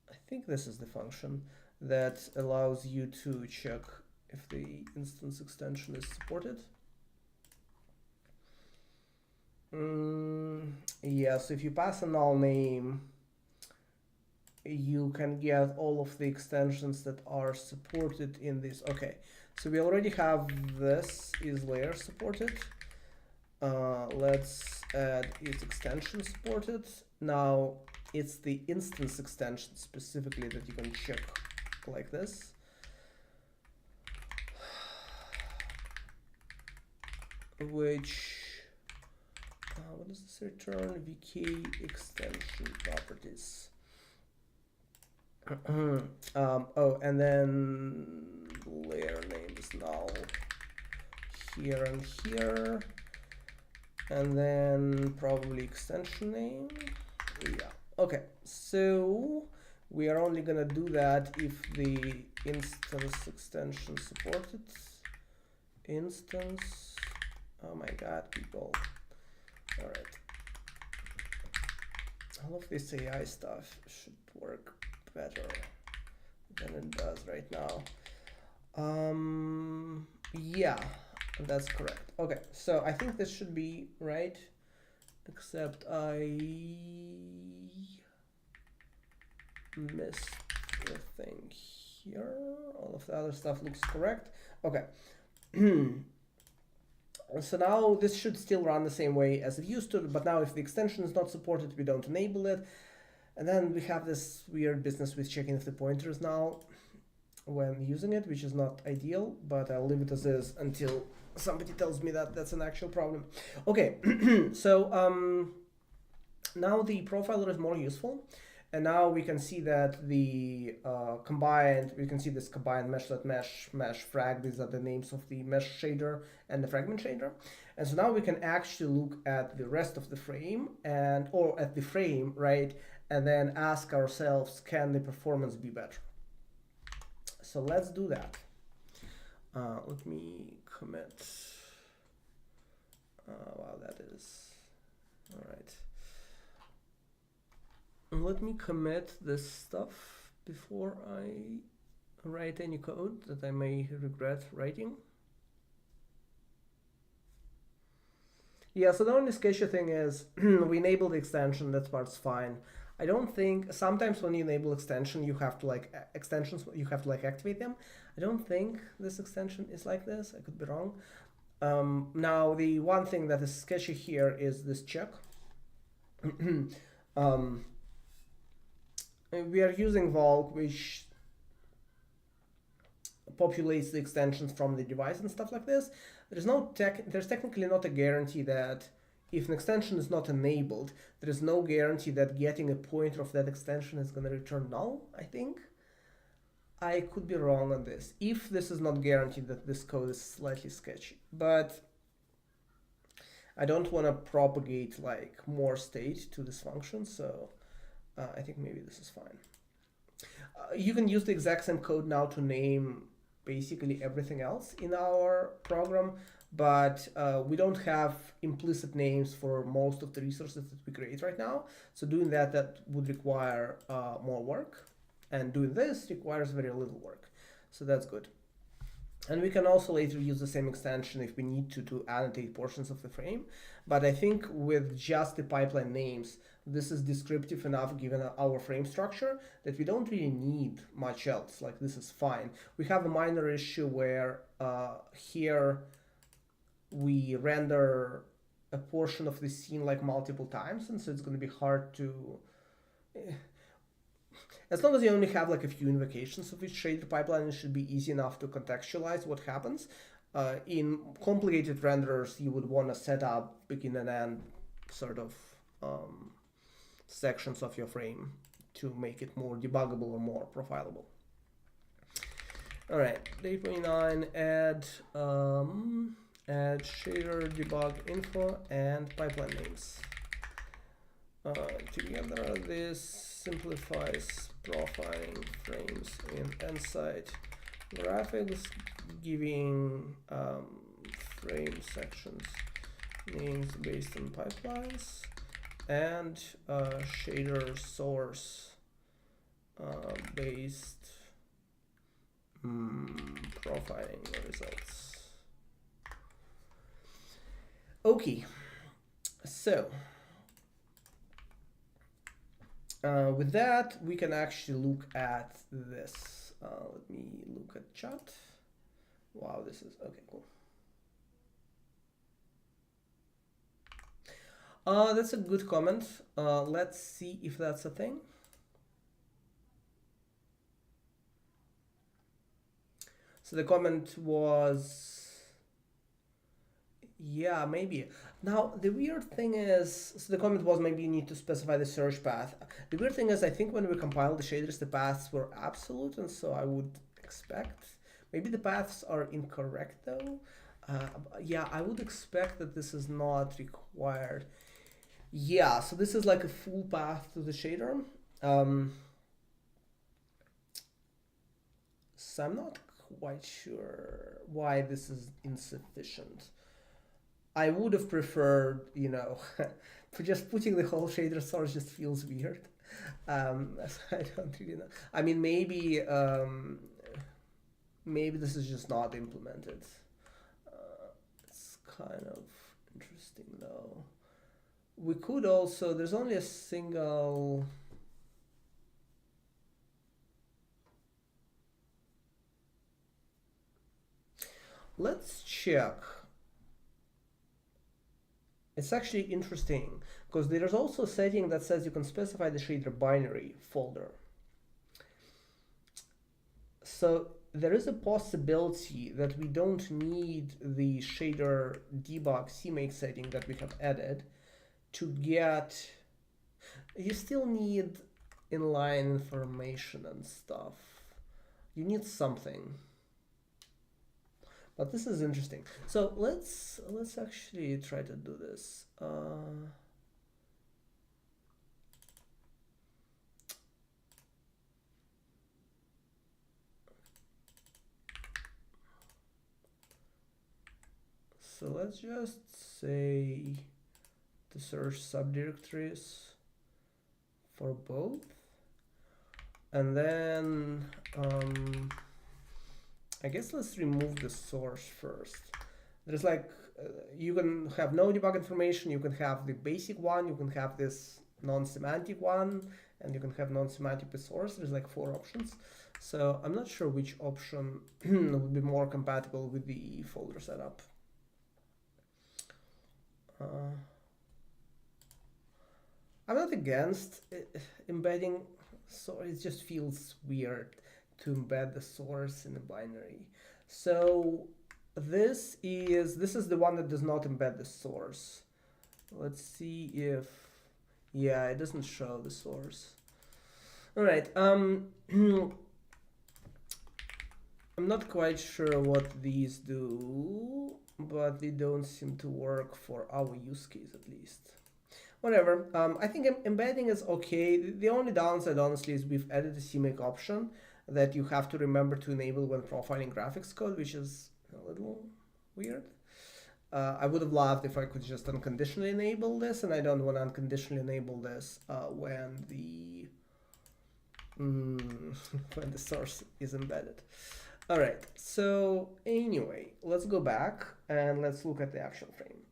I think this is the function that allows you to check if the instance extension is supported. Yeah, so if you pass a null name, you can get all of the extensions that are supported in this. Okay, so we already have this is layer supported. Let's add is extension supported. Now it's the instance extension specifically that you can check like this. Which what does this return? vk extension properties. Oh, and then layer name is null here and here, and then probably extension name. Yeah. Okay, so we are only gonna do that if the instance extension supported. Instance. Oh my god, people. All right. All of this AI stuff should work better than it does right now. Yeah, that's correct. Okay, so I think this should be right, except I missed the thing here. All of the other stuff looks correct. Okay. So now this should still run the same way as it used to, but now if the extension is not supported, we don't enable it. And then we have this weird business with checking if the pointer is null when using it, which is not ideal, but I'll leave it as is until somebody tells me that that's an actual problem. Okay, so now the profiler is more useful. And now we can see that the we can see this combined mesh frag. These are the names of the mesh shader and the fragment shader. And so now we can actually look at the rest of the frame or at the frame, right? And then ask ourselves, can the performance be better? So let's do that. Let me commit. Wow, that is, all right. Let me commit this stuff before I write any code that I may regret writing. Yeah, so the only sketchy thing is we enable the extension, that part's fine. I don't think, sometimes when you enable extension, you have to like activate them. I don't think this extension is like this, I could be wrong. Now the one thing that is sketchy here is this check. We are using Valk, which populates the extensions from the device and stuff like this. There's technically not a guarantee that if an extension is not enabled, there is no guarantee that getting a pointer of that extension is going to return null, I think. I could be wrong on this. If this is not guaranteed, that this code is slightly sketchy. But I don't want to propagate like more state to this function, so I think maybe this is fine. You can use the exact same code now to name basically everything else in our program, but we don't have implicit names for most of the resources that we create right now. So doing that would require more work, and doing this requires very little work. So that's good. And we can also later use the same extension if we need to annotate portions of the frame. But I think with just the pipeline names, this is descriptive enough given our frame structure that we don't really need much else. Like, this is fine. We have a minor issue where here we render a portion of the scene like multiple times, and so it's going to be hard to As long as you only have like a few invocations of each shader pipeline, it should be easy enough to contextualize what happens. In complicated renderers, you would want to set up begin and end sort of sections of your frame to make it more debuggable or more profilable. All right, 8.9, add shader debug info and pipeline names. Together, this simplifies profiling frames in Nsight Graphics, giving frame sections names based on pipelines and shader source based profiling results. Okay, so with that, we can actually look at this. Let me look at chat. Wow, this is okay, cool. That's a good comment. Let's see if that's a thing. So the comment was, yeah, maybe. Now, the weird thing is, so the comment was maybe you need to specify the search path. The weird thing is, I think when we compiled the shaders, the paths were absolute, and so I would expect, maybe the paths are incorrect though. Yeah, I would expect that this is not required. Yeah, so this is like a full path to the shader. So I'm not quite sure why this is insufficient. I would have preferred, you know, for just putting the whole shader source just feels weird. I don't really know. I mean, maybe maybe this is just not implemented. It's kind of interesting though. We could also, there's only a single. Let's check. It's actually interesting because there is also a setting that says you can specify the shader binary folder. So there is a possibility that we don't need the shader debug CMake setting that we have added to get, you still need inline information and stuff. You need something. But this is interesting. So let's actually try to do this. So let's just say to search subdirectories for both, and then I guess let's remove the source first. There's like, you can have no debug information, you can have the basic one, you can have this non-semantic one, and you can have non-semantic with source. There's like 4 options. So I'm not sure which option would be more compatible with the folder setup. I'm not against embedding, so it just feels weird to embed the source in a binary. So this is the one that does not embed the source. Let's see if, yeah, it doesn't show the source. All right. I'm not quite sure what these do, but they don't seem to work for our use case at least. Whatever. I think embedding is okay. The only downside, honestly, is we've added a CMake option that you have to remember to enable when profiling graphics code, which is a little weird. I would have loved if I could just unconditionally enable this, and I don't want to unconditionally enable this when the when the source is embedded. All right, so anyway, let's go back and let's look at the action frame,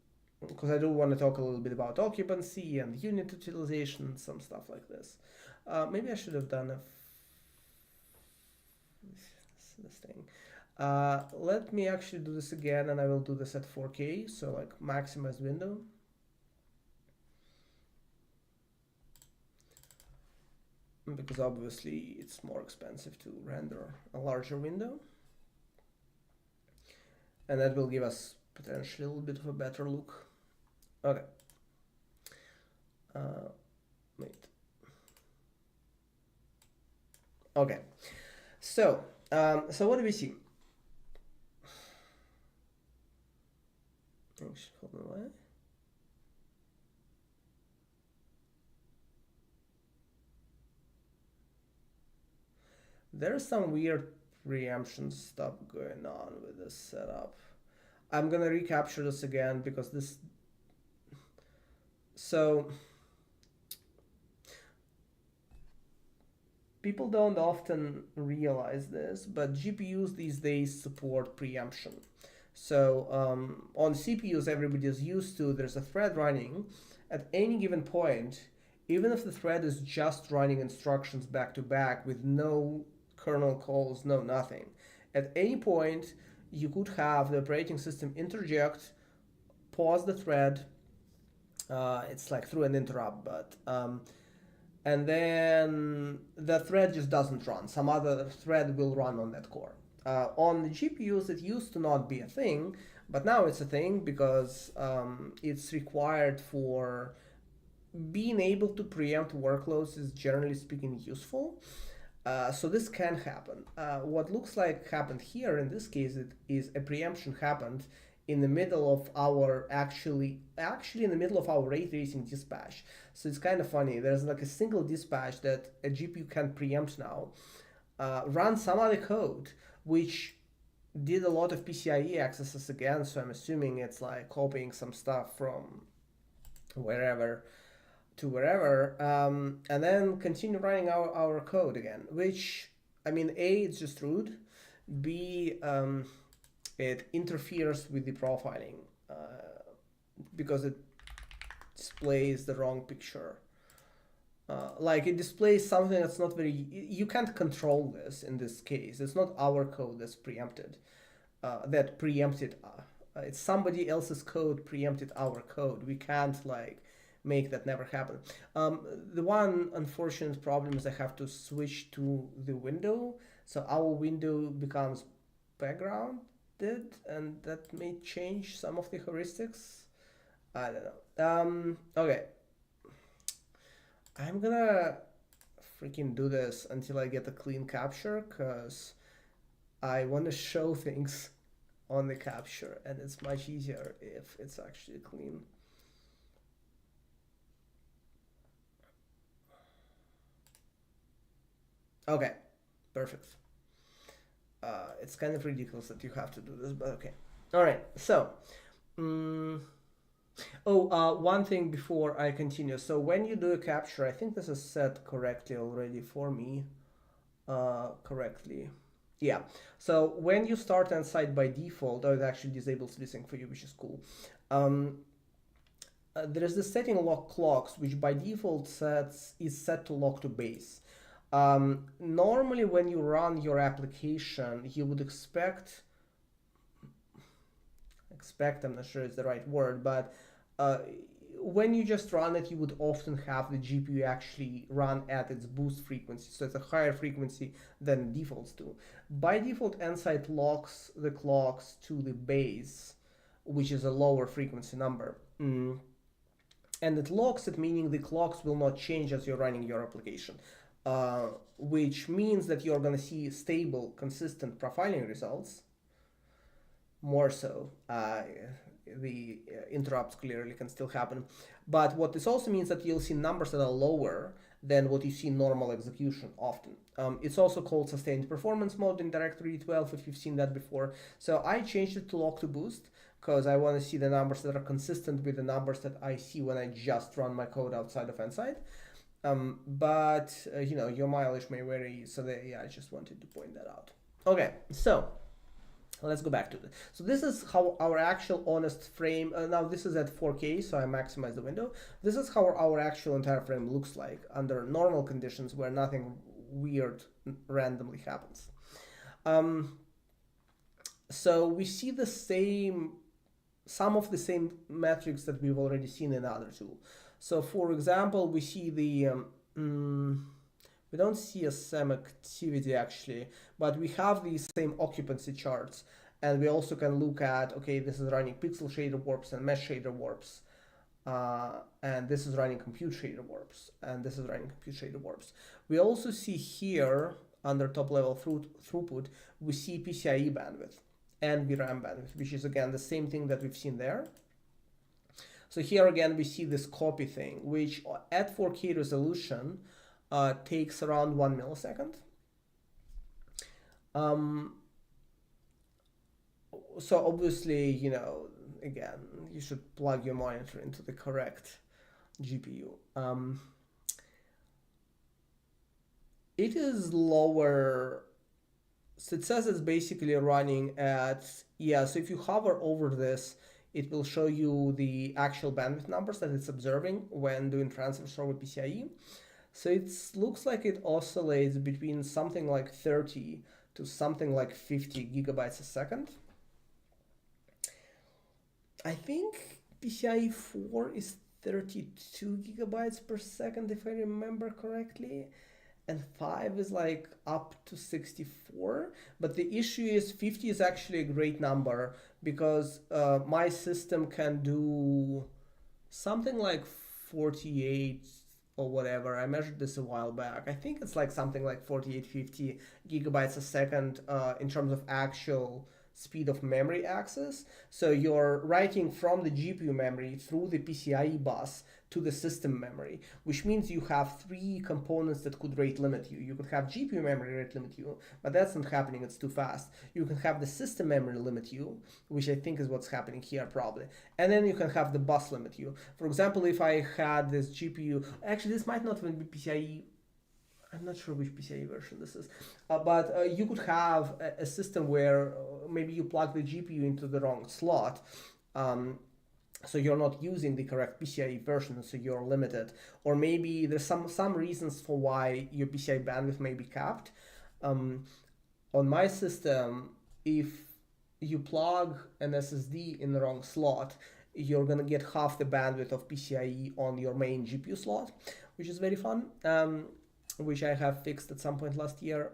because I do want to talk a little bit about occupancy and unit utilization and some stuff like this. Maybe I should have done this thing. Let me actually do this again, and I will do this at 4K, so like maximized window. because obviously it's more expensive to render a larger window. And that will give us potentially a little bit of a better look. Okay. Wait. Okay. So what do we see? Hold on, what? There's some weird preemption stuff going on with this setup. I'm gonna recapture this again because this. So people don't often realize this, but GPUs these days support preemption. So on CPUs, everybody is used to, there's a thread running at any given point, even if the thread is just running instructions back to back with no kernel calls, no nothing. At any point, you could have the operating system interject, pause the thread. It's like through an interrupt, but and then the thread just doesn't run. Some other thread will run on that core. On the GPUs, it used to not be a thing, but now it's a thing because it's required for being able to preempt workloads is generally speaking useful. So this can happen. What looks like happened here in this case is a preemption happened in the middle of our actually in the middle of our ray tracing dispatch. So it's kind of funny. There's like a single dispatch that a GPU can preempt now, run some other code which did a lot of PCIe accesses again. So I'm assuming it's like copying some stuff from wherever to wherever, and then continue running our code again, which, I mean, A, it's just rude, B, it interferes with the profiling because it displays the wrong picture. Like it displays something that's not very, you can't control this in this case. It's not our code that's preempted, it's somebody else's code preempted our code. We can't like make that never happen. The one unfortunate problem is I have to switch to the window. So our window becomes backgrounded, and that may change some of the heuristics. I don't know. Okay. I'm gonna freaking do this until I get a clean capture because I want to show things on the capture, and it's much easier if it's actually clean. Okay, perfect. It's kind of ridiculous that you have to do this, but okay. All right, so, one thing before I continue. So when you do a capture, I think this is set correctly already for me. Correctly. Yeah, so when you start Nsight by default, it actually disables listening for you, which is cool. There is the setting lock clocks, which by default is set to lock to base. Normally when you run your application, you would expect, I'm not sure it's the right word, but when you just run it, you would often have the GPU actually run at its boost frequency. So it's a higher frequency than defaults do. By default, Nsight locks the clocks to the base, which is a lower frequency number. And it locks it, meaning the clocks will not change as you're running your application. Which means that you're going to see stable, consistent profiling results. More so, the interrupts clearly can still happen. But what this also means that you'll see numbers that are lower than what you see in normal execution often. It's also called sustained performance mode in Directory 12 if you've seen that before. So I changed it to lock to boost because I want to see the numbers that are consistent with the numbers that I see when I just run my code outside of Nsight. But you know, your mileage may vary, so yeah, I just wanted to point that out. Okay, so let's go back to this. So this is how our actual honest frame, now this is at 4K, so I maximize the window. This is how our actual entire frame looks like under normal conditions where nothing weird randomly happens. So we see the same, some of the same metrics that we've already seen in other tool. So for example, we see the We don't see a same activity actually, but we have these same occupancy charts. And we also can look at, okay, this is running pixel shader warps and mesh shader warps. And this is running compute shader warps, and this is running compute shader warps. We also see here under top level throughput, we see PCIe bandwidth and VRAM bandwidth, which is again the same thing that we've seen there. So here again, we see this copy thing, which at 4K resolution takes around 1 millisecond. So obviously, you know, again, you should plug your monitor into the correct GPU. It is lower. So it says it's basically running at, yeah, so if you hover over this, it will show you the actual bandwidth numbers that it's observing when doing transfers over PCIe. So it looks like it oscillates between something like 30 to something like 50 gigabytes a second. I think PCIe 4 is 32 gigabytes per second, if I remember correctly. And 5 is like up to 64. But the issue is 50 is actually a great number because my system can do something like 48 or whatever. I measured this a while back. I think it's like something like 48, 50 gigabytes a second in terms of actual speed of memory access. So you're writing from the GPU memory through the PCIe bus to the system memory, which means you have three components that could rate limit you. You could have GPU memory rate limit you, but that's not happening, it's too fast. You can have the system memory limit you, which I think is what's happening here probably. And then you can have the bus limit you. For example, if I had this GPU, actually this might not even be PCIe, I'm not sure which PCIe version this is, but you could have a system where maybe you plug the GPU into the wrong slot, so you're not using the correct PCIe version, so you're limited. Or maybe there's some reasons for why your PCIe bandwidth may be capped. On my system, if you plug an SSD in the wrong slot, you're gonna get half the bandwidth of PCIe on your main GPU slot, which is very fun. Which I have fixed at some point last year.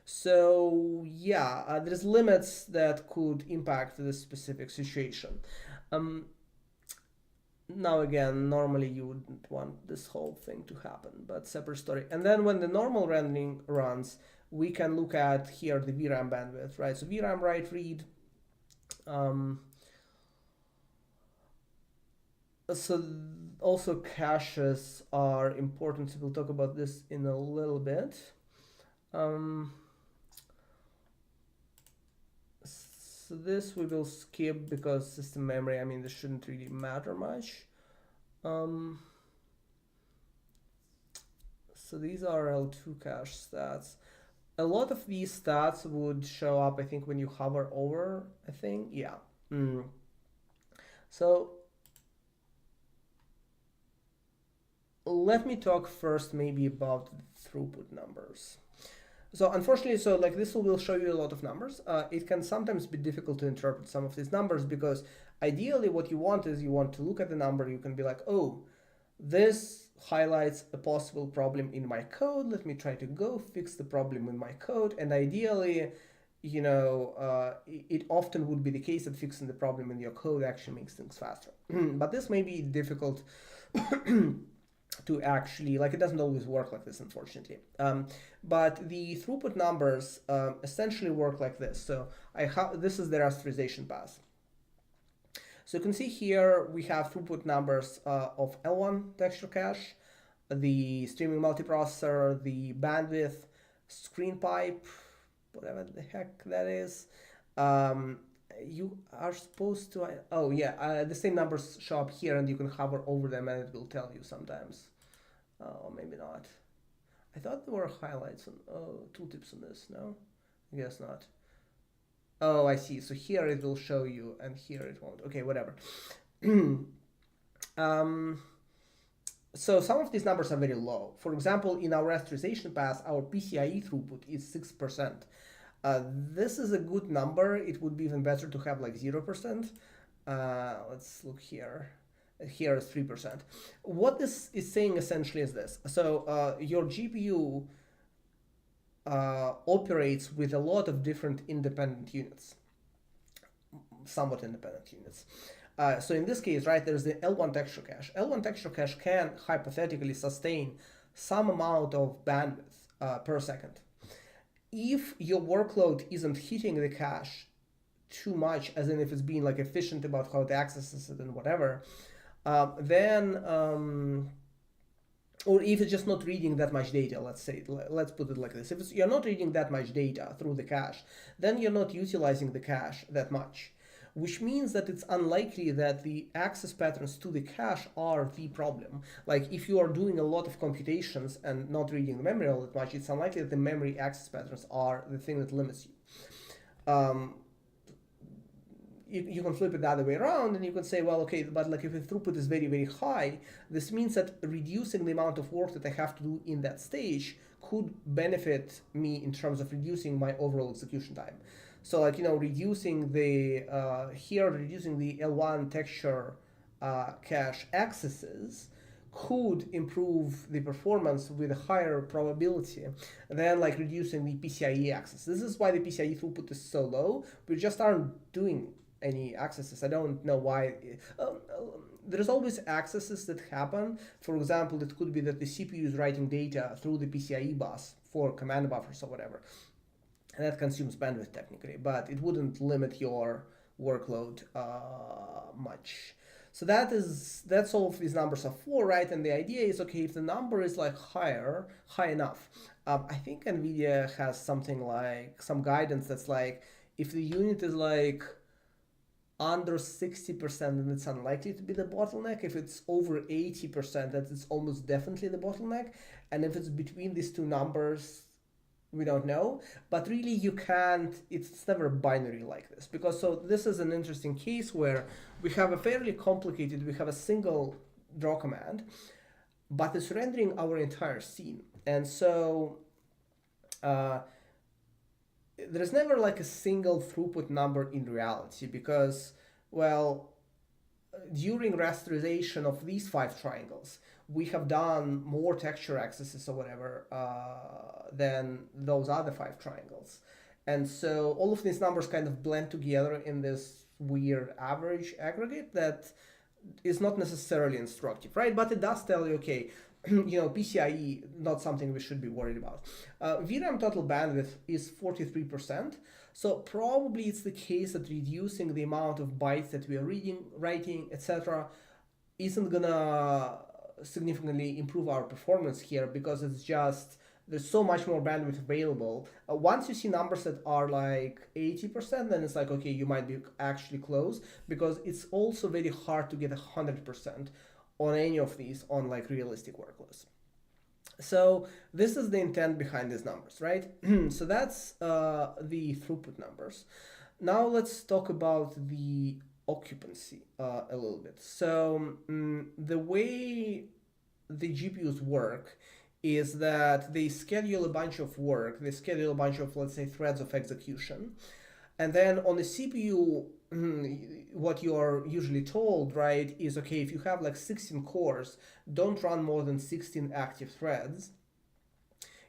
So yeah, there's limits that could impact this specific situation. Now again, normally you wouldn't want this whole thing to happen, but separate story. And then when the normal rendering runs, we can look at here the VRAM bandwidth, right? So VRAM write read. So also caches are important, so we'll talk about this in a little bit. So this we will skip because system memory, I mean, this shouldn't really matter much. So these are L2 cache stats. A lot of these stats would show up, I think, when you hover over a thing. Yeah. So let me talk first maybe about throughput numbers. So unfortunately, so like this will show you a lot of numbers. It can sometimes be difficult to interpret some of these numbers because ideally what you want is you want to look at the number, you can be like, oh, this highlights a possible problem in my code. Let me try to go fix the problem in my code. And ideally, you know, it often would be the case that fixing the problem in your code actually makes things faster. But this may be difficult to actually, like, it doesn't always work like this, unfortunately. But the throughput numbers essentially work like this. So this is the rasterization path. So you can see here we have throughput numbers of L1 texture cache, the streaming multiprocessor, the bandwidth, screen pipe, whatever the heck that is. You are supposed to, oh yeah, the same numbers show up here and you can hover over them and it will tell you sometimes. Or maybe not. I thought there were highlights on, tooltips on this, no? I guess not. Oh, I see. So here it will show you and here it won't. Okay, whatever. So some of these numbers are very low. For example, in our rasterization path, our PCIe throughput is 6%. This is a good number. It would be even better to have like 0%. Let's look here. Here is 3%. What this is saying essentially is this. So your GPU operates with a lot of different independent units, somewhat independent units. So in this case, right, there's the L1 texture cache. L1 texture cache can hypothetically sustain some amount of bandwidth per second. If your workload isn't hitting the cache too much, as in if it's being like efficient about how it accesses it and whatever, then or if it's just not reading that much data, let's put it like this. If you're not reading that much data through the cache, then you're not utilizing the cache that much, which means that it's unlikely that the access patterns to the cache are the problem. Like if you are doing a lot of computations and not reading the memory all that much, it's unlikely that the memory access patterns are the thing that limits you. You can flip it the other way around and you can say, well, okay, but like if the throughput is very, very high, this means that reducing the amount of work that I have to do in that stage could benefit me in terms of reducing my overall execution time. So like, reducing the L1 texture cache accesses could improve the performance with a higher probability than like reducing the PCIe access. This is why the PCIe throughput is so low. We just aren't doing any accesses. I don't know why. There's always accesses that happen. For example, it could be that the CPU is writing data through the PCIe bus for command buffers or whatever. And that consumes bandwidth technically, but it wouldn't limit your workload much. So that's all of these numbers are for, right? And the idea is, okay, if the number is like high enough, I think NVIDIA has something like some guidance that's like, if the unit is like under 60%, then it's unlikely to be the bottleneck. If it's over 80%, that it's almost definitely the bottleneck. And if it's between these two numbers, we don't know. But really you can't, it's never binary like this. Because so this is an interesting case where we have we have a single draw command, but it's rendering our entire scene. And so there's never like a single throughput number in reality because, well, during rasterization of these 5 triangles, we have done more texture accesses or whatever than those other 5 triangles. And so all of these numbers kind of blend together in this weird average aggregate that is not necessarily instructive, right? But it does tell you, okay, PCIe, not something we should be worried about. VRAM total bandwidth is 43%. So probably it's the case that reducing the amount of bytes that we are reading, writing, etc. isn't gonna significantly improve our performance here because it's just, there's so much more bandwidth available. Once you see numbers that are like 80%, then it's like, okay, you might be actually close because it's also very hard to get 100% on any of these on like realistic workloads. So this is the intent behind these numbers, right? So that's the throughput numbers. Now let's talk about the occupancy a little bit. So the way the GPUs work is that they schedule a bunch of work, they schedule a bunch of, let's say, threads of execution. And then on the CPU, what you're usually told, right, is okay, if you have like 16 cores, don't run more than 16 active threads.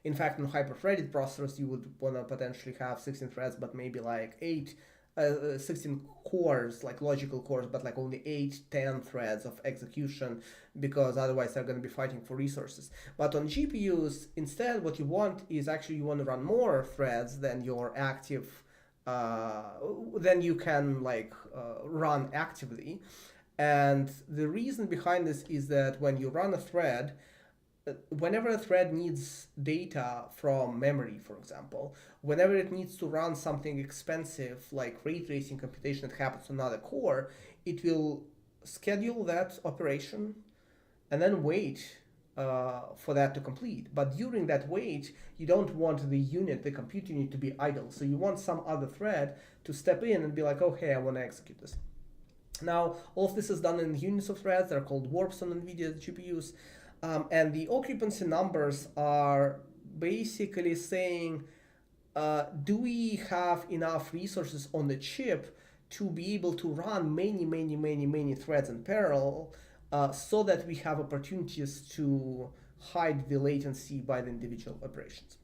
In fact, in hyper-threaded processors, you would want to potentially have 16 threads, but maybe like 16 cores, like logical cores, but like only 8-10 threads of execution, because otherwise they're going to be fighting for resources. But on GPUs, instead, what you want is actually you want to run more threads than your active then you can like run actively. And the reason behind this is that when you run a thread, whenever a thread needs data from memory, for example, whenever it needs to run something expensive like ray tracing computation that happens on another core, it will schedule that operation and then wait for that to complete. But during that wait, you don't want the compute unit to be idle. So you want some other thread to step in and be like, oh, hey, I want to execute this. Now, all of this is done in units of threads. They're called warps on NVIDIA GPUs. And the occupancy numbers are basically saying, do we have enough resources on the chip to be able to run many threads in parallel, so that we have opportunities to hide the latency by the individual operations.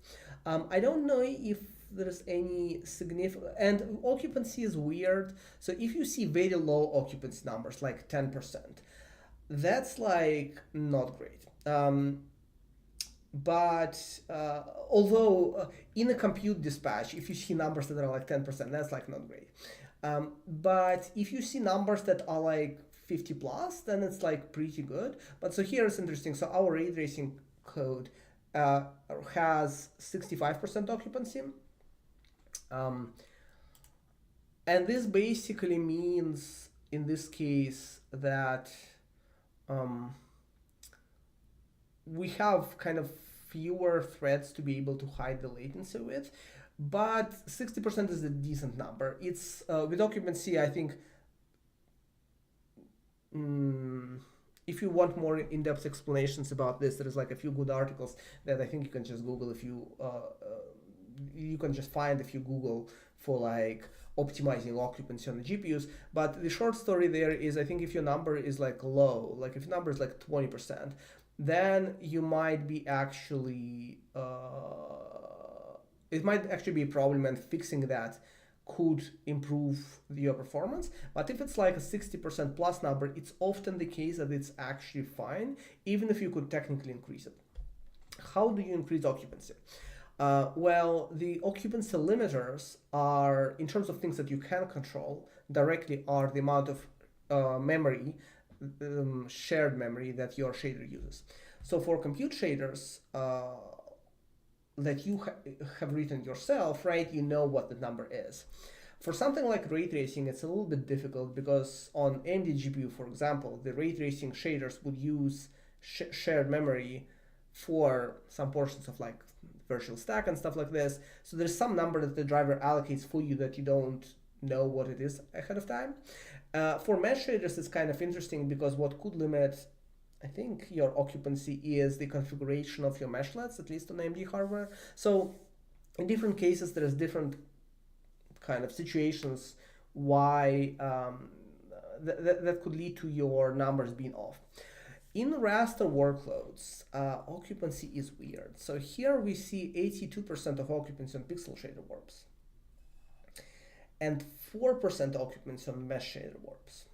I don't know if there's any significant, and occupancy is weird. So if you see very low occupancy numbers, like 10%, that's like not great. But although in a compute dispatch, if you see numbers that are like 10%, that's like not great. But if you see numbers that are like 50 plus, then it's like pretty good. But so here it's interesting. So our ray tracing code uh, has 65% occupancy. Um, and this basically means in this case that um, we have kind of fewer threads to be able to hide the latency with, but 60% is a decent number. It's with occupancy, I think. If you want more in-depth explanations about this, there's like a few good articles that I think you can just Google if you can just find if you Google for like optimizing occupancy on the GPUs. But the short story there is, I think if your number is like low, like if your number is like 20%, then you might be actually it might actually be a problem, and fixing that could improve your performance. But if it's like a 60% plus number, it's often the case that it's actually fine, even if you could technically increase it. How do you increase occupancy? Well, the occupancy limiters are, in terms of things that you can control directly, are the amount of memory, shared memory that your shader uses. So for compute shaders that you have written yourself, right, you know what the number is. For something like ray tracing, it's a little bit difficult because on AMD GPU, for example, the ray tracing shaders would use shared memory for some portions of like virtual stack and stuff like this. So there's some number that the driver allocates for you that you don't know what it is ahead of time. For mesh shaders, it's kind of interesting because what could limit, I think, your occupancy is the configuration of your meshlets, at least on AMD hardware. So in different cases, there's different kind of situations why that could lead to your numbers being off. In raster workloads, occupancy is weird. So here we see 82% of occupancy on pixel shader warps and 4% occupancy on mesh shader warps.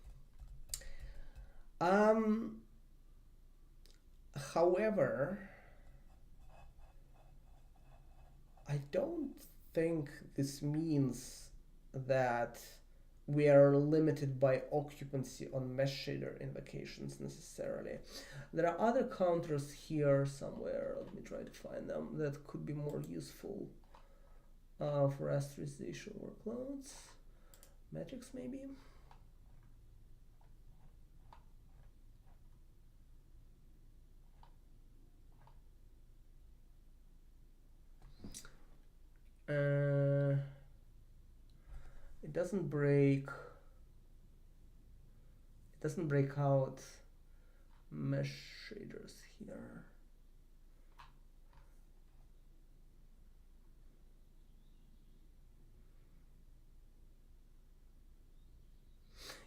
However, I don't think this means that we are limited by occupancy on mesh shader invocations necessarily. There are other counters here somewhere. Let me try to find them that could be more useful for rasterization workloads. Metrics maybe. It doesn't break out mesh shaders here.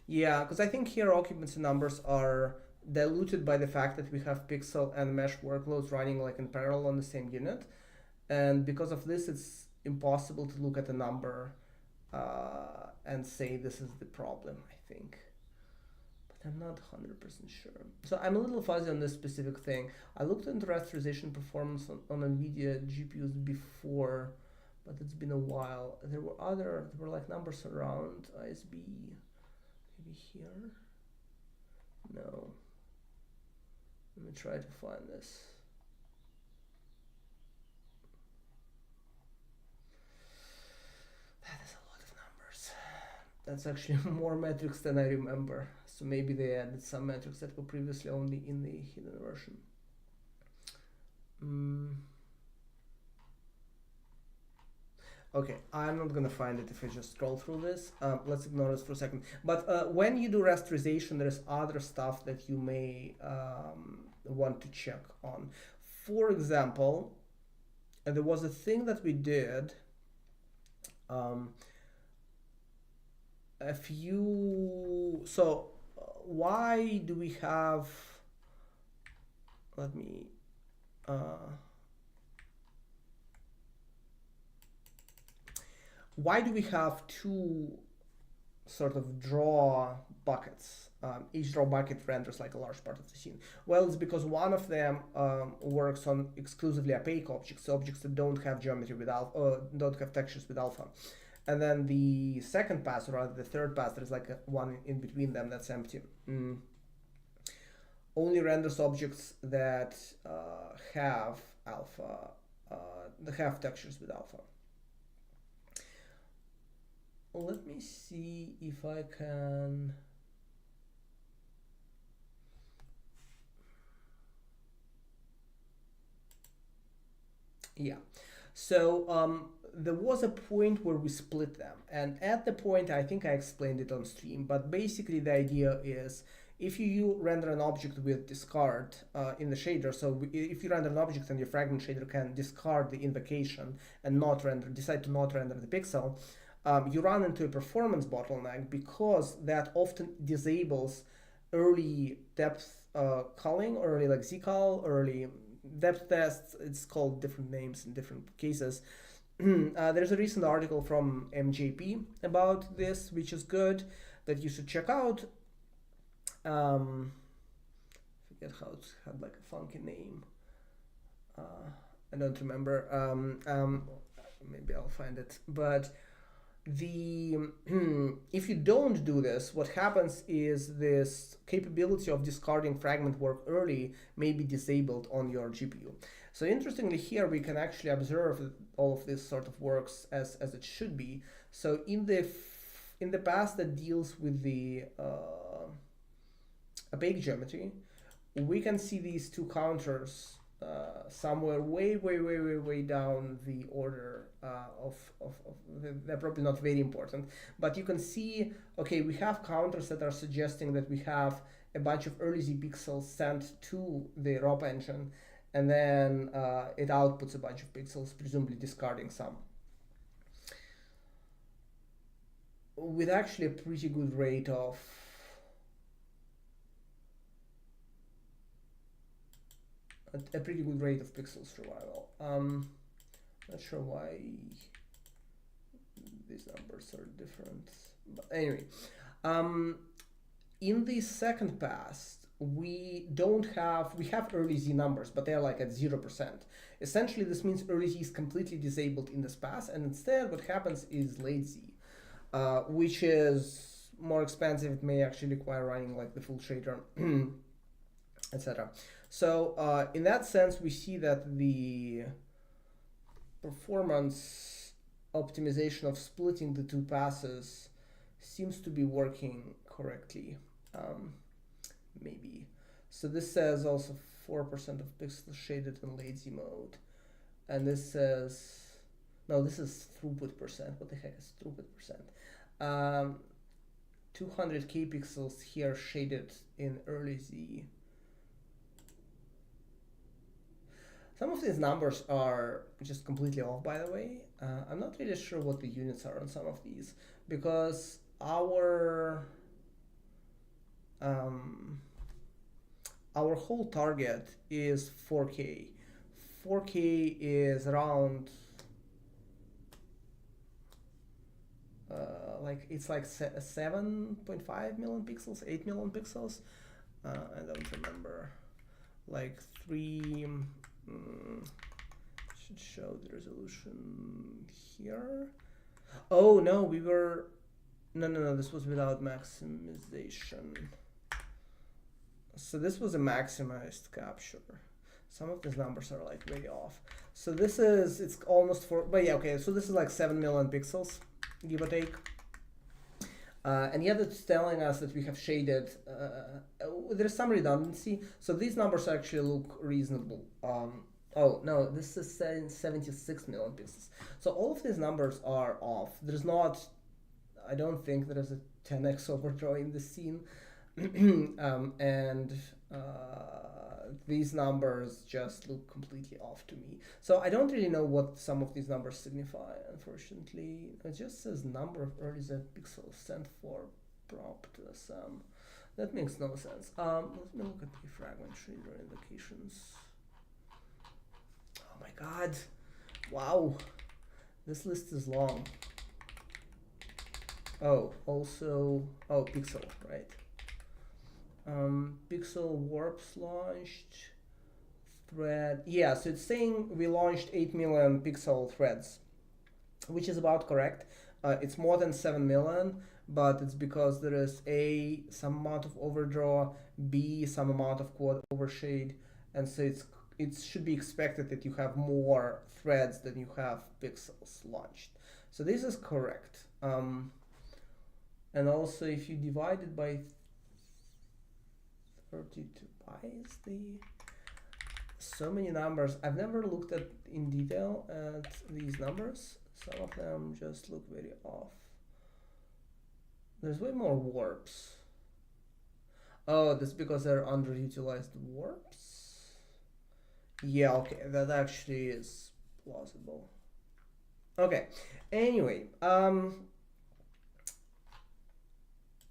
Yeah, because I think here occupancy numbers are diluted by the fact that we have pixel and mesh workloads running like in parallel on the same unit. And because of this, it's impossible to look at a number and say this is the problem, I think. But I'm not 100% sure. So I'm a little fuzzy on this specific thing. I looked into rasterization performance on NVIDIA GPUs before, but it's been a while. There were like numbers around ISB, maybe here. No. Let me try to find this. That is a lot of numbers. That's actually more metrics than I remember. So maybe they added some metrics that were previously only in the hidden version. Okay, I'm not gonna find it if I just scroll through this. Let's ignore this for a second. But when you do rasterization, there's other stuff that you may want to check on. For example, there was a thing that we did why do we have, let me why do we have two sort of draw buckets? Each draw bucket renders like a large part of the scene. Well, it's because one of them works on exclusively opaque objects, objects that don't have geometry with alpha, don't have textures with alpha. And then the second pass, or rather the third pass, there's like one in between them that's empty. Only renders objects that have alpha, that have textures with alpha. Let me see if I can. Yeah, so there was a point where we split them, and at the point I think I explained it on stream, but basically the idea is if you render an object with discard in the shader, so if you render an object and your fragment shader can discard the invocation and not render, decide to not render the pixel, you run into a performance bottleneck because that often disables early depth culling, early like zcal, early depth tests. It's called different names in different cases. There's a recent article from MJP about this, which is good, that you should check out. I forget how it had like a funky name. I don't remember. Maybe I'll find it. But the if you don't do this, what happens is this capability of discarding fragment work early may be disabled on your GPU. So interestingly, here we can actually observe that all of this sort of works as it should be. So in the pass that deals with the opaque geometry, we can see these two counters somewhere way down the order they're probably not very important, but you can see, okay, we have counters that are suggesting that we have a bunch of early Z pixels sent to the ROP engine, and then it outputs a bunch of pixels, presumably discarding some, with actually a pretty good rate of pixel survival. Not sure why these numbers are different, but anyway, in the second pass we have early Z numbers, but they're like at 0%. Essentially this means early Z is completely disabled in this pass, and instead what happens is late Z, which is more expensive. It may actually require running like the full shader, etc. So in that sense, we see that the performance optimization of splitting the two passes seems to be working correctly. Maybe. So this says also 4% of pixels shaded in lazy mode. And this says, no, this is throughput percent. What the heck is throughput percent? 200k pixels here shaded in early Z. Some of these numbers are just completely off, by the way. I'm not really sure what the units are on some of these, because our whole target is 4K. 4K is around it's like 7.5 million pixels, 8 million pixels. I don't remember. Like 3. Should show the resolution here. Oh no, we were no, this was without maximization. So this was a maximized capture. Some of these numbers are like way off. So this is, it's almost but yeah, okay, so this is like 7 million pixels, give or take. And yet it's telling us that we have shaded, there's some redundancy. So these numbers actually look reasonable. Oh no, this is 76 million pixels. So all of these numbers are off. There's not, I don't think there is a 10x overdraw in the scene. And these numbers just look completely off to me. So I don't really know what some of these numbers signify, unfortunately. It just says number of early Z pixels sent for prop to the sum. That makes no sense. Let me look at the fragment shader indications. Oh my god. Wow. This list is long. Oh, also, oh, pixel, right? Pixel warps launched thread. Yeah, so it's saying we launched 8 million pixel threads, which is about correct. It's more than 7 million, but it's because there is A, some amount of overdraw, B, some amount of quad overshade, and so it should be expected that you have more threads than you have pixels launched. So this is correct. And also if you divide it by 32, why is the so many numbers? I've never looked at in detail at these numbers. Some of them just look very off. There's way more warps. Oh, that's because they're underutilized warps? Yeah, okay, that actually is plausible. Okay, anyway,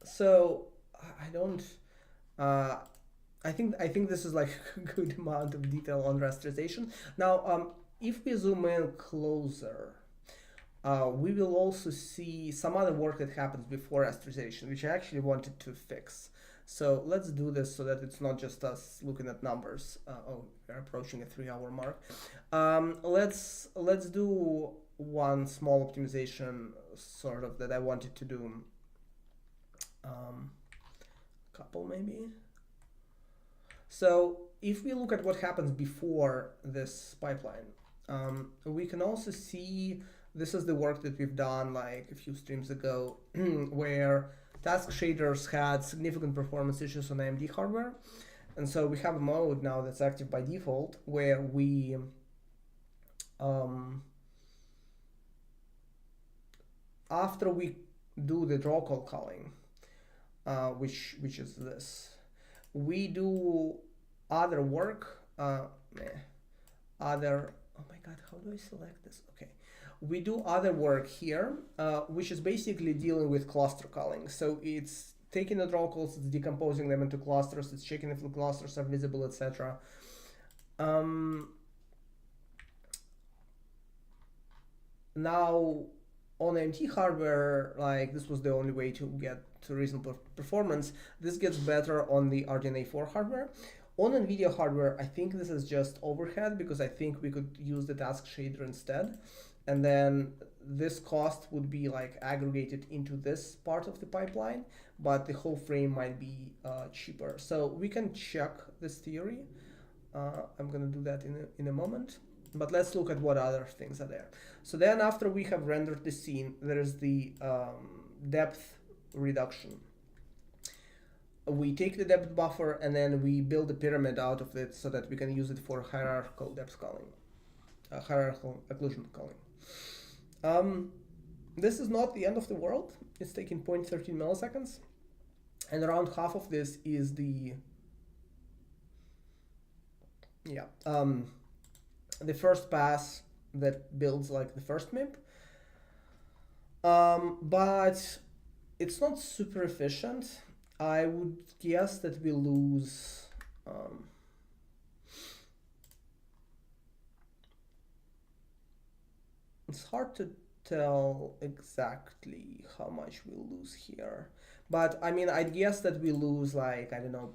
so I don't, I think this is like a good amount of detail on rasterization. Now, if we zoom in closer, we will also see some other work that happens before rasterization, which I actually wanted to fix. So let's do this so that it's not just us looking at numbers. Oh, we're approaching a 3-hour mark. Let's do one small optimization sort of that I wanted to do. Couple maybe. So if we look at what happens before this pipeline, we can also see this is the work that we've done like a few streams ago where task shaders had significant performance issues on AMD hardware. And so we have a mode now that's active by default where we after we do the draw call calling, which is this, we do other work, other, oh my god, how do I select this? Okay, we do other work here, which is basically dealing with cluster calling. So it's taking the draw calls, it's decomposing them into clusters, it's checking if the clusters are visible, etc. Now, on AMD hardware, like this was the only way to get to reasonable performance. This gets better on the RDNA 4 hardware. On NVIDIA hardware, I think this is just overhead because I think we could use the task shader instead. And then this cost would be like aggregated into this part of the pipeline, but the whole frame might be cheaper. So we can check this theory. I'm gonna do that in a moment. But let's look at what other things are there. So then after we have rendered the scene, there is the depth reduction. We take the depth buffer and then we build a pyramid out of it so that we can use it for hierarchical depth calling, hierarchical occlusion calling. This is not the end of the world. It's taking 0.13 milliseconds. And around half of this is the, yeah, the first pass that builds like the first MIP. But it's not super efficient. I would guess that we lose it's hard to tell exactly how much we'll lose here. But I mean, I'd guess that we lose like, I don't know,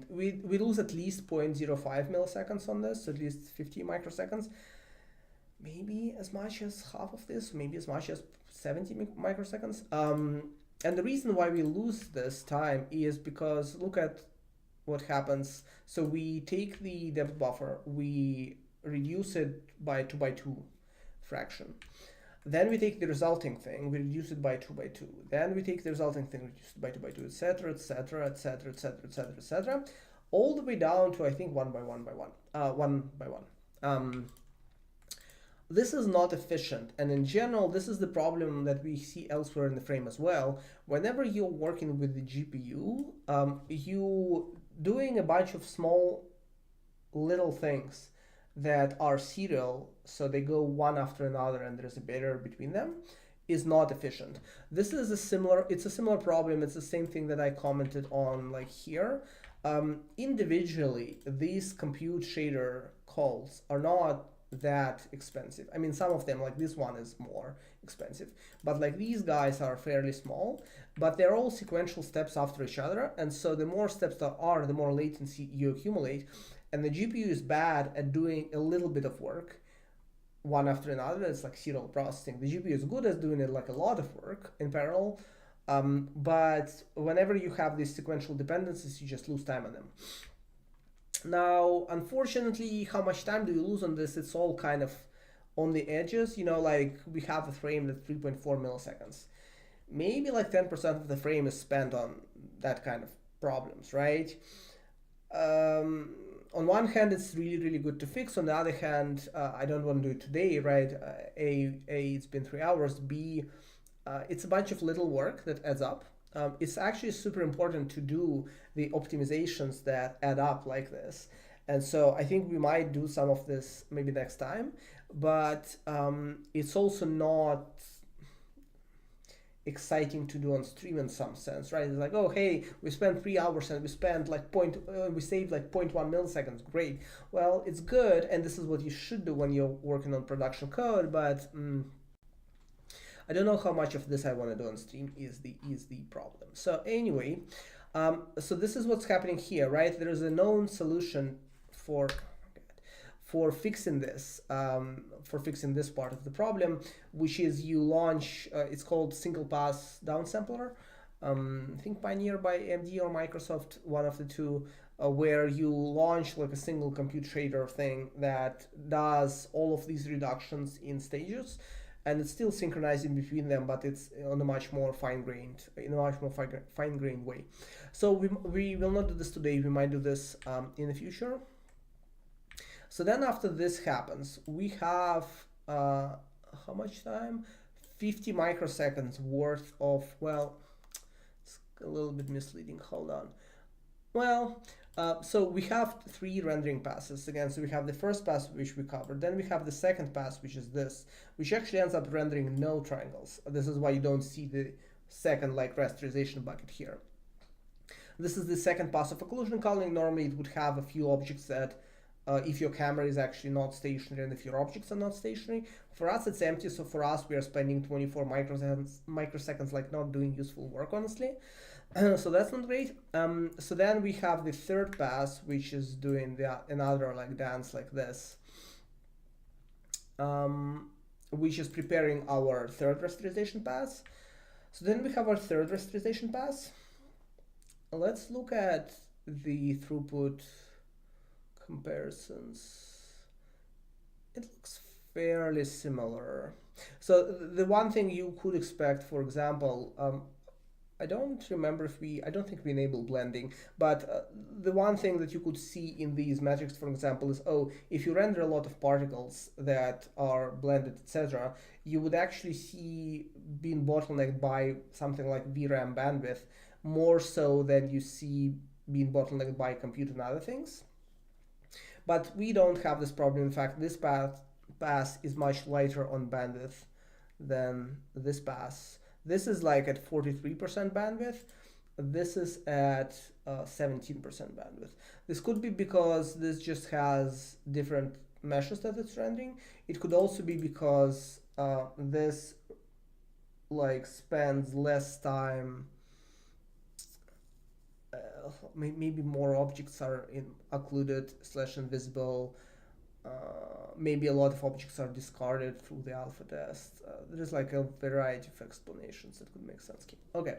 we lose at least 0.05 milliseconds on this, at least 50 microseconds. Maybe as much as half of this, maybe as much as 70 microseconds. And the reason why we lose this time is because look at what happens. So we take the depth buffer, we reduce it by 2 by 2 fraction. Then we take the resulting thing, we reduce it by 2 by 2. Then we take the resulting thing, reduce it by 2 by 2, etc., etc., etc., etc., etc., etc., all the way down to I think 1 by 1 by 1, 1 by 1. This is not efficient, and in general, this is the problem that we see elsewhere in the frame as well. Whenever you're working with the GPU, you doing a bunch of small little things that are serial, so they go one after another and there's a barrier between them, is not efficient. This is it's a similar problem. It's the same thing that I commented on like here. Individually, these compute shader calls are not that expensive. I mean, some of them, like this one, is more expensive, but like these guys are fairly small, but they're all sequential steps after each other, and so the more steps there are, the more latency you accumulate, and the GPU is bad at doing a little bit of work one after another. It's like serial processing. The GPU is good at doing it like a lot of work in parallel, but whenever you have these sequential dependencies, you just lose time on them. Now, unfortunately, how much time do you lose on this? It's all kind of on the edges. You know, like we have a frame that's 3.4 milliseconds. Maybe like 10% of the frame is spent on that kind of problems, right? On one hand, it's really, really good to fix. On the other hand, I don't want to do it today, right? It's been 3 hours. B, it's a bunch of little work that adds up. It's actually super important to do the optimizations that add up like this. And so I think we might do some of this maybe next time, but it's also not exciting to do on stream in some sense, right? It's like, oh, hey, we spent 3 hours and we spent like we saved like 0.1 milliseconds. Great. Well, it's good, and this is what you should do when you're working on production code, but I don't know how much of this I want to do on stream is the problem. So anyway, so this is what's happening here, right? There is a known solution for fixing this, part of the problem, which is you launch, it's called single pass downsampler. I think Pioneer by AMD or Microsoft, one of the two, where you launch like a single compute shader thing that does all of these reductions in stages, and it's still synchronizing between them, but it's on a much more fine-grained, fine-grained way. So we will not do this today. We might do this in the future. So then after this happens, we have, how much time? 50 microseconds worth of, well, it's a little bit misleading, hold on. Well, so we have 3 rendering passes again. So we have the first pass, which we covered. Then we have the second pass, which is this, which actually ends up rendering no triangles. This is why you don't see the second like rasterization bucket here. This is the second pass of occlusion culling. Normally it would have a few objects that if your camera is actually not stationary and if your objects are not stationary. For us, it's empty. So for us, we are spending 24 microseconds like not doing useful work, honestly. So that's not great. So then we have the third pass, which is doing another like dance like this, which is preparing our third rasterization pass. So then we have our third rasterization pass. Let's look at the throughput comparisons. It looks fairly similar. So the one thing you could expect, for example, I don't think we enable blending, but the one thing that you could see in these metrics, for example, is, oh, if you render a lot of particles that are blended, etc., you would actually see being bottlenecked by something like VRAM bandwidth more so than you see being bottlenecked by compute and other things. But we don't have this problem. In fact, this pass is much lighter on bandwidth than this pass. This is like at 43% bandwidth. This is at 17% bandwidth. This could be because this just has different meshes that it's rendering. It could also be because this like spends less time. Maybe more objects are occluded / invisible. Maybe a lot of objects are discarded through the alpha test. There's like a variety of explanations that could make sense. Okay,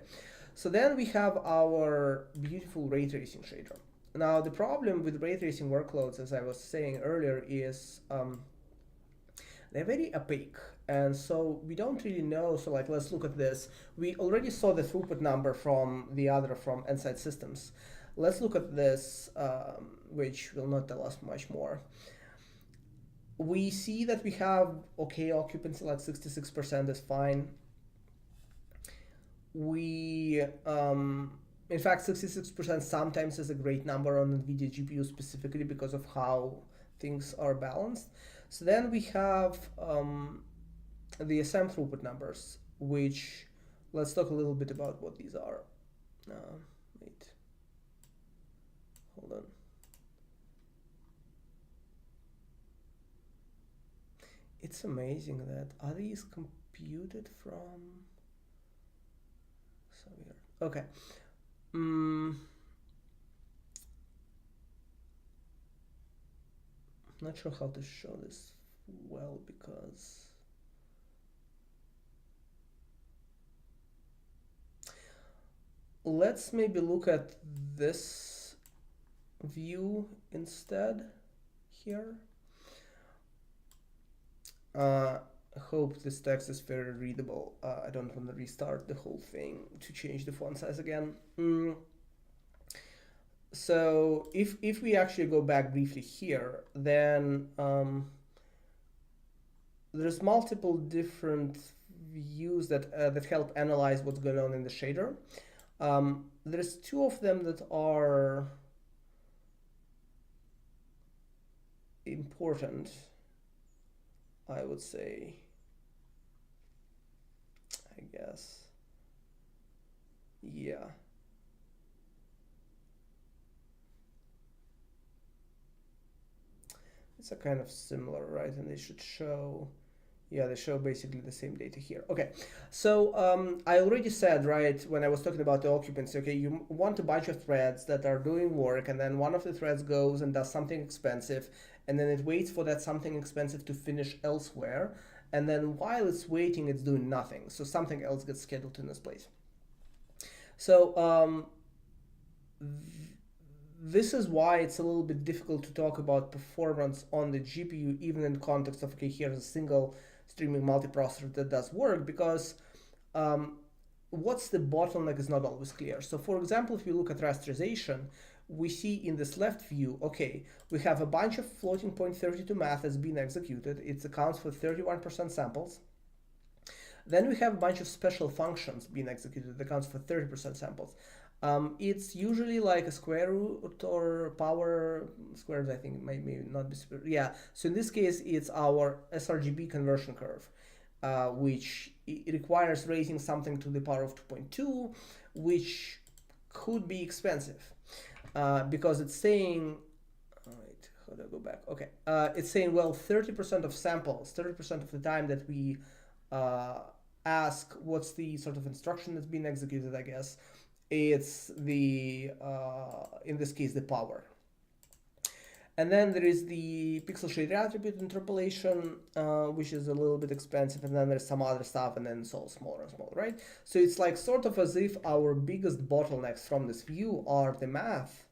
so then we have our beautiful ray tracing shader. Now the problem with ray tracing workloads, as I was saying earlier, is they're very opaque, and so we don't really know. So like, let's look at this. We already saw the throughput number from Nsight Systems. Let's look at this, which will not tell us much more. We see that we have okay occupancy, like 66% is fine. We, in fact, 66% sometimes is a great number on NVIDIA GPU specifically because of how things are balanced. So then we have the SM throughput numbers, which, let's talk a little bit about what these are. Wait, hold on. It's amazing that are these computed from so weird. Okay. Not sure how to show this well because let's maybe look at this view instead here. I hope this text is very readable. I don't want to restart the whole thing to change the font size again. So if we actually go back briefly here, then there's multiple different views that that help analyze what's going on in the shader. There's two of them that are important, I would say, I guess. Yeah. It's a kind of similar, right? And they should show, yeah, they show basically the same data here. Okay, so I already said, right, when I was talking about the occupancy, okay, you want a bunch of threads that are doing work, and then one of the threads goes and does something expensive, and then it waits for that something expensive to finish elsewhere, and then while it's waiting, it's doing nothing. So something else gets scheduled in this place. So this is why it's a little bit difficult to talk about performance on the GPU, even in context of, okay, here's a single streaming multiprocessor that does work, because what's the bottleneck is not always clear. So for example, if you look at rasterization, we see in this left view, okay, we have a bunch of floating point 32 math that's been executed. It accounts for 31% samples. Then we have a bunch of special functions being executed that accounts for 30% samples. It's usually like a square root or power squares, I think, may not be super. Yeah, so in this case, it's our sRGB conversion curve, which requires raising something to the power of 2.2, which could be expensive because it's saying, wait, how do I go back? Okay, it's saying, well, 30% of samples, 30% of the time that we ask what's the sort of instruction that's being executed, I guess, it's the, in this case, the power. And then there is the pixel shader attribute interpolation, which is a little bit expensive, and then there's some other stuff, and then it's all smaller and smaller, right? So it's like sort of as if our biggest bottlenecks from this view are the math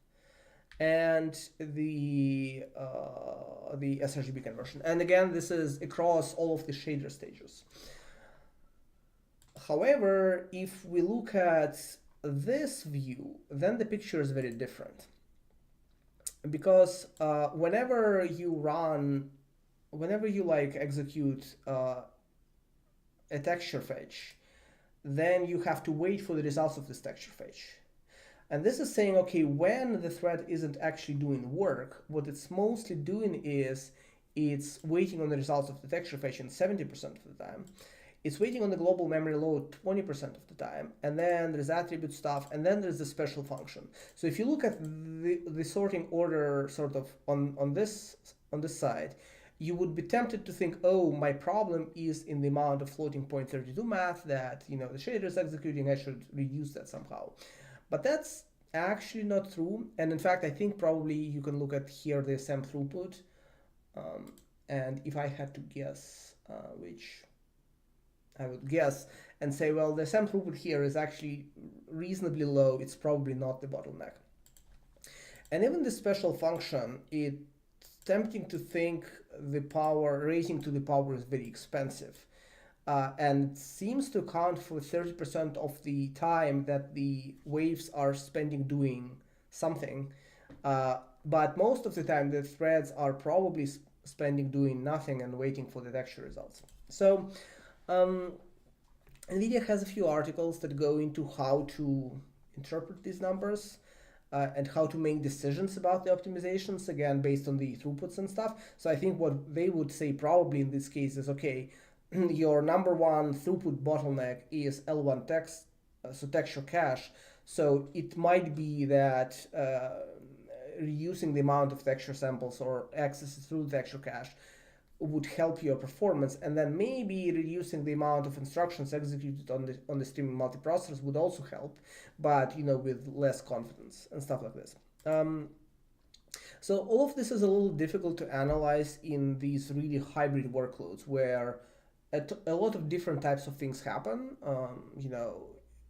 and the sRGB conversion. And again, this is across all of the shader stages. However, if we look at this view, then the picture is very different, because whenever you like execute a texture fetch, then you have to wait for the results of this texture fetch. And this is saying, okay, when the thread isn't actually doing work, what it's mostly doing is it's waiting on the results of the texture fetch in 70% of the time. It's waiting on the global memory load 20% of the time, and then there's attribute stuff, and then there's the special function. So if you look at the sorting order sort of on this side, you would be tempted to think, oh, my problem is in the amount of floating point 32 math that, you know, the shader is executing. I should reduce that somehow. But that's actually not true. And in fact, I think probably you can look at here the SM throughput. And if I had to guess, which I would guess, and say, well, the SM throughput here is actually reasonably low, it's probably not the bottleneck. And even the special function, it's tempting to think the power, raising to the power is very expensive. And seems to account for 30% of the time that the waves are spending doing something. But most of the time, the threads are probably spending doing nothing and waiting for the texture results. So NVIDIA has a few articles that go into how to interpret these numbers and how to make decisions about the optimizations, again, based on the throughputs and stuff. So I think what they would say probably in this case is, okay, your number one throughput bottleneck is L1 text, so texture cache. So it might be that reducing the amount of texture samples or access through the texture cache would help your performance, and then maybe reducing the amount of instructions executed on the streaming multiprocessors would also help, but with less confidence and stuff like this. So all of this is a little difficult to analyze in these really hybrid workloads where a lot of different types of things happen.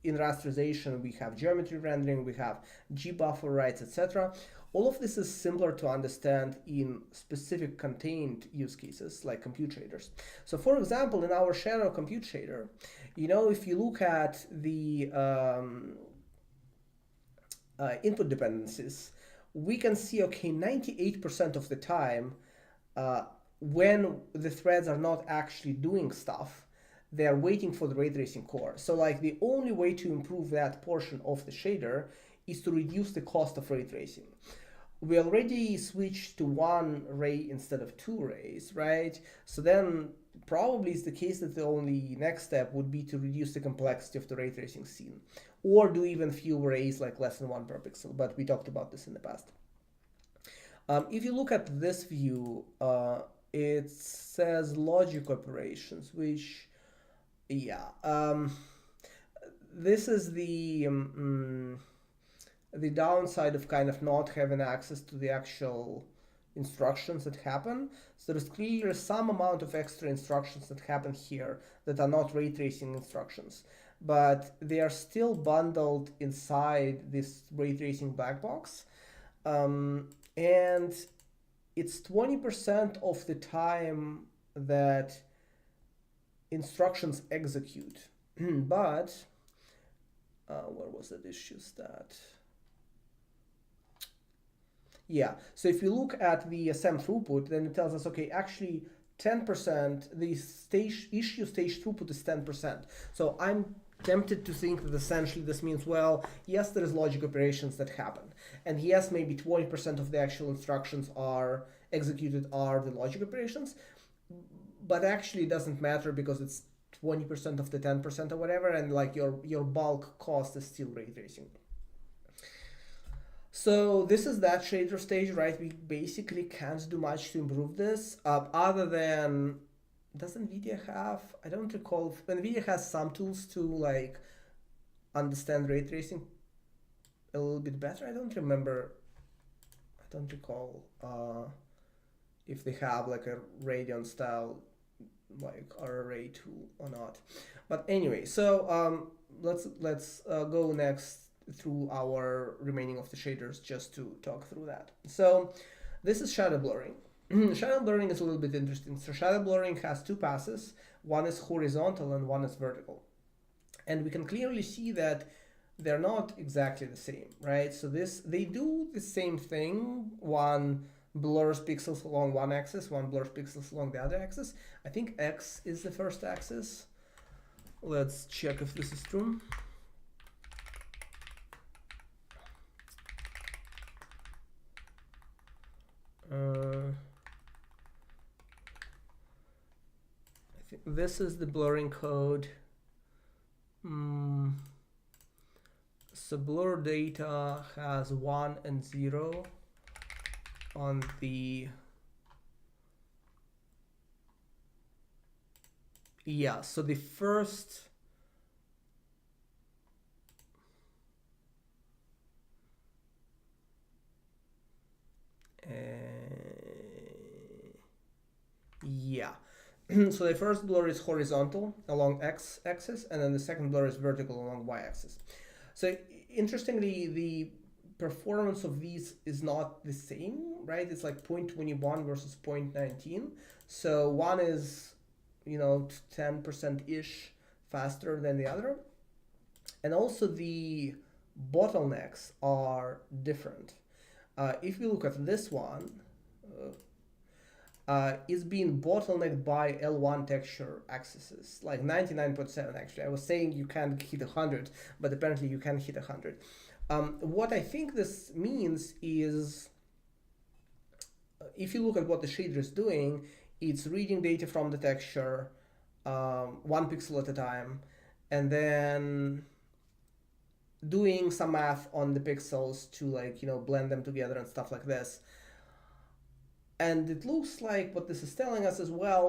In rasterization, we have geometry rendering, we have gbuffer writes, etc. All of this is simpler to understand in specific contained use cases like compute shaders. So for example, in our shadow compute shader, if you look at the input dependencies, we can see, okay, 98% of the time, when the threads are not actually doing stuff, they are waiting for the ray tracing core. So like the only way to improve that portion of the shader is to reduce the cost of ray tracing. We already switched to one ray instead of two rays, right? So then probably it's the case that the only next step would be to reduce the complexity of the ray tracing scene, or do even few rays, like less than one per pixel, but we talked about this in the past. If you look at this view, it says logic operations, which, yeah, this is the downside of kind of not having access to the actual instructions that happen. So there's clearly some amount of extra instructions that happen here that are not ray tracing instructions, but they are still bundled inside this ray tracing black box. And it's 20% of the time that instructions execute. But where was that issue stat? Yeah, so if you look at the SM throughput, then it tells us, okay, actually 10%, the issue stage throughput is 10%. So I'm tempted to think that essentially this means, well, yes, there is logic operations that happen. And yes, maybe 20% of the actual instructions are executed are the logic operations, but actually it doesn't matter because it's 20% of the 10% or whatever, and like your bulk cost is still ray tracing. So this is that shader stage, right? We basically can't do much to improve this, other than, does NVIDIA have, I don't recall, NVIDIA has some tools to like understand ray tracing a little bit better. I don't remember, I don't recall if they have like a Radeon style like array tool or not. But anyway, so let's go next through our remaining of the shaders just to talk through that. So this is shadow blurring. Shadow blurring is a little bit interesting. So shadow blurring has two passes. One is horizontal and one is vertical. And we can clearly see that they're not exactly the same, right? So they do the same thing. One blurs pixels along one axis, one blurs pixels along the other axis. I think X is the first axis. Let's check if this is true. I think this is the blurring code. So blur data has 1 and 0 on the, yeah, so the first, yeah. So the first blur is horizontal along X axis, and then the second blur is vertical along Y axis. So interestingly, the performance of these is not the same, right? It's like 0.21 versus 0.19. So one is, 10%-ish faster than the other. And also the bottlenecks are different. If we look at this one, is being bottlenecked by L1 texture axes, like 99.7 actually. I was saying you can't hit 100, but apparently you can hit 100. What I think this means is, if you look at what the shader is doing, it's reading data from the texture 1 pixel at a time, and then doing some math on the pixels to blend them together and stuff like this. And it looks like what this is telling us as well,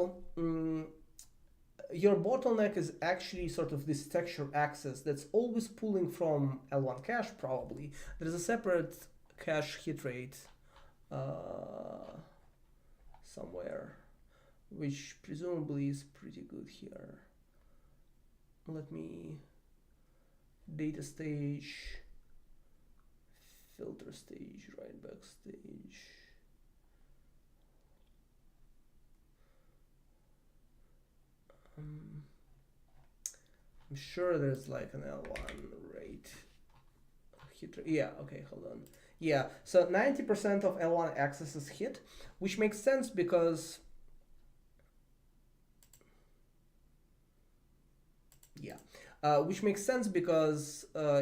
your bottleneck is actually sort of this texture access that's always pulling from L1 cache probably. There's a separate cache hit rate somewhere, which presumably is pretty good here. Let me data stage, filter stage, write back stage. I'm sure there's like an L1 rate. Yeah, okay, hold on. Yeah, so 90% of L1 access is hit, which makes sense because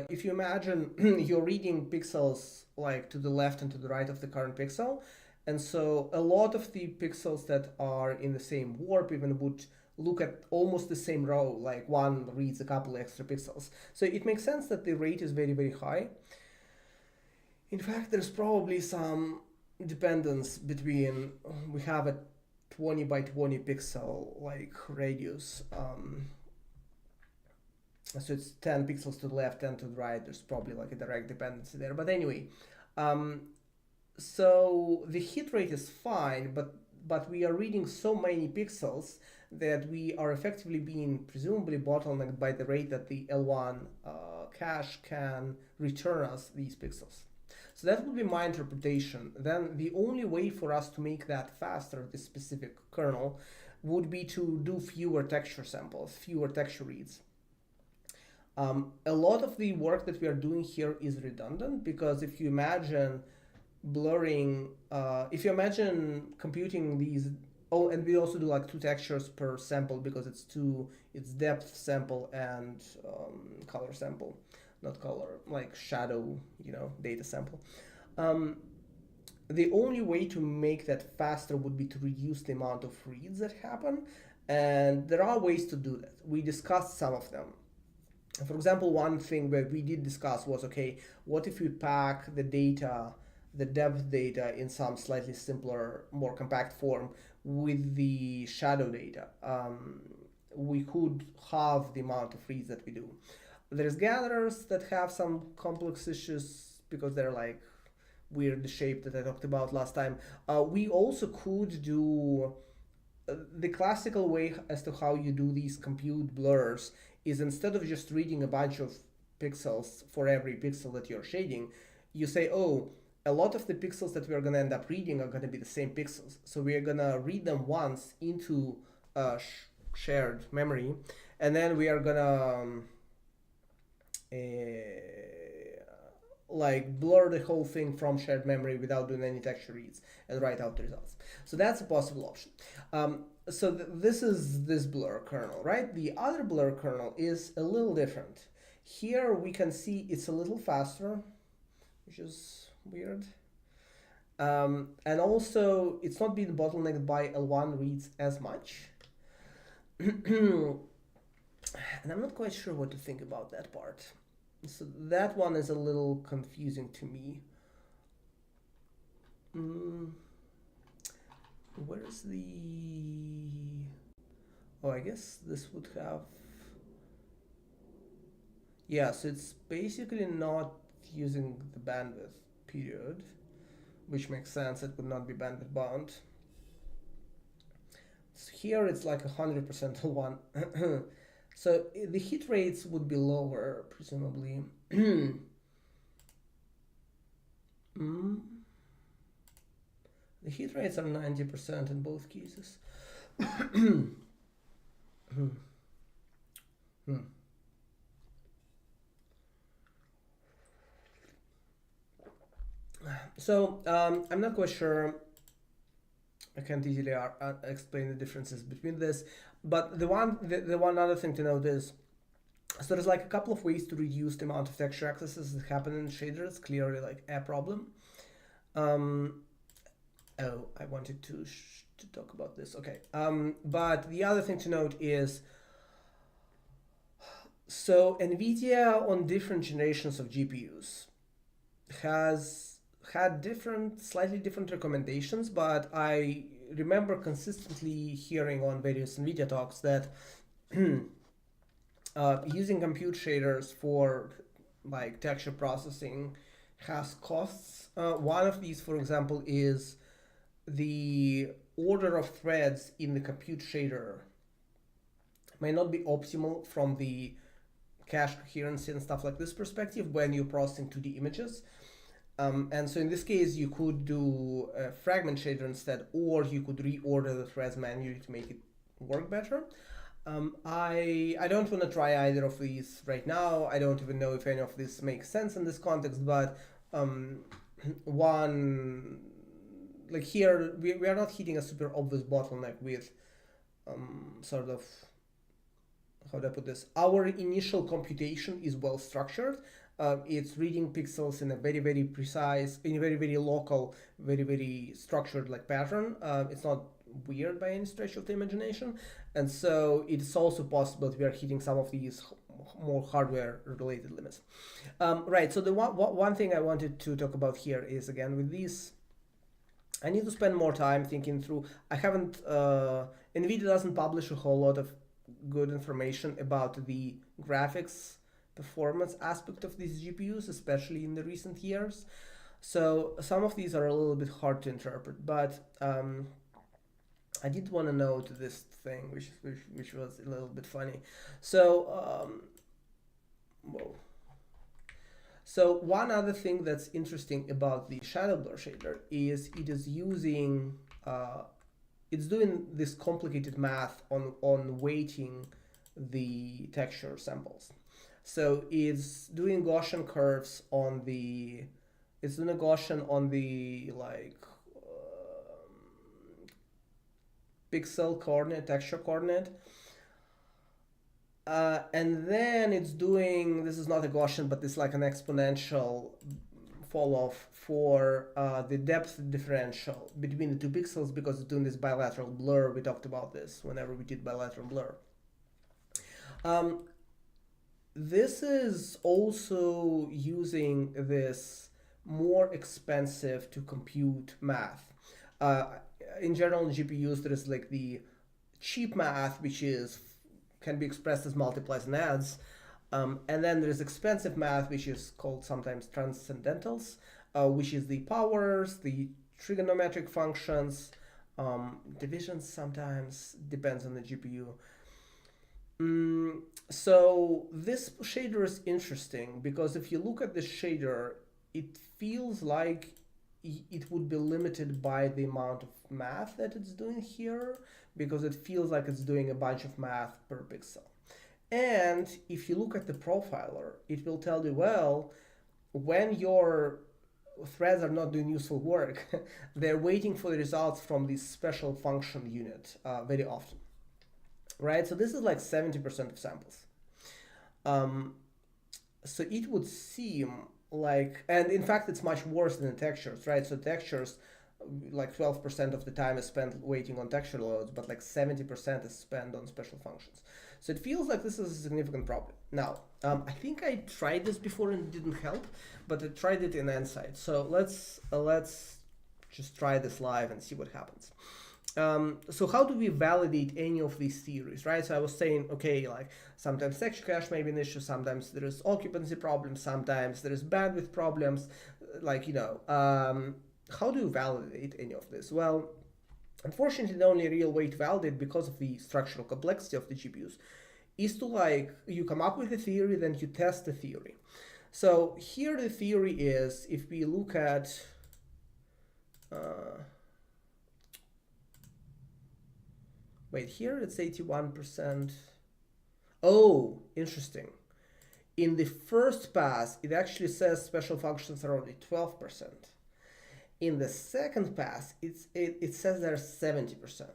if you imagine you're reading pixels like to the left and to the right of the current pixel, and so a lot of the pixels that are in the same warp even would look at almost the same row, like one reads a couple extra pixels. So it makes sense that the rate is very, very high. In fact, there's probably some dependence between, we have a 20 by 20 pixel like radius. So it's 10 pixels to the left, 10 to the right. There's probably like a direct dependency there. But anyway, so the hit rate is fine, but we are reading so many pixels that we are effectively being presumably bottlenecked by the rate that the L1 cache can return us these pixels. So that would be my interpretation. Then the only way for us to make that faster, this specific kernel, would be to do fewer texture samples, fewer texture reads. A lot of the work that we are doing here is redundant, because if you imagine blurring, if you imagine computing these, oh, and we also do like 2 textures per sample, because it's depth sample and color sample, not color, like shadow, data sample. The only way to make that faster would be to reduce the amount of reads that happen, and there are ways to do that. We discussed some of them. For example, one thing that we did discuss was, okay, what if we pack the data, the depth data, in some slightly simpler, more compact form with the shadow data? We could halve the amount of reads that we do. There's gatherers that have some complex issues because they're like weird shape that I talked about last time. We also could do the classical way as to how you do these compute blurs is, instead of just reading a bunch of pixels for every pixel that you're shading, you say, oh, a lot of the pixels that we're going to end up reading are going to be the same pixels. So we're going to read them once into shared memory, and then we are going to like blur the whole thing from shared memory without doing any texture reads and write out the results. So that's a possible option. So this is this blur kernel, right? The other blur kernel is a little different. Here we can see it's a little faster, which is weird. And also it's not being bottlenecked by L1 reads as much. And I'm not quite sure what to think about that part. So that one is a little confusing to me. Where's the... Oh, I guess this would have... Yeah, so it's basically not using the bandwidth, period, which makes sense. It would not be bandwidth bound. So here it's like 100% L1. So the hit rates would be lower, presumably. The hit rates are 90% in both cases. So I'm not quite sure. I can't easily explain the differences between this, but the one other thing to note is, so there's like a couple of ways to reduce the amount of texture accesses that happen in shaders. Clearly, like a problem. Oh, I wanted to talk about this. Okay. But the other thing to note is, so NVIDIA on different generations of GPUs has had slightly different recommendations, but I remember consistently hearing on various NVIDIA talks that using compute shaders for like texture processing has costs. One of these, for example, is the order of threads in the compute shader may not be optimal from the cache coherency and stuff like this perspective when you're processing 2D images. And so in this case, you could do a fragment shader instead, or you could reorder the threads manually to make it work better. I don't want to try either of these right now. I don't even know if any of this makes sense in this context, but one, like here, we are not hitting a super obvious bottleneck with sort of, how do I put this? Our initial computation is well structured. It's reading pixels in a very, very precise, in a very, very local, very, very structured like pattern. It's not weird by any stretch of the imagination. And so it's also possible that we are hitting some of these more hardware related limits. Right, so the one thing I wanted to talk about here is, again, with these, I need to spend more time thinking through. I haven't, NVIDIA doesn't publish a whole lot of good information about the graphics performance aspect of these GPUs, especially in the recent years. So some of these are a little bit hard to interpret, but I did want to note this thing, which was a little bit funny. So, whoa. So one other thing that's interesting about the shadow blur shader is it is using, it's doing this complicated math on weighting the texture samples. So it's doing Gaussian curves on the, it's doing a Gaussian on the like pixel coordinate, texture coordinate. And then it's doing, this is not a Gaussian, but it's like an exponential fall off for the depth differential between the two pixels, because it's doing this bilateral blur. We talked about this whenever we did bilateral blur. This is also using this more expensive to compute math. In general, in GPUs, there is like the cheap math, which can be expressed as multiplies and adds. And then there's expensive math, which is called sometimes transcendentals, which is the powers, the trigonometric functions, divisions sometimes, depends on the GPU. So this shader is interesting because if you look at the shader, it feels like it would be limited by the amount of math that it's doing here, because it feels like it's doing a bunch of math per pixel. And if you look at the profiler, it will tell you, well, when your threads are not doing useful work, they're waiting for the results from this special function unit very often. Right, so this is like 70% of samples. So it would seem like, and in fact, it's much worse than the textures, right? So textures, like 12% of the time is spent waiting on texture loads, but like 70% is spent on special functions. So it feels like this is a significant problem. Now, I think I tried this before and it didn't help, but I tried it in Nsight. So let's just try this live and see what happens. So how do we validate any of these theories, right? So I was saying, okay, like sometimes texture cache may be an issue, sometimes there is occupancy problems, sometimes there is bandwidth problems, like, you know, how do you validate any of this? Well, unfortunately, the only real way to validate, because of the structural complexity of the GPUs, is to like, you come up with a theory, then you test the theory. So here the theory is, if we look at, wait, here it's 81%. Oh, interesting. In the first pass, it actually says special functions are only 12%. In the second pass, it says they're 70%.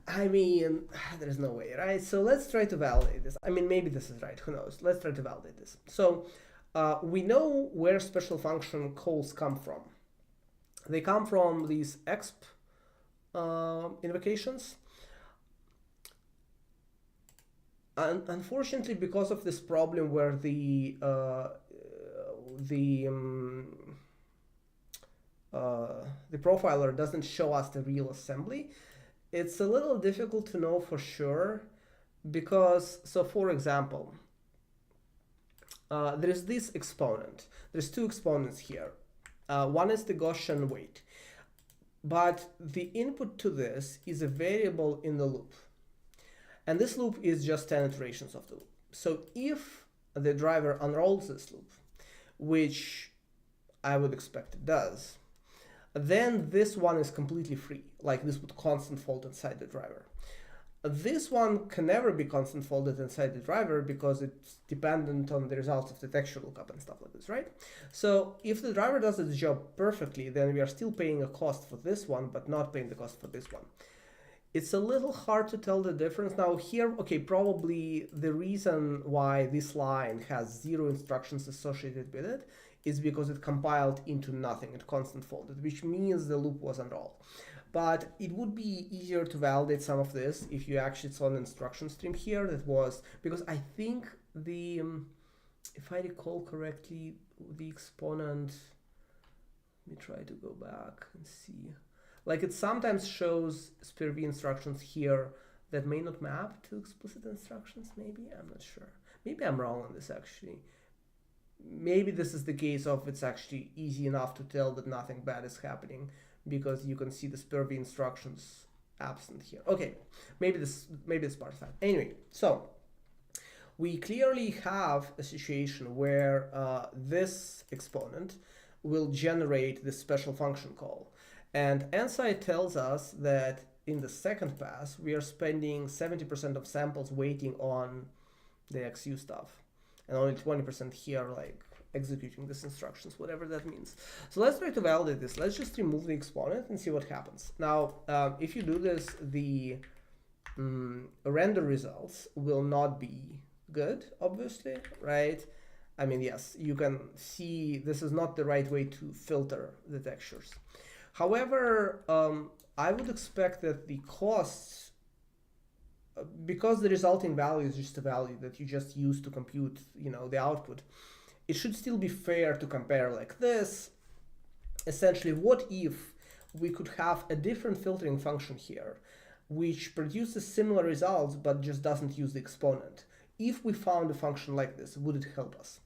I mean, there's no way, right? So let's try to validate this. I mean, maybe this is right, who knows? Let's try to validate this. So we know where special function calls come from. They come from these exp invocations. And unfortunately, because of this problem where the profiler doesn't show us the real assembly, it's a little difficult to know for sure because, so for example, there's this exponent. There's two exponents here. One is the Gaussian weight, but the input to this is a variable in the loop. And this loop is just 10 iterations of the loop. So if the driver unrolls this loop, which I would expect it does, then this one is completely free. Like this would constant fold inside the driver. This one can never be constant folded inside the driver because it's dependent on the results of the texture lookup and stuff like this, right? So if the driver does its job perfectly, then we are still paying a cost for this one, but not paying the cost for this one. It's a little hard to tell the difference. Now here, okay, probably the reason why this line has 0 instructions associated with it is because it compiled into nothing, it constant folded, which means the loop was unrolled. But it would be easier to validate some of this if you actually saw an instruction stream here that was, because I think the, if I recall correctly, the exponent, let me try to go back and see. Like it sometimes shows SPIR-V instructions here that may not map to explicit instructions, maybe, I'm not sure. Maybe I'm wrong on this actually. Maybe this is the case of it's actually easy enough to tell that nothing bad is happening because you can see the SPIR-V instructions absent here. Okay, maybe this part of that. Anyway, so we clearly have a situation where this exponent will generate this special function call. And Nsight tells us that in the second pass, we are spending 70% of samples waiting on the XU stuff, and only 20% here, like executing these instructions, whatever that means. So let's try to validate this. Let's just remove the exponent and see what happens. Now, if you do this, the render results will not be good, obviously, right? I mean, yes, you can see this is not the right way to filter the textures. However, I would expect that the costs, because the resulting value is just a value that you just use to compute, the output, it should still be fair to compare like this. Essentially, what if we could have a different filtering function here, which produces similar results but just doesn't use the exponent? If we found a function like this, would it help us?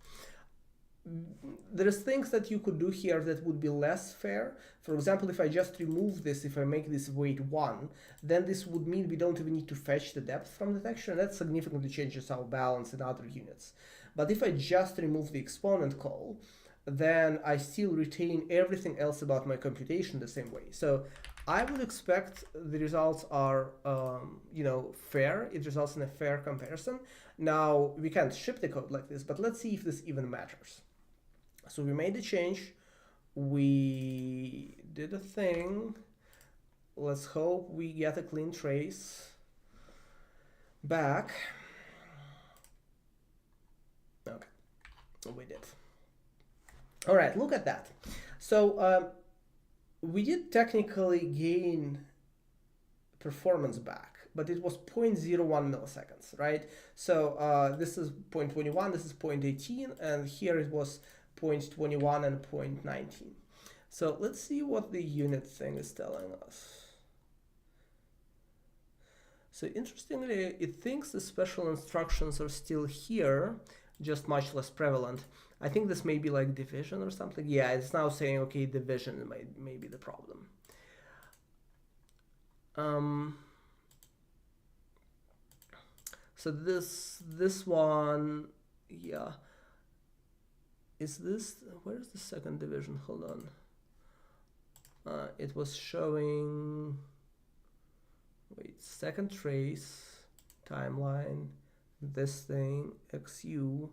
There's things that you could do here that would be less fair. For example, if I just remove this, if I make this weight 1, then this would mean we don't even need to fetch the depth from the texture, and that significantly changes our balance in other units. But if I just remove the exponent call, then I still retain everything else about my computation the same way. So I would expect the results are, fair. It results in a fair comparison. Now, we can't ship the code like this, but let's see if this even matters. So we made a change. We did a thing. Let's hope we get a clean trace back. Okay, we did. All right, look at that. So we did technically gain performance back, but it was 0.01 milliseconds, right? So this is 0.21, this is 0.18, and here it was 0.21 and 0.19. So let's see what the unit thing is telling us. So interestingly, it thinks the special instructions are still here, just much less prevalent. I think this may be like division or something. Yeah, it's now saying, okay, division may be the problem. So this one, yeah. Is this, where's the second division? Hold on. It was showing, wait, second trace, timeline, this thing, XU.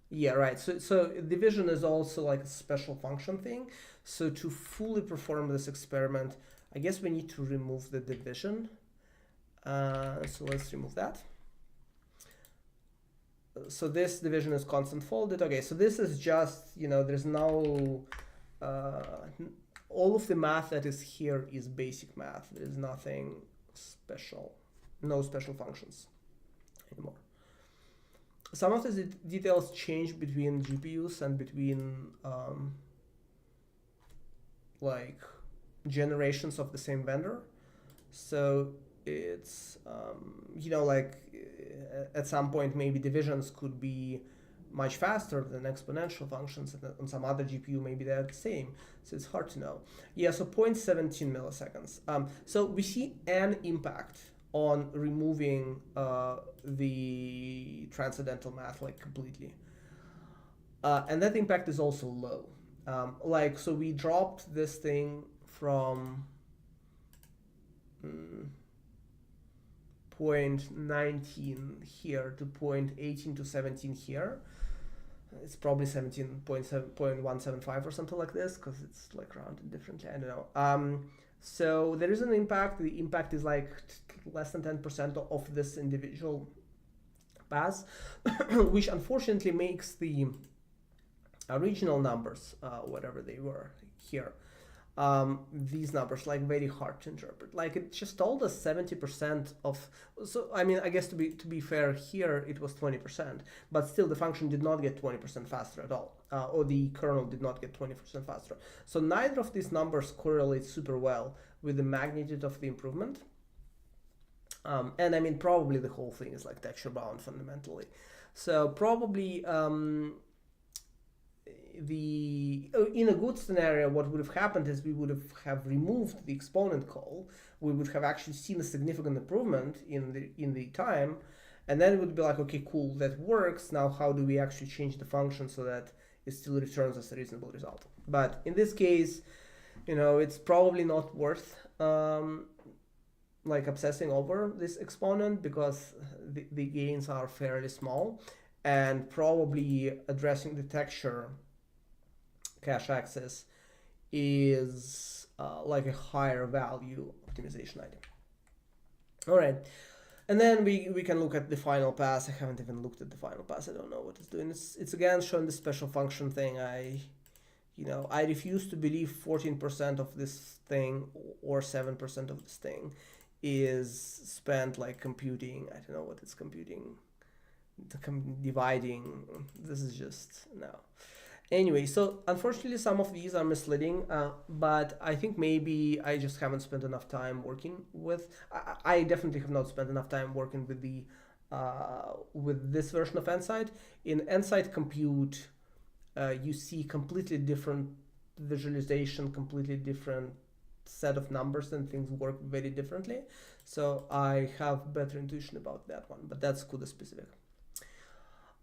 Yeah, right. So division is also like a special function thing. So to fully perform this experiment, I guess we need to remove the division. So let's remove that. So this division is constant folded. Okay, so this is just, there's no, all of the math that is here is basic math. There's nothing special, no special functions anymore. Some of the details change between GPUs and between like generations of the same vendor. So it's like at some point maybe divisions could be much faster than exponential functions, and on some other GPU maybe they're the same. So it's hard to know. Yeah, so 0.17 milliseconds. So we see an impact on removing the transcendental math like completely. And that impact is also low. So we dropped this thing from 0.19 here to 0.18 to 17 here. It's probably 17.175 or something like this, because it's like rounded differently. I don't know. So there is an impact. The impact is like less than 10% of this individual pass, which unfortunately makes the original numbers, whatever they were here, these numbers like very hard to interpret. Like it just told us 70% of, so I mean, I guess to be fair here it was 20%, but still the function did not get 20% faster at all, or the kernel did not get 20% faster. So neither of these numbers correlates super well with the magnitude of the improvement. And I mean, probably the whole thing is like texture bound fundamentally. So probably in a good scenario, what would have happened is we would have removed the exponent call. We would have actually seen a significant improvement in the time, and then it would be like, okay, cool, that works. Now how do we actually change the function so that it still returns us a reasonable result? But in this case, it's probably not worth like obsessing over this exponent, because the gains are fairly small, and probably addressing the texture cache access is like a higher value optimization item. All right, and then we can look at the final pass. I haven't even looked at the final pass. I don't know what it's doing. It's again showing the special function thing. I refuse to believe 14% of this thing or 7% of this thing is spent like computing. I don't know what it's computing, dividing. This is just no. Anyway, so unfortunately some of these are misleading, but I think maybe I just haven't spent enough time working with, I definitely have not spent enough time working with the with this version of Nsight. In Nsight Compute, you see completely different visualization, completely different set of numbers, and things work very differently. So I have better intuition about that one, but that's CUDA specific.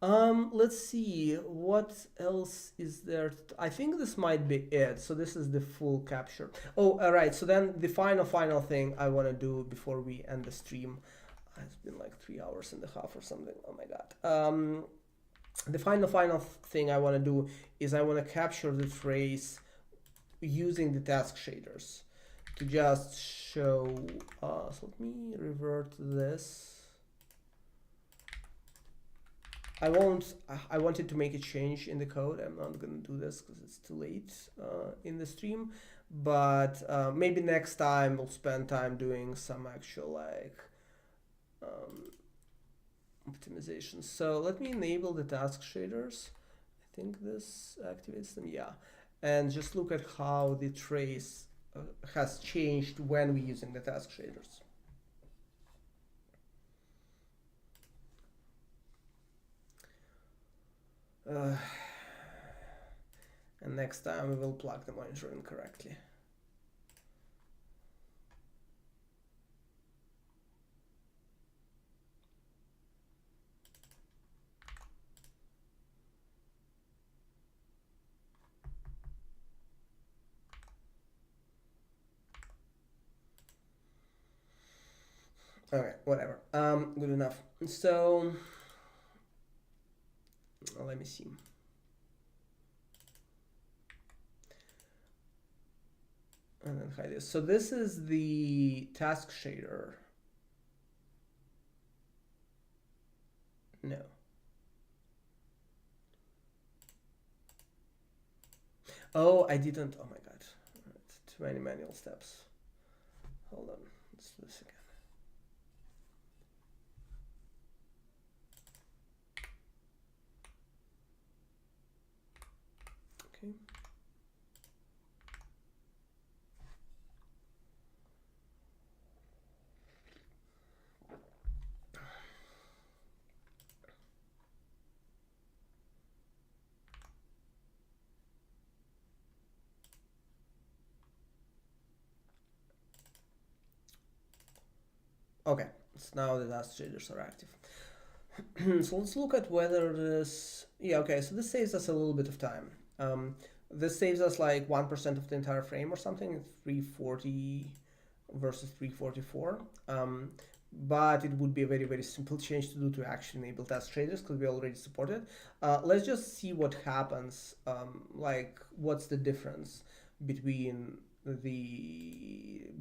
Let's see, what else is there? I think this might be it. So this is the full capture. Oh, all right. So then the final thing I want to do before we end the stream, it's been like 3 hours and a half or something. Oh my God. The final thing I want to do is I want to capture the trace using the task shaders to just show, so let me revert this. I wanted to make a change in the code. I'm not going to do this because it's too late in the stream, but maybe next time we'll spend time doing some actual like optimization. So let me enable the task shaders. I think this activates them, yeah. And just look at how the trace has changed when we're using the task shaders. And next time we will plug the monitor in correctly. Okay, whatever. Good enough. So let me see. And then hide this. So this is the task shader. No. Oh, I didn't. Oh my God. Too many manual steps. Hold on. Let's do this again. Okay. Okay, so now the task shaders are active. So let's look at whether this, yeah, okay, so this saves us a little bit of time. This saves us like 1% of the entire frame or something, 340 versus 344. But it would be a very, very simple change to do to actually enable task shaders because we already support it. Let's just see what happens, like what's the difference between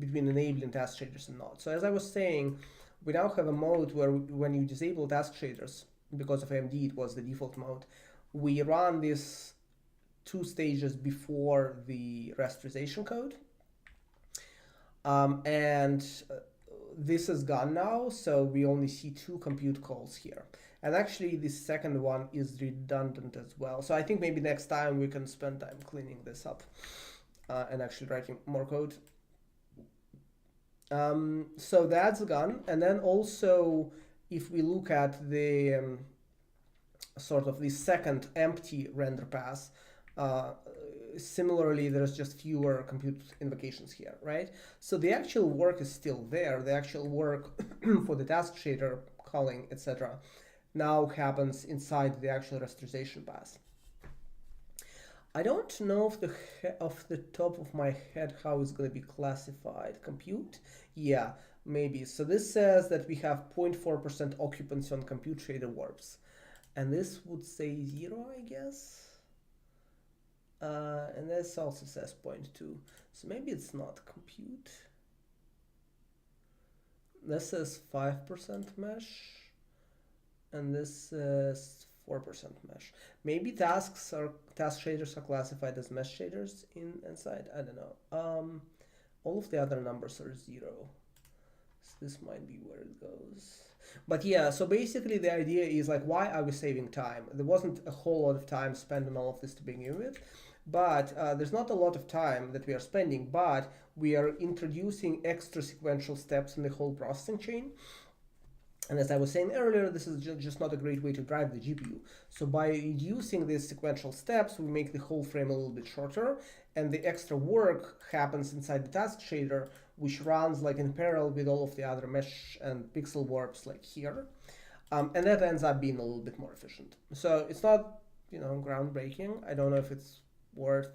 enabling task shaders and not. So as I was saying, we now have a mode where when you disable task shaders, because of AMD it was the default mode, we run these 2 stages before the rasterization code. This is gone now, so we only see 2 compute calls here. And actually the second one is redundant as well. So I think maybe next time we can spend time cleaning this up and actually writing more code. So that's gone. And then also, if we look at the sort of the second empty render pass, similarly, there's just fewer compute invocations here, right? So the actual work is still there. The actual work for the task shader calling, etc., now happens inside the actual rasterization pass. I don't know off the top of my head how it's going to be classified. Compute? Yeah, maybe. So this says that we have 0.4% occupancy on compute shader warps. And this would say 0, I guess. And this also says 0.2. So maybe it's not compute. This says 5% mesh. And this says 4% mesh. Maybe task shaders are classified as mesh shaders in Nsight. I don't know. All of the other numbers are 0. So this might be where it goes. But yeah, so basically the idea is like, why are we saving time? There wasn't a whole lot of time spent on all of this to begin with. But there's not a lot of time that we are spending, but we are introducing extra sequential steps in the whole processing chain. And as I was saying earlier, this is just not a great way to drive the GPU. So by reducing these sequential steps, we make the whole frame a little bit shorter, and the extra work happens inside the task shader, which runs like in parallel with all of the other mesh and pixel warps like here. And that ends up being a little bit more efficient. So it's not, groundbreaking. I don't know if it's worth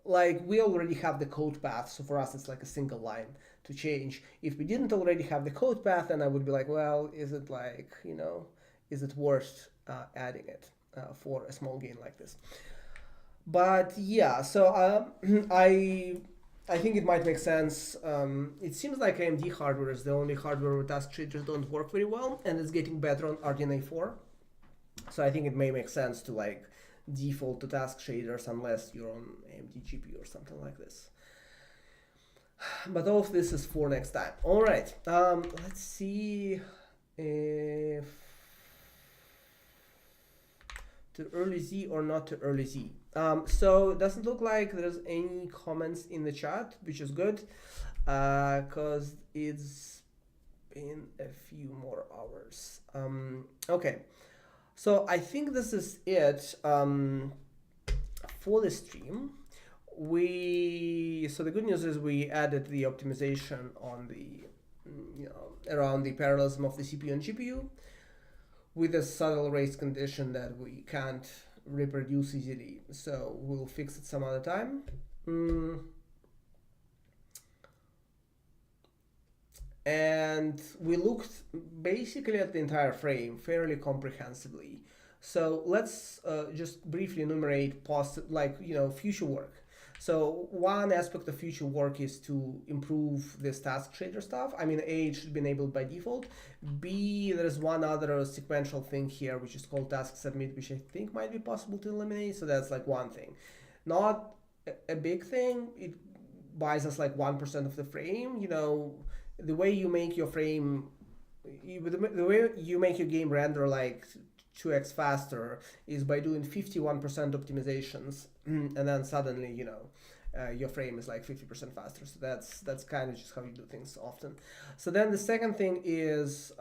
like we already have the code path, so for us it's like a single line to change. If we didn't already have the code path, then I would be like, well, is it like, is it worth adding it for a small gain like this? But yeah, so I think it might make sense. It seems like AMD hardware is the only hardware where task shaders don't work very well, and it's getting better on RDNA 4. So I think it may make sense to like default to task shaders unless you're on AMD GPU or something like this. But all of this is for next time. All right, let's see if to early Z or not to early Z. So it doesn't look like there's any comments in the chat, which is good, because it's been a few more hours. Okay. So I think this is it for the stream. So the good news is we added the optimization on the, around the parallelism of the CPU and GPU with a subtle race condition that we can't reproduce easily. So we'll fix it some other time. And we looked basically at the entire frame fairly comprehensively. So let's just briefly enumerate future work. So one aspect of future work is to improve this task shader stuff. I mean, A, it should be enabled by default. B, there's one other sequential thing here, which is called task submit, which I think might be possible to eliminate. So that's like one thing. Not a big thing. It buys us like 1% of the frame, the way you make your frame, the way you make your game render like 2x faster is by doing 51% optimizations, and then suddenly, your frame is like 50% faster. So that's kind of just how you do things often. So then the second thing is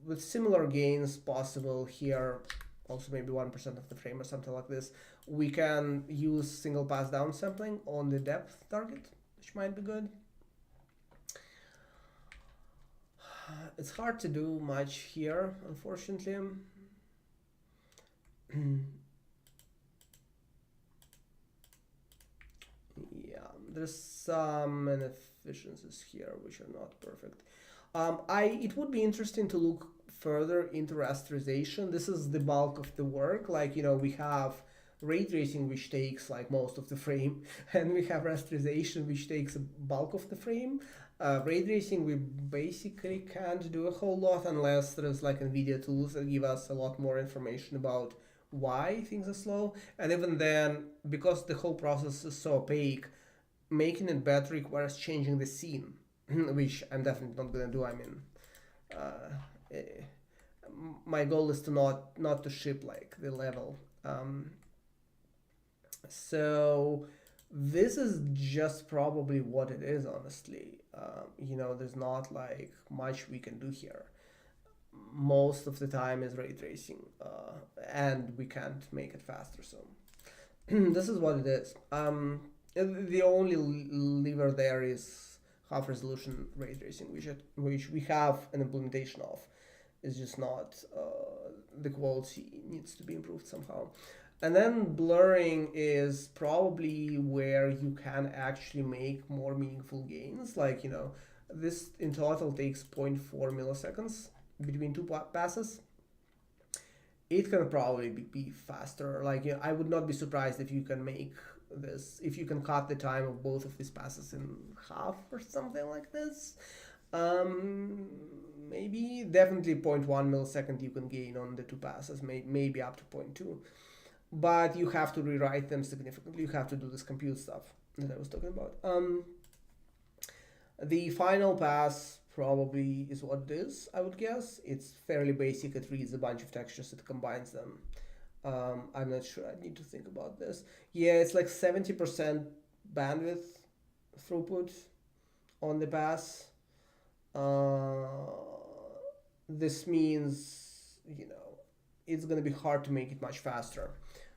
with similar gains possible here, also maybe 1% of the frame or something like this, we can use single pass downsampling on the depth target, which might be good. it's hard to do much here, unfortunately. Yeah, there's some inefficiencies here which are not perfect. It would be interesting to look further into rasterization. This is the bulk of the work. Like, we have ray tracing, which takes like most of the frame, and we have rasterization, which takes a bulk of the frame. Ray tracing, we basically can't do a whole lot unless there's like NVIDIA tools that give us a lot more information about why things are slow. And even then, because the whole process is so opaque, making it better requires changing the scene, which I'm definitely not gonna do. I mean, uh, eh, my goal is to not to ship like the level. So this is just probably what it is, honestly. There's not like much we can do here. Most of the time is ray tracing, and we can't make it faster. So this is what it is. The only lever there is half resolution ray tracing, which we have an implementation of. It's just not, the quality needs to be improved somehow. And then blurring is probably where you can actually make more meaningful gains. Like, this in total takes 0.4 milliseconds between two passes. It can probably be faster. Like, I would not be surprised if you can make this, if you can cut the time of both of these passes in half or something like this. Maybe definitely 0.1 millisecond you can gain on the two passes, maybe up to 0.2. But you have to rewrite them significantly. You have to do this compute stuff that I was talking about. The final pass probably is what it is, I would guess. It's fairly basic. It reads a bunch of textures, it combines them. I'm not sure. I need to think about this. Yeah, it's like 70% bandwidth throughput on the pass. This means, it's going to be hard to make it much faster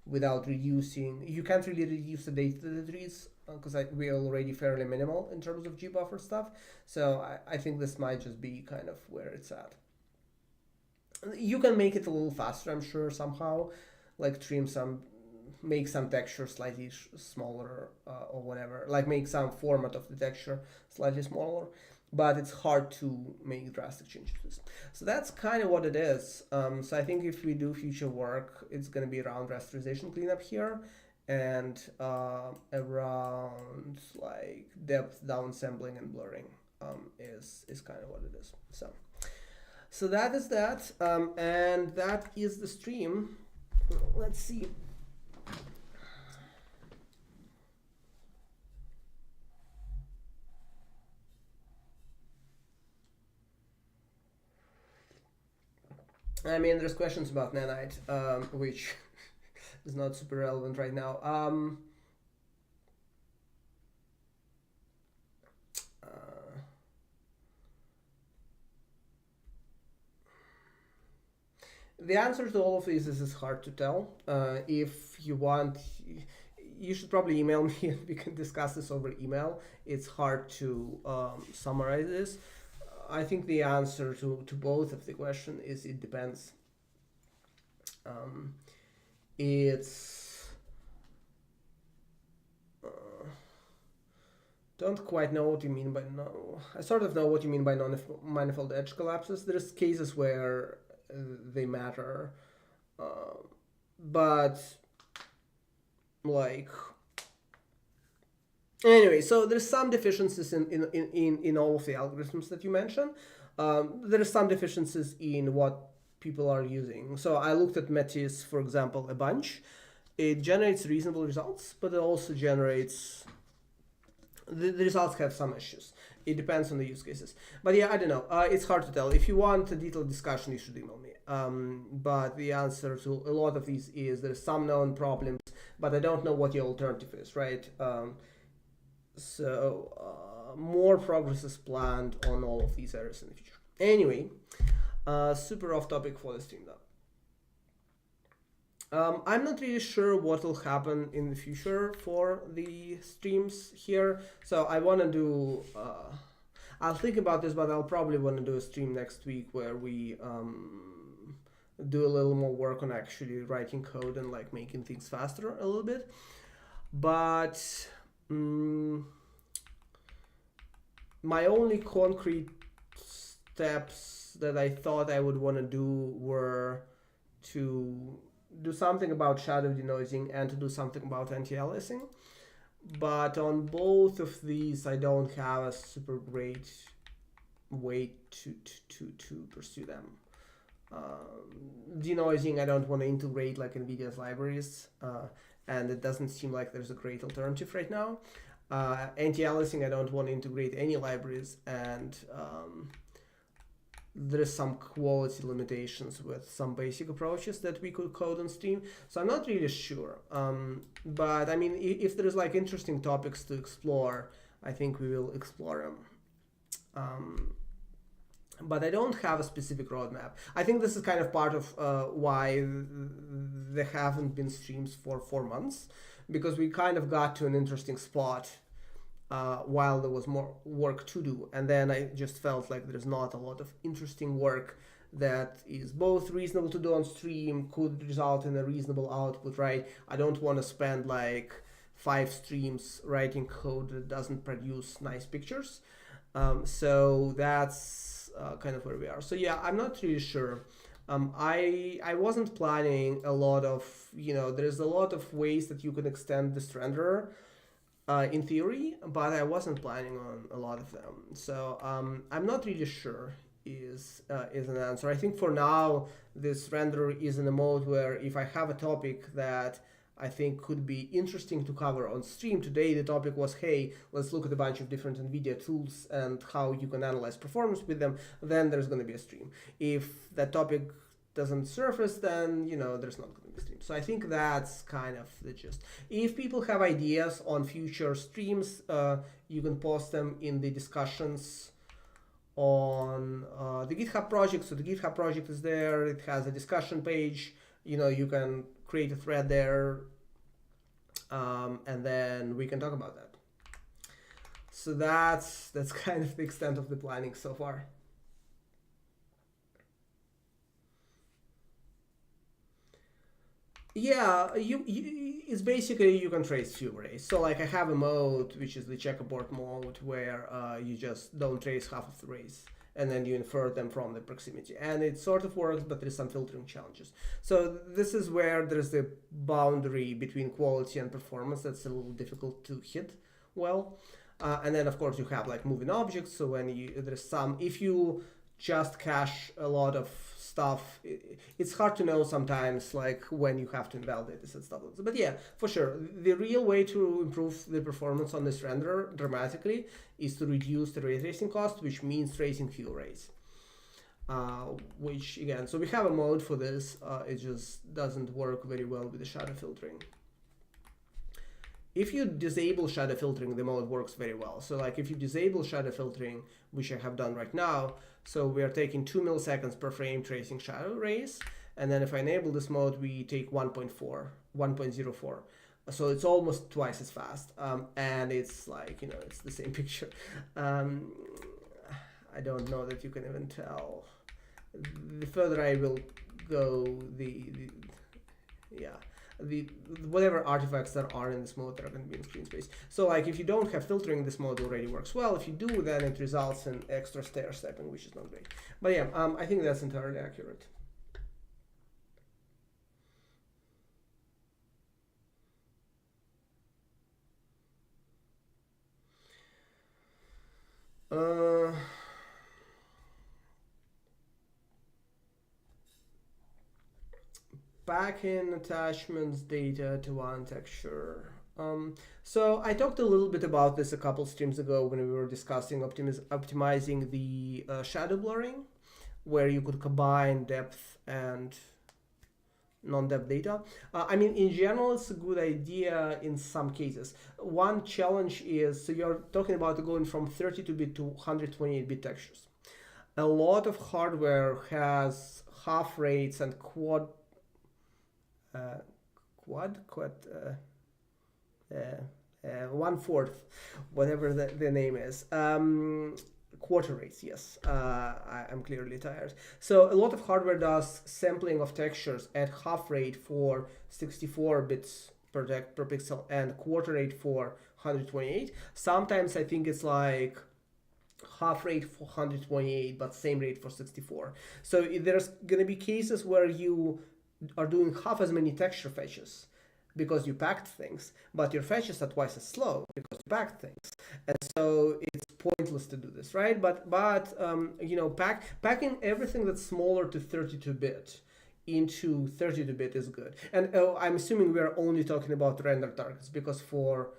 without reducing. You can't really reduce the data that it reads because we're already fairly minimal in terms of gbuffer stuff. So I think this might just be kind of where it's at. You can make it a little faster, I'm sure, somehow, like make some texture slightly smaller, or whatever, like make some format of the texture slightly smaller, but it's hard to make drastic changes. So that's kind of what it is. So I think if we do future work, it's going to be around rasterization cleanup here, and around like depth downsampling and blurring, is kind of what it is. So that is that, and that is the stream. Let's see. I mean, there's questions about nanite, which is not super relevant right now. The answer to all of these is hard to tell. If you want, you should probably email me and we can discuss this over email. It's hard to summarize this. I think the answer to both of the question is it depends. It's don't quite know what you mean by no. I sort of know what you mean by non-manifold edge collapses. There's cases where they matter, but like anyway, so there's some deficiencies in all of the algorithms that you mentioned. There are some deficiencies in what people are using. So I looked at Metis, for example, a bunch. It generates reasonable results, but it also generates the results have some issues. It depends on the use cases. But yeah, I don't know. It's hard to tell. If you want a detailed discussion, you should email me. But the answer to a lot of these is there's some known problems, but I don't know what the alternative is, right? So more progress is planned on all of these areas in the future. Anyway, super off topic for the stream though. I'm not really sure what will happen in the future for the streams here. So I want to do, I'll think about this, but I'll probably want to do a stream next week where we do a little more work on actually writing code and like making things faster a little bit. But my only concrete steps that I thought I would want to do were to do something about shadow denoising and to do something about anti-aliasing. But on both of these, I don't have a super great way to pursue them. Denoising, I don't want to integrate like NVIDIA's libraries, and it doesn't seem like there's a great alternative right now. Anti-aliasing, I don't want to integrate any libraries, and there's some quality limitations with some basic approaches that we could code on stream. So I'm not really sure. But I mean, if there's like interesting topics to explore, I think we will explore them. But I don't have a specific roadmap. I think this is kind of part of why there haven't been streams for 4 months, because we kind of got to an interesting spot while there was more work to do. And then I just felt like there's not a lot of interesting work that is both reasonable to do on stream, could result in a reasonable output, right? I don't want to spend like 5 streams writing code that doesn't produce nice pictures. So that's kind of where we are. So yeah, I'm not really sure. I wasn't planning a lot of, there's a lot of ways that you can extend this renderer in theory, but I wasn't planning on a lot of them. So I'm not really sure is an answer. I think for now, this renderer is in a mode where if I have a topic that I think could be interesting to cover on stream. Today the topic was, hey, let's look at a bunch of different NVIDIA tools and how you can analyze performance with them. Then there's going to be a stream. If that topic doesn't surface, then there's not going to be a stream. So I think that's kind of the gist. If people have ideas on future streams, you can post them in the discussions on the GitHub project. So the GitHub project is there. It has a discussion page. You can create a thread there, and then we can talk about that. So that's kind of the extent of the planning so far. Yeah, it's basically you can trace few arrays. So like I have a mode which is the checkerboard mode where you just don't trace half of the arrays, and then you infer them from the proximity. And it sort of works, but there's some filtering challenges. So this is where there's the boundary between quality and performance that's a little difficult to hit well. And then of course you have like moving objects. So when if you just cache a lot of stuff, it's hard to know sometimes like when you have to invalidate this and stuff. But yeah, for sure, the real way to improve the performance on this renderer dramatically is to reduce the ray tracing cost, which means tracing few arrays. Which again, so we have a mode for this, it just doesn't work very well with the shadow filtering. If you disable shadow filtering, the mode works very well. So like if you disable shadow filtering, which I have done right now, so we are taking 2 milliseconds per frame tracing shadow rays. And then if I enable this mode, we take 1.04. So it's almost twice as fast. And it's like, it's the same picture. I don't know that you can even tell. The further I will go, whatever artifacts there are in this mode that are going to be in screen space. So like if you don't have filtering, this mode already works well. If you do, then it results in extra stair stepping, which is not great. But yeah, I think that's entirely accurate. Backend attachments data to one texture. So I talked a little bit about this a couple streams ago when we were discussing optimizing the shadow blurring, where you could combine depth and non-depth data. I mean, in general, it's a good idea in some cases. One challenge is, so you're talking about going from 32-bit to 128-bit textures. A lot of hardware has half rates and quad 1/4, whatever the name is, quarter rates, yes. I'm clearly tired. So a lot of hardware does sampling of textures at half rate for 64 bits per pixel and quarter rate for 128. Sometimes I think it's like half rate for 128 but same rate for 64. So there's going to be cases where you are doing half as many texture fetches because you packed things, but your fetches are twice as slow because you packed things, and so it's pointless to do this, right? But you know, packing everything that's smaller to 32-bit into 32-bit is good. And I'm assuming we're only talking about render targets, because for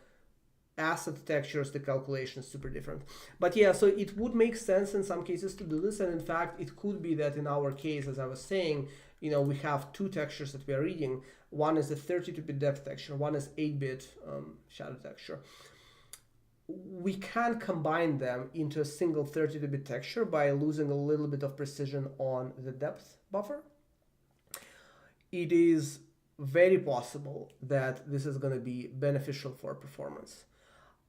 asset textures the calculation is super different. But yeah, so it would make sense in some cases to do this, and in fact it could be that in our case, as I was saying, you know, we have two textures that we are reading. One is a 32-bit depth texture, one is 8-bit shadow texture. We can combine them into a single 32-bit texture by losing a little bit of precision on the depth buffer. It is very possible that this is going to be beneficial for performance.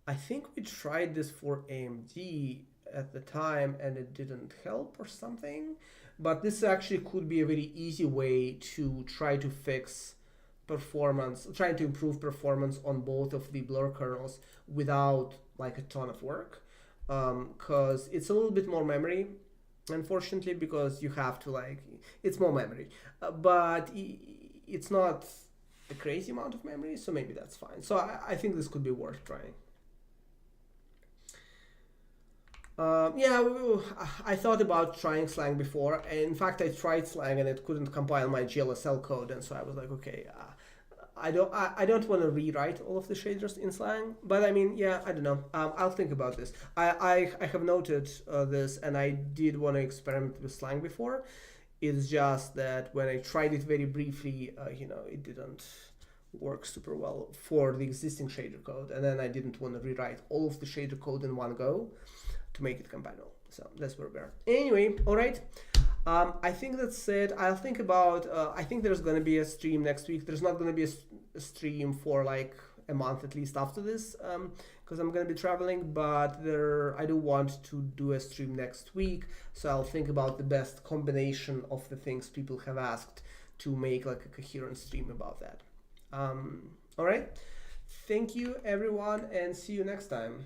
I think we tried this for AMD at the time and it didn't help or something, but this actually could be a very easy way to try to fix performance, trying to improve performance on both of the blur kernels without like a ton of work, because it's a little bit more memory, unfortunately, because you have to like, it's more memory, but it's not a crazy amount of memory, so maybe that's fine. So I think this could be worth trying. Yeah, I thought about trying Slang before. In fact, I tried Slang and it couldn't compile my GLSL code, and so I was like, okay, I don't want to rewrite all of the shaders in Slang. But I mean, yeah, I don't know. I'll think about this. I have noted this, and I did want to experiment with Slang before. It's just that when I tried it very briefly, you know, it didn't work super well for the existing shader code, and then I didn't want to rewrite all of the shader code in one go to make it compatible. So that's where we are. Anyway, all right. I think that's it. I'll think about, I think there's going to be a stream next week. There's not going to be a stream for like a month at least after this, because I'm going to be traveling, but I do want to do a stream next week. So I'll think about the best combination of the things people have asked to make like a coherent stream about that. All right. Thank you everyone, and see you next time.